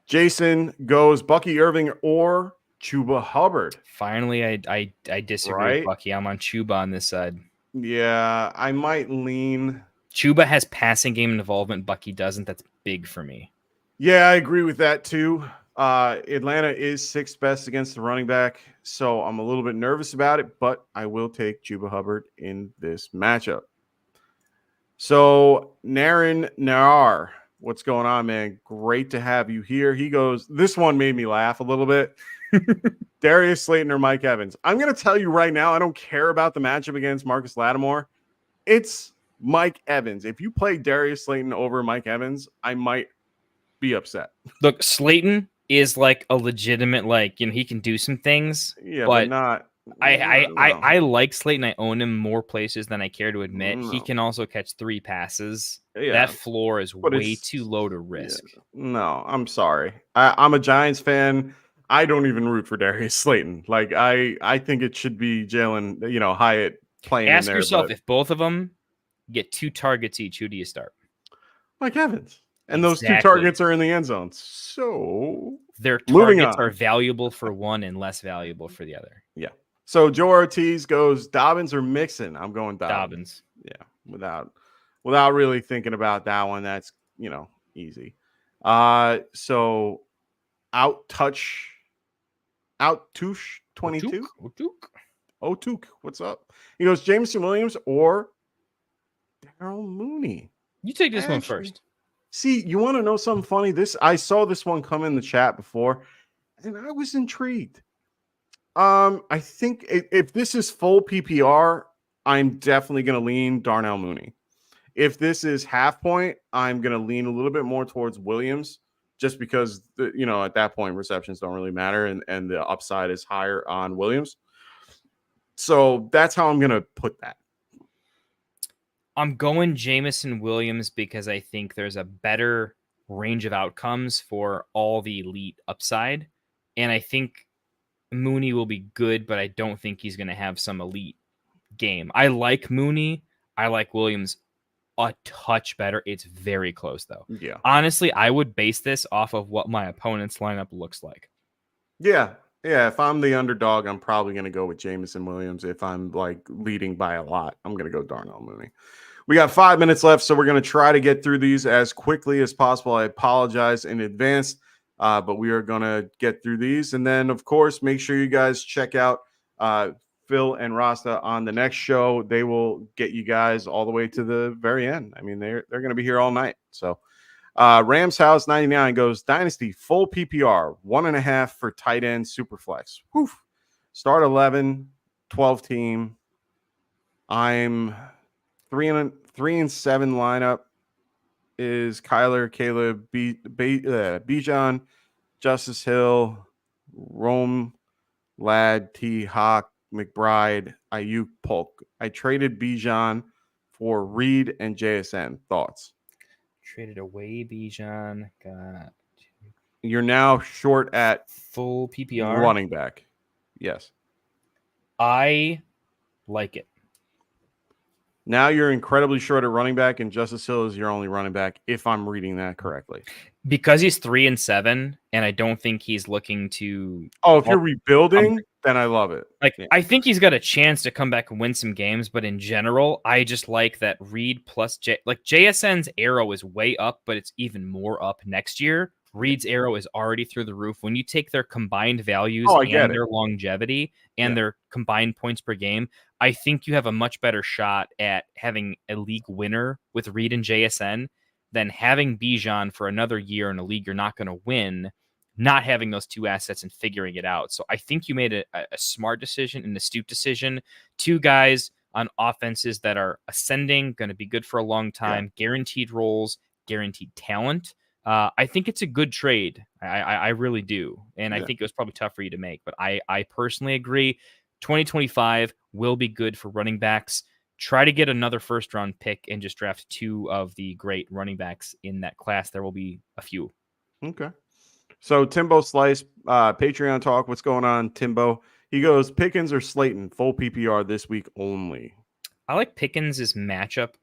Jason goes Bucky Irving or Chuba Hubbard. Finally, I disagree with Bucky. I'm on Chuba on this side. Yeah, I might lean. Chuba has passing game involvement. Bucky doesn't. That's big for me. Yeah, I agree with that too. Atlanta is 6th best against the running back, so I'm a little bit nervous about it, but I will take Chuba Hubbard in this matchup. So, Naren Nair, what's going on, man? Great to have you here. He goes, this one made me laugh a little bit. Darius Slayton or Mike Evans. I'm going to tell you right now, I don't care about the matchup against Marcus Lattimore. It's Mike Evans. If you play Darius Slayton over Mike Evans, I might be upset. Look, Slayton is like a legitimate, he can do some things. Yeah, but not. I like Slayton. I own him more places than I care to admit. No. He can also catch 3 passes. Yeah. That floor is way too low to risk. Yeah. No, I'm sorry. I'm a Giants fan. I don't even root for Darius Slayton. Like I think it should be Jalen, Hyatt playing. Ask in there, yourself if both of them get 2 targets each, who do you start? Mike Evans. And those 2 targets are in the end zone. So their targets are valuable for one and less valuable for the other. Yeah. So Joe Ortiz goes Dobbins or Mixon. I'm going Dobbins. Yeah. Without really thinking about that one. That's, easy. So Touche 22. Otuk. What's up? He goes Jameson Williams or Darryl Mooney. You take this one first. See, you want to know something funny? I saw this one come in the chat before, and I was intrigued. I think if this is full PPR, I'm definitely going to lean Darnell Mooney. If this is half point, I'm going to lean a little bit more towards Williams, just because at that point receptions don't really matter, and the upside is higher on Williams. So that's how I'm going to put that. I'm going Jameson Williams because I think there's a better range of outcomes for all the elite upside. And I think Mooney will be good, but I don't think he's going to have some elite game. I like Mooney. I like Williams a touch better. It's very close, though. Yeah. Honestly, I would base this off of what my opponent's lineup looks like. Yeah. Yeah, if I'm the underdog, I'm probably going to go with Jameson Williams. If I'm leading by a lot, I'm going to go Darnell Mooney. We got 5 minutes left, so we're going to try to get through these as quickly as possible. I apologize in advance, but we are going to get through these. And then, of course, make sure you guys check out Phil and Rasta on the next show. They will get you guys all the way to the very end. I mean, they're going to be here all night. So Rams House 99 goes Dynasty full PPR 1.5 for tight end Superflex. Whew. Start 11, 12 team. I'm 3-7 lineup is Kyler, Caleb, Bijan, Justice Hill, Rome, Ladd, T. Hawk, McBride, Ayuk, Polk. I traded Bijan for Reed and JSN. Thoughts? Traded away Bijan. You're now short at Full PPR. running back. Yes. I like it. Now you're incredibly short at running back, and Justice Hill is your only running back, if I'm reading that correctly. Because he's 3-7, and I don't think he's looking to. Oh, if you're rebuilding, then I love it. Like, yeah. I think he's got a chance to come back and win some games, but in general, I just like that Reed plus JSN's arrow is way up, but it's even more up next year. Reed's arrow is already through the roof. When you take their combined values and their longevity and their combined points per game, I think you have a much better shot at having a league winner with Reed and JSN than having Bijan for another year in a league you're not going to win, not having those two assets and figuring it out. So I think you made a smart decision, an astute decision. Two guys on offenses that are ascending, going to be good for a long time, guaranteed roles, guaranteed talent. I think it's a good trade. I really do. And I think it was probably tough for you to make, but I personally agree. 2025 will be good for running backs. Try to get another first round pick and just draft two of the great running backs in that class. There will be a few. Okay. So Timbo Slice, Patreon talk. What's going on, Timbo? He goes, Pickens or Slayton, full PPR this week only. I like Pickens' matchup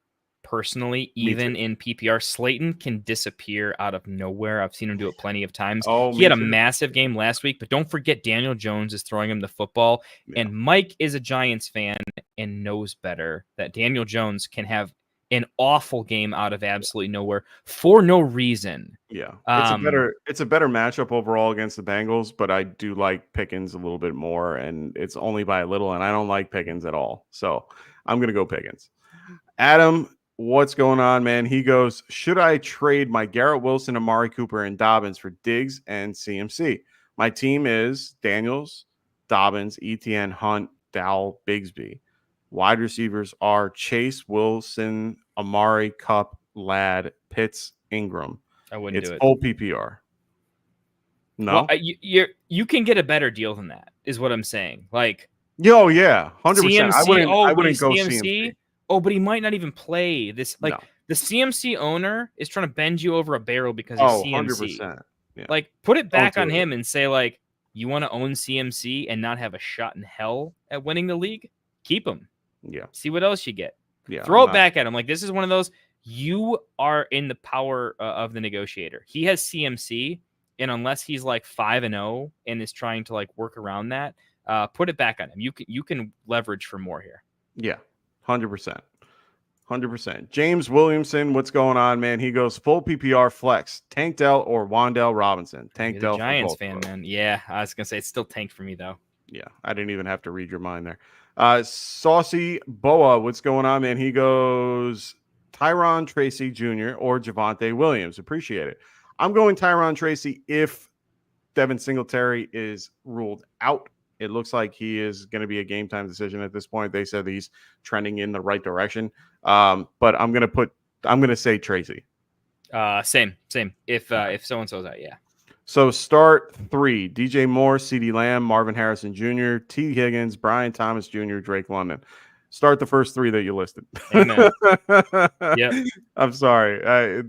personally, even in PPR. Slayton can disappear out of nowhere. I've seen him do it plenty of times. He had a massive game last week, but don't forget Daniel Jones is throwing him the football. And Mike is a Giants fan and knows better that Daniel Jones can have an awful game out of absolutely nowhere for no reason. Yeah. It's a better matchup overall against the Bengals, but I do like Pickens a little bit more, and it's only by a little, and I don't like Pickens at all. So I'm going to go Pickens. Adam, what's going on, man? He goes, should I trade my Garrett Wilson, Amari Cooper, and Dobbins for Diggs and CMC? My team is Daniels, Dobbins, ETN, Hunt, Dowell, Bigsby. Wide receivers are Chase, Wilson, Amari, Kupp, Ladd, Pitts, Ingram. I wouldn't do it. It's full PPR. No? Well, you can get a better deal than that, is what I'm saying. Like, yo, yeah, 100%. CMC, I wouldn't go CMC. Oh, but he might not even play this. Like, No. The CMC owner is trying to bend you over a barrel because he's CMC. 100%. Yeah. Like, put it back on him and say, like, you want to own CMC and not have a shot in hell at winning the league? Keep him. Yeah. See what else you get. Yeah. Throw it back at him. Like, this is one of those, you are in the power of the negotiator. He has CMC, and unless he's like 5-0 and is trying to like work around that, put it back on him. You can leverage for more here. Yeah. 100%. 100%. James Williamson, what's going on, man? He goes full PPR flex. Tank Dell or Wan'Dale Robinson? Tank Dell. Giants fan, man. Yeah, I was gonna say it's still tanked for me though. Yeah, I didn't even have to read your mind there. Saucy Boa, what's going on, man? He goes Tyron Tracy Jr. or Javonte Williams. Appreciate it. I'm going Tyron Tracy if Devin Singletary is ruled out. It looks like he is going to be a game time decision at this point. They said he's trending in the right direction. But I'm going to say Tracy. Same. If so-and-so's out, yeah. So start 3, DJ Moore, CeeDee Lamb, Marvin Harrison Jr., T. Higgins, Brian Thomas Jr., Drake London. Start the first 3 that you listed. Amen. Yep. I'm sorry.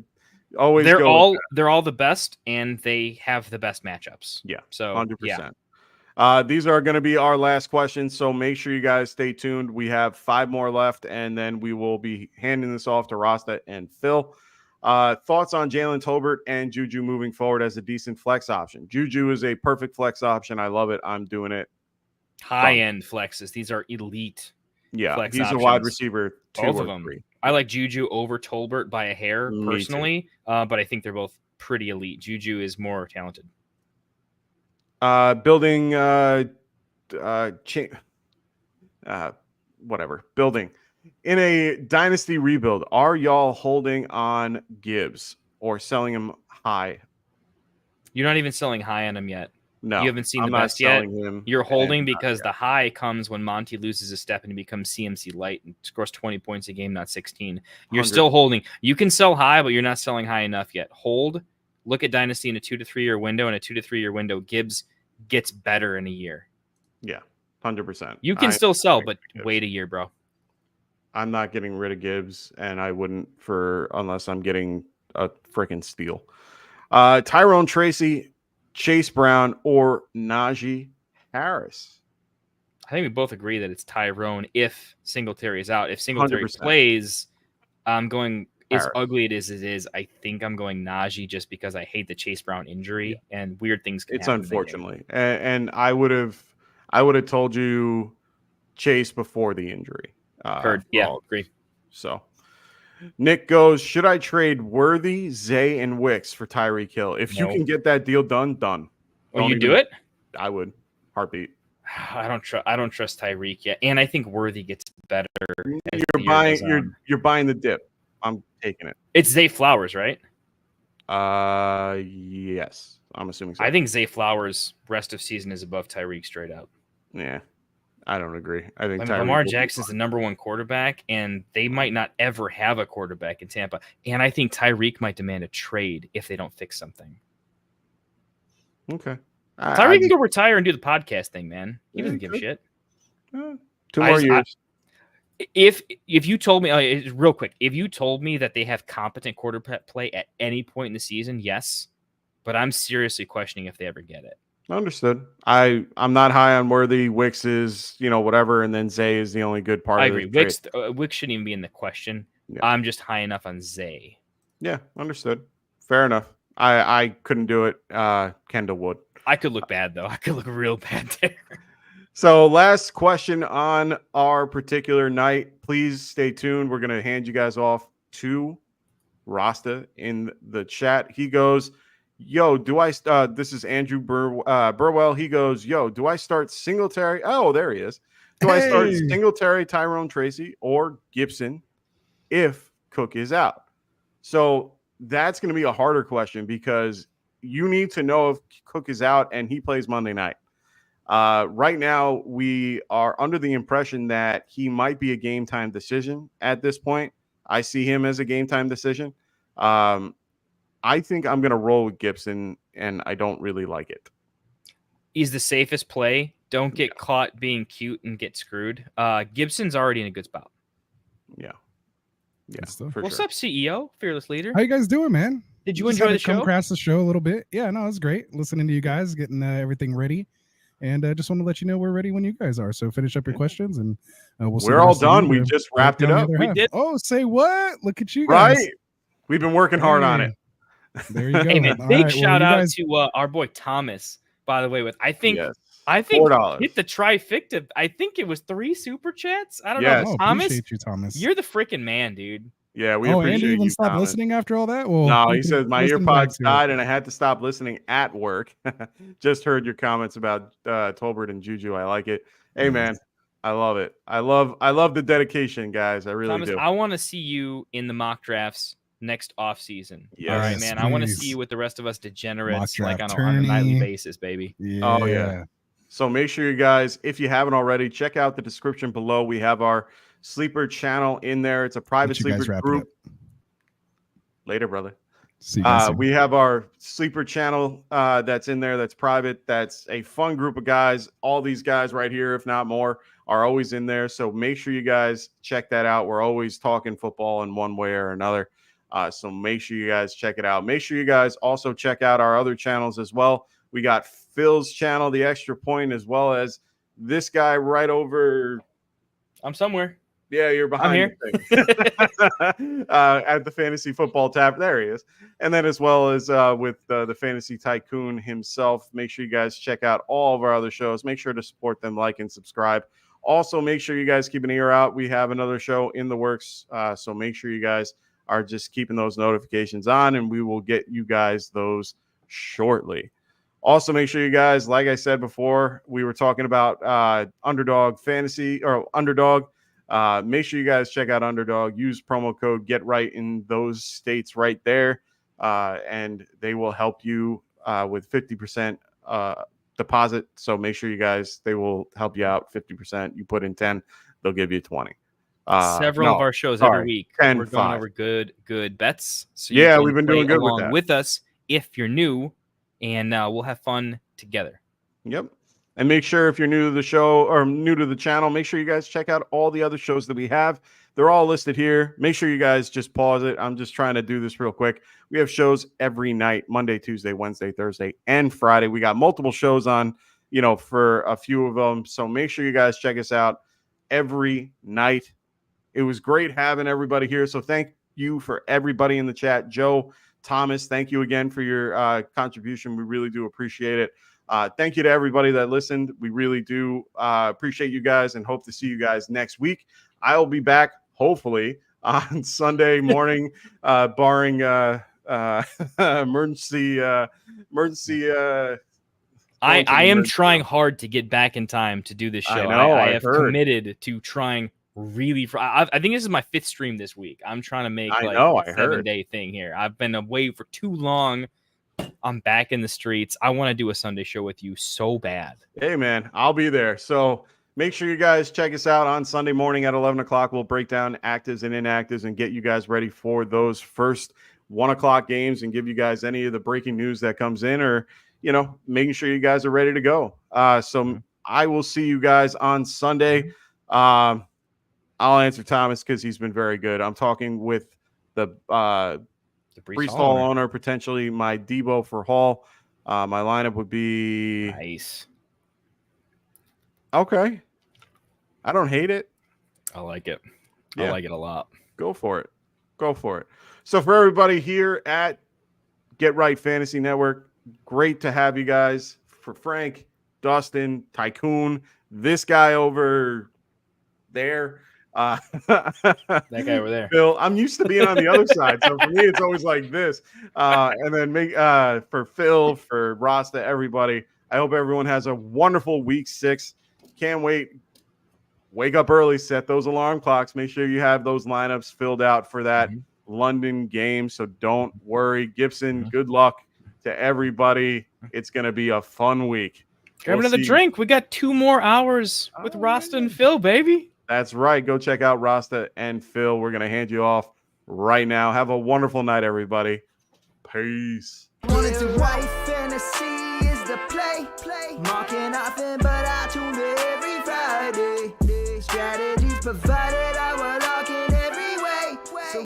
They're all the best, and they have the best matchups. Yeah. So 100%. Yeah. These are going to be our last questions, so make sure you guys stay tuned. We have 5 more left, and then we will be handing this off to Rasta and Phil. Thoughts on Jalen Tolbert and Juju moving forward as a decent flex option? Juju is a perfect flex option. I love it. I'm doing it. High-end flexes. These are elite. Yeah, flex he's options. a wide receiver 2 Both or of them. 3. I like Juju over Tolbert by a hair Me personally, but I think they're both pretty elite. Juju is more talented. Building, whatever. Building in a dynasty rebuild. Are y'all holding on Gibbs or selling him high? You're not even selling high on him yet. No, You haven't seen I'm the not best yet. selling him, You're holding and because the high comes when Monty loses a step and he becomes CMC light and scores 20 points a game, not 16. You're 100. still holding. You can sell high, but you're not selling high enough yet. Hold. Look at Dynasty in a 2 to 3 year window. In a 2 to 3 year window, Gibbs gets better in a year. Yeah, 100%. You can still sell, but wait a year, bro. I'm not getting rid of Gibbs, and I wouldn't unless I'm getting a freaking steal. Tyrone Tracy, Chase Brown, or Najee Harris. I think we both agree that it's Tyrone if Singletary is out. If Singletary 100%. plays, I'm going as Harris. ugly it is. I think I'm going Najee just because I hate the Chase Brown injury and weird things can It's happen. unfortunately, and I would have told you Chase before the injury. Heard. Yeah, agree. So Nick goes, should I trade Worthy, Zay, and Wicks for Tyreek Hill? If you No. can get that deal done. Oh, you do it? I would. Heartbeat. I don't trust Tyreek yet, and I think Worthy gets better. as the You're year buying. goes on. You're buying the dip. I'm taking it. It's Zay Flowers, right? Yes. I'm assuming so. I think Zay Flowers' rest of season is above Tyreek straight up. Yeah. I don't agree. I think I mean, Lamar Jackson's the number one quarterback, and they might not ever have a quarterback in Tampa. And I think Tyreek might demand a trade if they don't fix something. Okay. Tyreek can go retire and do the podcast thing, man. He doesn't give a shit. 2 more years. If you told me real quick, if you told me that they have competent quarterback play at any point in the season, yes, but I'm seriously questioning if they ever get it. Understood. I'm not high on Worthy. Wicks is, whatever, and then Zay is the only good part. I of agree. Wicks shouldn't even be in the question. Yeah. I'm just high enough on Zay. Yeah, understood. Fair enough. I couldn't do it. Kendall would. I could look bad though. I could look real bad there. So last question on our particular night. Please stay tuned. We're going to hand you guys off to Rasta in the chat. He goes, yo, this is Andrew Burwell. He goes, yo, do I start Singletary? Oh, there he is. Do I start Singletary, Tyrone Tracy, or Gibson if Cook is out? So that's going to be a harder question because you need to know if Cook is out and he plays Monday night. Right now, we are under the impression that he might be a game time decision at this point. I see him as a game time decision. I think I'm going to roll with Gibson, and I don't really like it. He's the safest play. Don't get caught being cute and get screwed. Gibson's already in a good spot. Yeah. What's up, CEO? Fearless leader. How you guys doing, man? Did you Just enjoy had the to come show? across the show a little bit. Yeah, no, it was great listening to you guys, getting everything ready. And just want to let you know we're ready when you guys are. So finish up your questions, and we're all done. We just wrapped it up. We did. Oh, say what? Look at you guys. Right. We've been working hard on it. There you go. Hey, man, All big right, shout you out guys- to our boy Thomas, by the way. I think $4. hit the trifecta. I think it was 3 super chats. I don't Yes. know. Oh, Thomas, appreciate you, Thomas. you're the freaking man, dude. Yeah, we and appreciate you even you, stopped Thomas. listening after all that? Well, No, you he can says my listen back earpods to it. died and I had to stop listening at work. Just heard your comments about Tolbert and Juju. I like it. Hey, man, I love it. I love the dedication, guys. I really Thomas, do. I want to see you in the mock drafts next off season. Yes, All right, man. I want to please. see you with the rest of us degenerates, Mock like draft on a nightly tourney. basis, baby. Yeah. Oh, yeah. So make sure you guys, if you haven't already, check out the description below. We have our sleeper channel in there. It's a private Let you guys sleeper wrap it group. up. Later, brother. See you guys soon. We have our sleeper channel that's in there. That's private. That's a fun group of guys. All these guys right here, if not more, are always in there. So make sure you guys check that out. We're always talking football in one way or another. So make sure you guys check it out. Make sure you guys also check out our other channels as well. We got Phil's channel, The Extra Point, as well as this guy right over. I'm somewhere. Yeah, you're behind. I'm here. The thing. At the Fantasy Football tab. There he is. And then as well as with the Fantasy Tycoon himself. Make sure you guys check out all of our other shows. Make sure to support them, like and subscribe. Also, make sure you guys keep an ear out. We have another show in the works. So make sure you guys are just keeping those notifications on, and we will get you guys those shortly. Also, make sure you guys, like I said before, we were talking about Underdog Fantasy or Underdog. Make sure you guys check out Underdog. Use promo code GetRight in those states right there, and they will help you with 50% deposit. So make sure you guys, they will help you out 50%. You put in 10, they'll give you 20. Several of our shows every week. 10, we're going over good bets. So yeah, can we've been play doing good with along that. with us if you're new, and we'll have fun together. Yep. And make sure if you're new to the show or new to the channel, make sure you guys check out all the other shows that we have. They're all listed here. Make sure you guys just pause it. I'm just trying to do this real quick. We have shows every night, Monday, Tuesday, Wednesday, Thursday, and Friday. We got multiple shows on, for a few of them. So make sure you guys check us out every night. It was great having everybody here. So thank you for everybody in the chat. Joe, Thomas, thank you again for your contribution. We really do appreciate it. Thank you to everybody that listened. We really do appreciate you guys and hope to see you guys next week. I'll be back, hopefully, on Sunday morning, barring emergency. I am trying hard to get back in time to do this show. I have committed to trying really. I think this is my 5th stream this week. I'm trying to make a 7-day thing here. I've been away for too long. I'm back in the streets. I want to do a Sunday show with you so bad. Hey, man, I'll be there. So make sure you guys check us out on Sunday morning at 11 o'clock. We'll break down actives and inactives and get you guys ready for those first 1 o'clock games and give you guys any of the breaking news that comes in or, making sure you guys are ready to go. So I will see you guys on Sunday. I'll answer Thomas because he's been very good. I'm talking with the Brees Hall owner, potentially my Debo for Hall. My lineup would be nice. Okay. I don't hate it. I like it. Yeah. I like it a lot. Go for it. So for everybody here at Get Right Fantasy Network, great to have you guys. For Frank, Dustin, Tycoon, this guy over there. That guy over there. Phil, I'm used to being on the other side, so for me it's always like this. And then for Phil, for Rasta, everybody, I hope everyone has a wonderful week 6. Can't wait. Wake up early, set those alarm clocks, make sure you have those lineups filled out for that London game. So don't worry. Gibson, good luck to everybody. It's gonna be a fun week. Grab another drink. We got 2 more hours with Rasta and Phil, baby. That's right. Go check out Rasta and Phil. We're going to hand you off right now. Have a wonderful night, everybody. Peace. Wanted to write fantasy is the play. Marking nothing, but I tune in every Friday. Strategies provided.